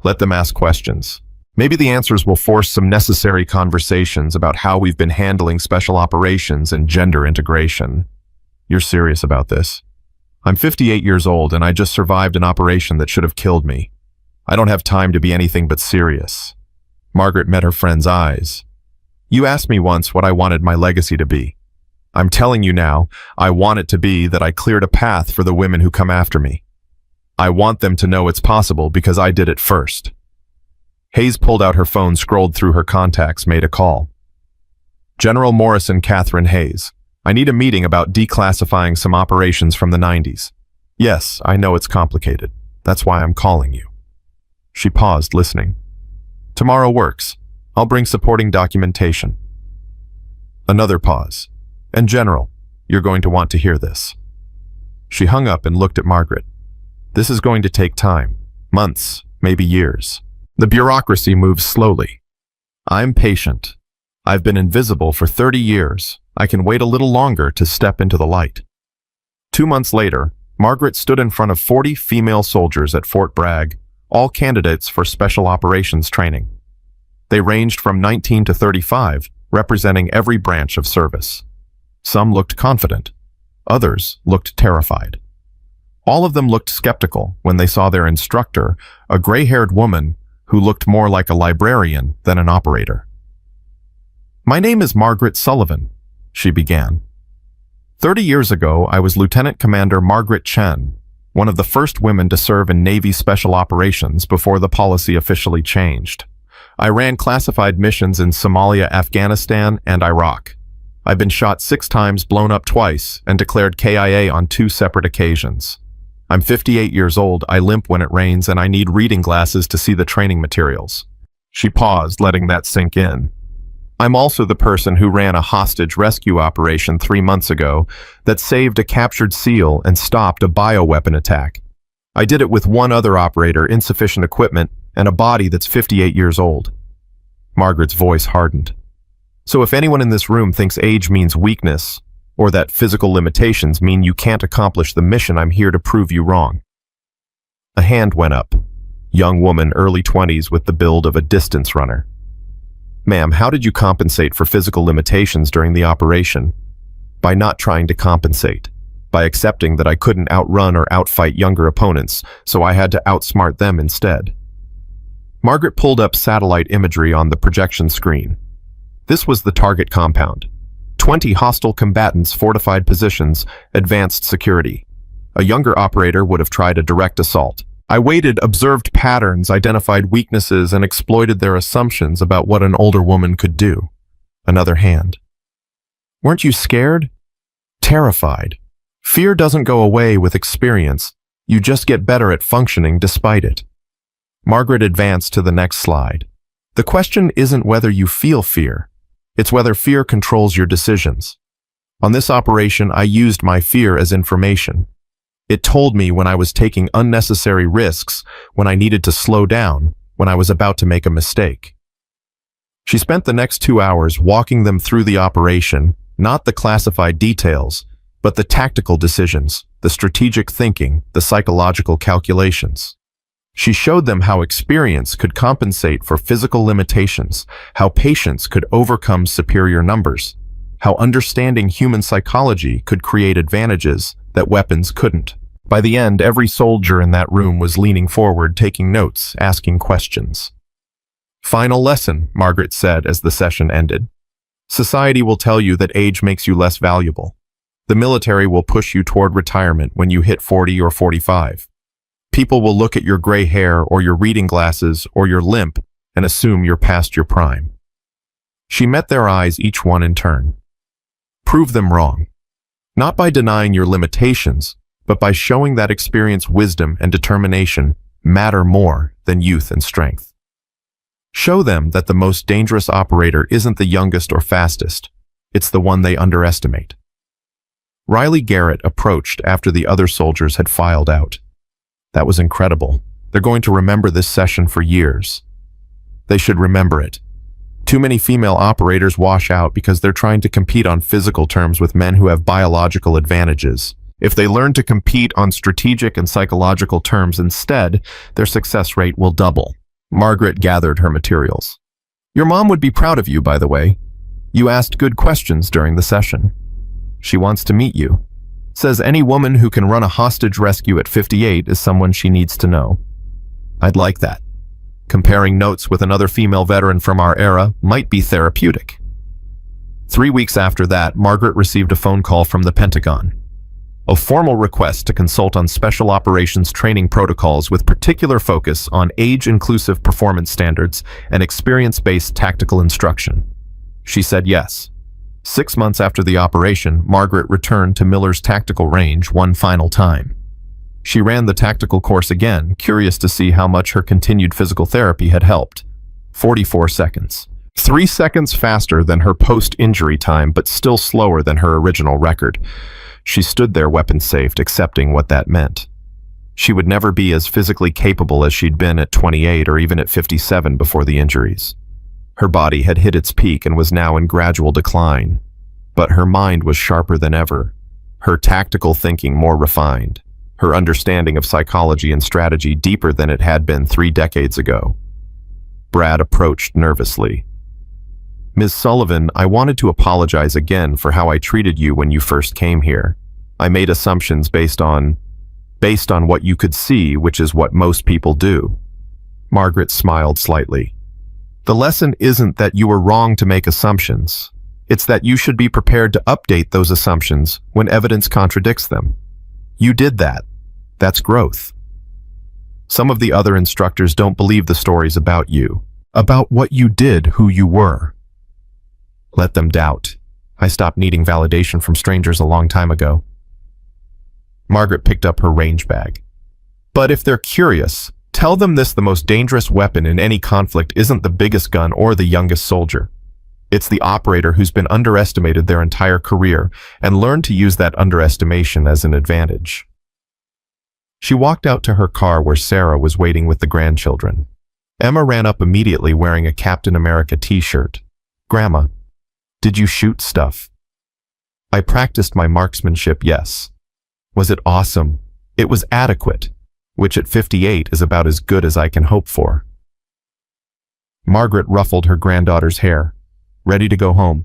Let them ask questions. Maybe the answers will force some necessary conversations about how we've been handling special operations and gender integration. You're serious about this? I'm 58 years old and I just survived an operation that should have killed me. I don't have time to be anything but serious. Margaret met her friend's eyes. You asked me once what I wanted my legacy to be. I'm telling you now, I want it to be that I cleared a path for the women who come after me. I want them to know it's possible because I did it first. Hayes pulled out her phone, scrolled through her contacts, made a call. General Morrison Catherine Hayes. I need a meeting about declassifying some operations from the 90s. Yes, I know it's complicated. That's why I'm calling you. She paused, listening. Tomorrow works. I'll bring supporting documentation. Another pause. And General, you're going to want to hear this. She hung up and looked at Margaret. This is going to take time. Months, maybe years. The bureaucracy moves slowly. I'm patient. I've been invisible for 30 years. I can wait a little longer to step into the light. 2 months later, Margaret stood in front of 40 female soldiers at Fort Bragg, all candidates for special operations training. They ranged from 19 to 35, representing every branch of service. Some looked confident. Others looked terrified. All of them looked skeptical when they saw their instructor, a gray-haired woman who looked more like a librarian than an operator. My name is Margaret Sullivan, she began. 30 years ago, I was Lieutenant Commander Margaret Chen, one of the first women to serve in Navy Special Operations before the policy officially changed. I ran classified missions in Somalia, Afghanistan, and Iraq. I've been shot 6 times, blown up twice, and declared KIA on 2 separate occasions. I'm 58 years old, I limp when it rains, and I need reading glasses to see the training materials. She paused, letting that sink in. I'm also the person who ran a hostage rescue operation 3 months ago that saved a captured SEAL and stopped a bioweapon attack. I did it with one other operator, insufficient equipment, and a body that's 58 years old. Margaret's voice hardened. So if anyone in this room thinks age means weakness, or that physical limitations mean you can't accomplish the mission, I'm here to prove you wrong. A hand went up. Young woman, early 20s, with the build of a distance runner. Ma'am, how did you compensate for physical limitations during the operation? By not trying to compensate. By accepting that I couldn't outrun or outfight younger opponents, so I had to outsmart them instead. Margaret pulled up satellite imagery on the projection screen. This was the target compound. 20 hostile combatants, fortified positions, advanced security. A younger operator would have tried a direct assault. I waited, observed patterns, identified weaknesses, and exploited their assumptions about what an older woman could do. Another hand. Weren't you scared? Terrified. Fear doesn't go away with experience. You just get better at functioning despite it. Margaret advanced to the next slide. The question isn't whether you feel fear. It's whether fear controls your decisions. On this operation, I used my fear as information. It told me when I was taking unnecessary risks, when I needed to slow down, when I was about to make a mistake. She spent the next 2 hours walking them through the operation, not the classified details, but the tactical decisions, the strategic thinking, the psychological calculations. She showed them how experience could compensate for physical limitations, how patience could overcome superior numbers, how understanding human psychology could create advantages that weapons couldn't. By the end, every soldier in that room was leaning forward, taking notes, asking questions. Final lesson, Margaret said as the session ended. Society will tell you that age makes you less valuable. The military will push you toward retirement when you hit 40 or 45. People will look at your gray hair or your reading glasses or your limp and assume you're past your prime. She met their eyes, each one in turn. Prove them wrong. Not by denying your limitations, but by showing that experience, wisdom, and determination matter more than youth and strength. Show them that the most dangerous operator isn't the youngest or fastest. It's the one they underestimate. Riley Garrett approached after the other soldiers had filed out. That was incredible. They're going to remember this session for years. They should remember it. Too many female operators wash out because they're trying to compete on physical terms with men who have biological advantages. If they learn to compete on strategic and psychological terms instead, their success rate will double. Margaret gathered her materials. Your mom would be proud of you, by the way. You asked good questions during the session. She wants to meet you. Says any woman who can run a hostage rescue at 58 is someone she needs to know. I'd like that. Comparing notes with another female veteran from our era might be therapeutic. 3 weeks after that, Margaret received a phone call from the Pentagon. A formal request to consult on special operations training protocols with particular focus on age-inclusive performance standards and experience-based tactical instruction. She said yes. 6 months after the operation, Margaret returned to Miller's tactical range one final time. She ran the tactical course again, curious to see how much her continued physical therapy had helped. 44 seconds. 3 seconds faster than her post-injury time, but still slower than her original record. She stood there weapon-safed, accepting what that meant. She would never be as physically capable as she'd been at 28 or even at 57 before the injuries. Her body had hit its peak and was now in gradual decline. But her mind was sharper than ever, her tactical thinking more refined, her understanding of psychology and strategy deeper than it had been 3 decades ago. Brad approached nervously. Ms. Sullivan, I wanted to apologize again for how I treated you when you first came here. I made assumptions based on what you could see, which is what most people do. Margaret smiled slightly. The lesson isn't that you were wrong to make assumptions. It's that you should be prepared to update those assumptions when evidence contradicts them. You did that. That's growth. Some of the other instructors don't believe the stories about you, about what you did, who you were. Let them doubt. I stopped needing validation from strangers a long time ago. Margaret picked up her range bag. But if they're curious, tell them the most dangerous weapon in any conflict isn't the biggest gun or the youngest soldier. It's the operator who's been underestimated their entire career and learned to use that underestimation as an advantage. She walked out to her car where Sarah was waiting with the grandchildren. Emma ran up immediately wearing a Captain America t-shirt. "Grandma, did you shoot stuff?" "I practiced my marksmanship, yes." "Was it awesome?" "It was adequate, which at 58 is about as good as I can hope for." Margaret ruffled her granddaughter's hair. "Ready to go home?"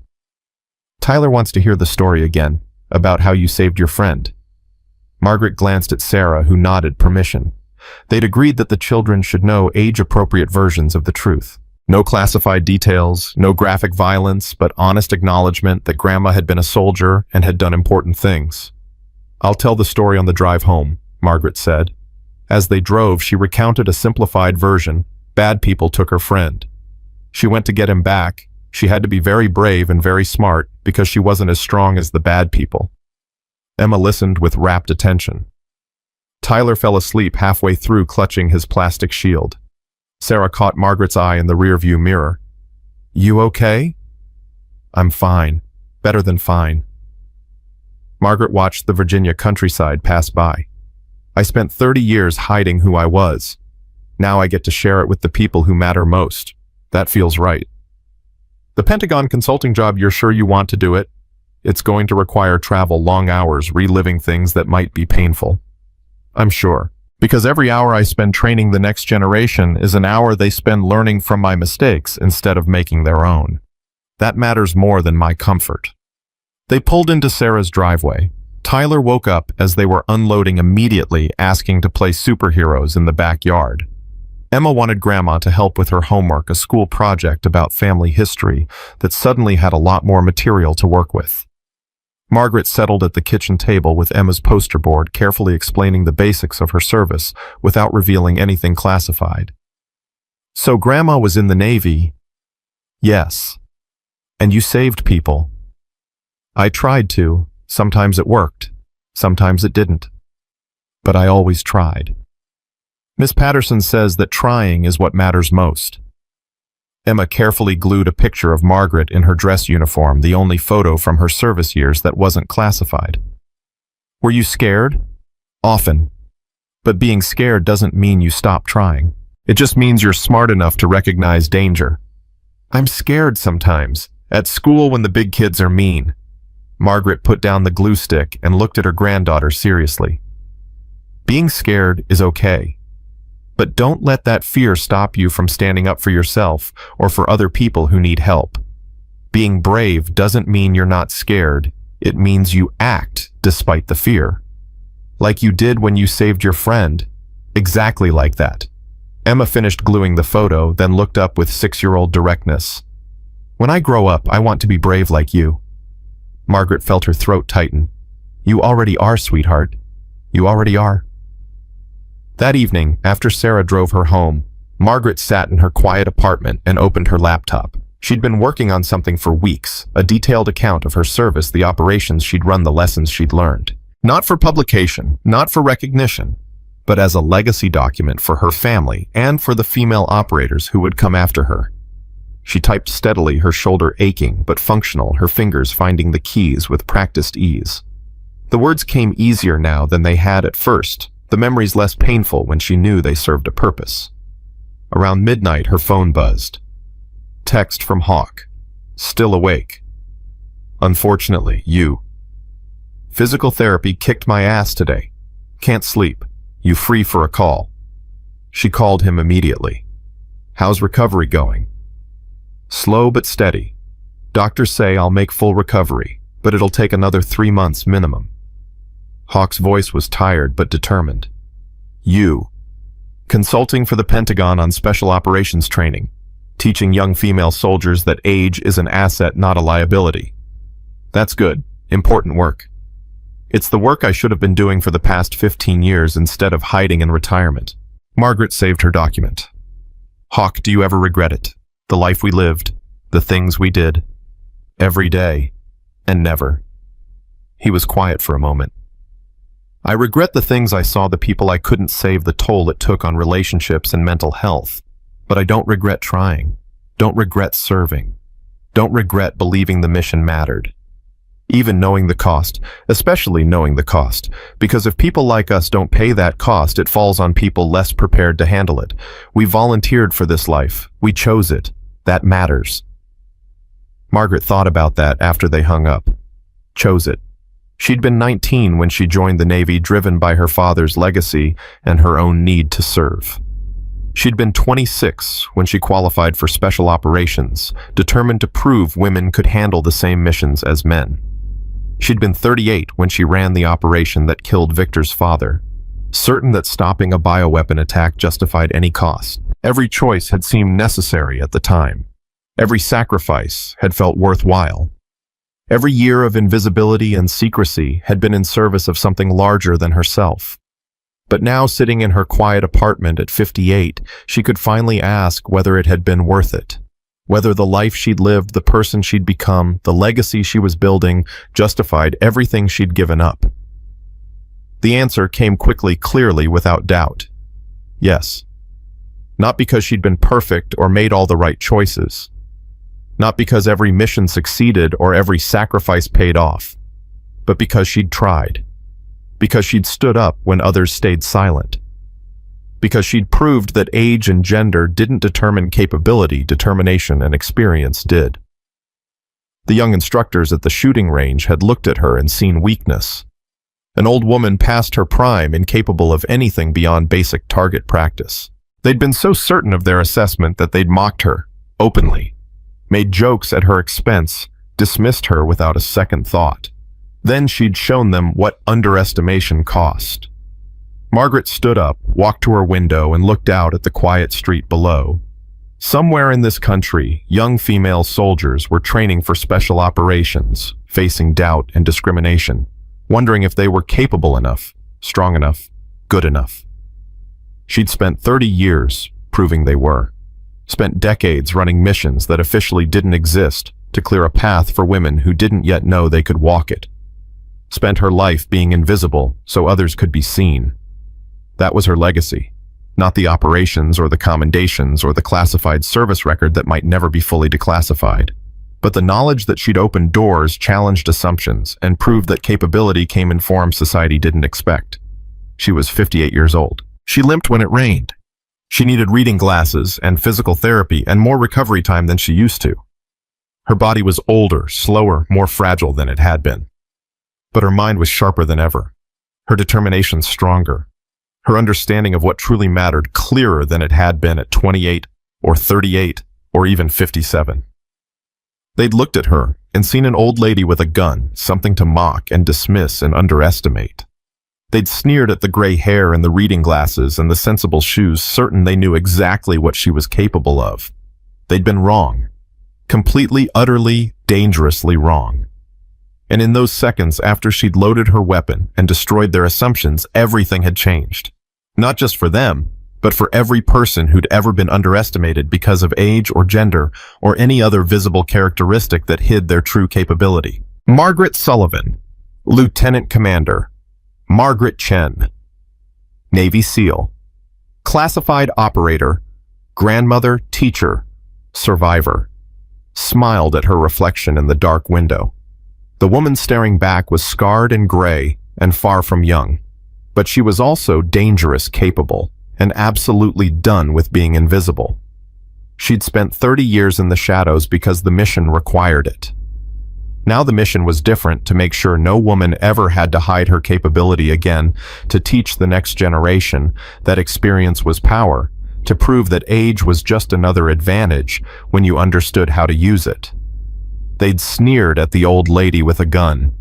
"Tyler wants to hear the story again, about how you saved your friend." Margaret glanced at Sarah, who nodded permission. They'd agreed that the children should know age-appropriate versions of the truth. No classified details, no graphic violence, but honest acknowledgement that Grandma had been a soldier and had done important things. "I'll tell the story on the drive home," Margaret said. As they drove, she recounted a simplified version. Bad people took her friend. She went to get him back. She had to be very brave and very smart because she wasn't as strong as the bad people. Emma listened with rapt attention. Tyler fell asleep halfway through, clutching his plastic shield. Sarah caught Margaret's eye in the rearview mirror. "You okay?" "I'm fine. Better than fine." Margaret watched the Virginia countryside pass by. "I spent 30 years hiding who I was. Now I get to share it with the people who matter most. That feels right." "The Pentagon consulting job, you're sure you want to do it?" "It's going to require travel, long hours, reliving things that might be painful." "I'm sure. Because every hour I spend training the next generation is an hour they spend learning from my mistakes instead of making their own. That matters more than my comfort." They pulled into Sarah's driveway. Tyler woke up as they were unloading immediately, asking to play superheroes in the backyard. Emma wanted Grandma to help with her homework, a school project about family history that suddenly had a lot more material to work with. Margaret settled at the kitchen table with Emma's poster board, carefully explaining the basics of her service without revealing anything classified. "So Grandma was in the Navy?" "Yes." "And you saved people?" "I tried to. Sometimes it worked. Sometimes it didn't. But I always tried." "Miss Patterson says that trying is what matters most." Emma carefully glued a picture of Margaret in her dress uniform, the only photo from her service years that wasn't classified. "Were you scared?" "Often. But being scared doesn't mean you stop trying. It just means you're smart enough to recognize danger." "I'm scared sometimes. At school when the big kids are mean." Margaret put down the glue stick and looked at her granddaughter seriously. "Being scared is okay. But don't let that fear stop you from standing up for yourself or for other people who need help. Being brave doesn't mean you're not scared. It means you act despite the fear. Like you did when you saved your friend. Exactly like that." Emma finished gluing the photo, then looked up with 6-year-old directness. "When I grow up, I want to be brave like you." Margaret felt her throat tighten. "You already are, sweetheart. You already are." That evening, after Sarah drove her home, Margaret sat in her quiet apartment and opened her laptop. She'd been working on something for weeks, a detailed account of her service, the operations she'd run, the lessons she'd learned. Not for publication, not for recognition, but as a legacy document for her family and for the female operators who would come after her. She typed steadily, her shoulder aching but functional, her fingers finding the keys with practiced ease. The words came easier now than they had at first, the memories less painful when she knew they served a purpose. Around midnight, her phone buzzed. Text from Hawk. "Still awake. Unfortunately, you. Physical therapy kicked my ass today. Can't sleep. You free for a call?" She called him immediately. "How's recovery going?" "Slow but steady. Doctors say I'll make full recovery, but it'll take another 3 months minimum." Hawk's voice was tired but determined. "You. Consulting for the Pentagon on special operations training, teaching young female soldiers that age is an asset, not a liability." "That's good. Important work." "It's the work I should have been doing for the past 15 years instead of hiding in retirement." Margaret saved her document. "Hawk, do you ever regret it? The life we lived, the things we did. Every day, and never." He was quiet for a moment. "I regret the things I saw, the people I couldn't save, the toll it took on relationships and mental health. But I don't regret trying. Don't regret serving. Don't regret believing the mission mattered. even knowing the cost, especially knowing the cost, because if people like us don't pay that cost, it falls on people less prepared to handle it. We volunteered for this life. We chose it. That matters. Margaret thought about that after they hung up. Chose it. She'd been 19 when she joined the Navy, driven by her father's legacy and her own need to serve. She'd been 26 when she qualified for special operations, determined to prove women could handle the same missions as men. She'd been 38 when she ran the operation that killed Victor's father, certain that stopping a bioweapon attack justified any cost. Every choice had seemed necessary at the time. Every sacrifice had felt worthwhile. Every year of invisibility and secrecy had been in service of something larger than herself. But now, sitting in her quiet apartment at 58, she could finally ask whether it had been worth it. Whether the life she'd lived, the person she'd become, the legacy she was building, justified everything she'd given up. The answer came quickly, clearly, without doubt. Yes. Not because she'd been perfect or made all the right choices. Not because every mission succeeded or every sacrifice paid off, but because she'd tried. Because she'd stood up when others stayed silent. Because she'd proved that age and gender didn't determine capability, determination and experience did. The young instructors at the shooting range had looked at her and seen weakness. An old woman past her prime, incapable of anything beyond basic target practice. They'd been so certain of their assessment that they'd mocked her, openly, made jokes at her expense, dismissed her without a second thought. Then she'd shown them what underestimation cost. Margaret stood up, walked to her window, and looked out at the quiet street below. Somewhere in this country, young female soldiers were training for special operations, facing doubt and discrimination, wondering if they were capable enough, strong enough, good enough. She'd spent 30 years proving they were. Spent decades running missions that officially didn't exist to clear a path for women who didn't yet know they could walk it. Spent her life being invisible so others could be seen. That was her legacy, not the operations or the commendations or the classified service record that might never be fully declassified, but the knowledge that she'd opened doors, challenged assumptions, and proved that capability came in forms society didn't expect. She was 58 years old. She limped when it rained. She needed reading glasses and physical therapy and more recovery time than she used to. Her body was older, slower, more fragile than it had been. But her mind was sharper than ever. Her determination stronger. Her understanding of what truly mattered clearer than it had been at 28 or 38 or even 57. They'd looked at her and seen an old lady with a gun, something to mock and dismiss and underestimate. They'd sneered at the gray hair and the reading glasses and the sensible shoes, certain they knew exactly what she was capable of. They'd been wrong. Completely, utterly, dangerously wrong. And in those seconds after she'd loaded her weapon and destroyed their assumptions, everything had changed. Not just for them, but for every person who'd ever been underestimated because of age or gender or any other visible characteristic that hid their true capability. Margaret Sullivan, Lieutenant Commander. Margaret Chen, Navy SEAL, classified operator, grandmother, teacher, survivor, smiled at her reflection in the dark window. The woman staring back was scarred and gray and far from young, but she was also dangerous, capable, and absolutely done with being invisible. She'd spent 30 years in the shadows because the mission required it. Now the mission was different, to make sure no woman ever had to hide her capability again, to teach the next generation that experience was power, to prove that age was just another advantage when you understood how to use it. They'd sneered at the old lady with a gun,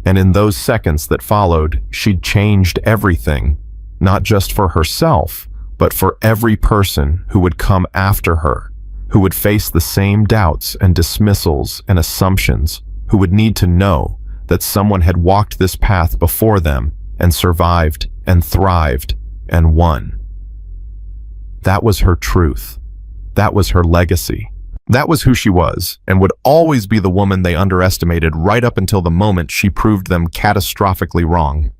and in those seconds that followed, she'd changed everything, not just for herself, but for every person who would come after her, who would face the same doubts and dismissals and assumptions, who would need to know that someone had walked this path before them and survived and thrived and won. That was her truth. That was her legacy. That was who she was, and would always be the woman they underestimated right up until the moment she proved them catastrophically wrong.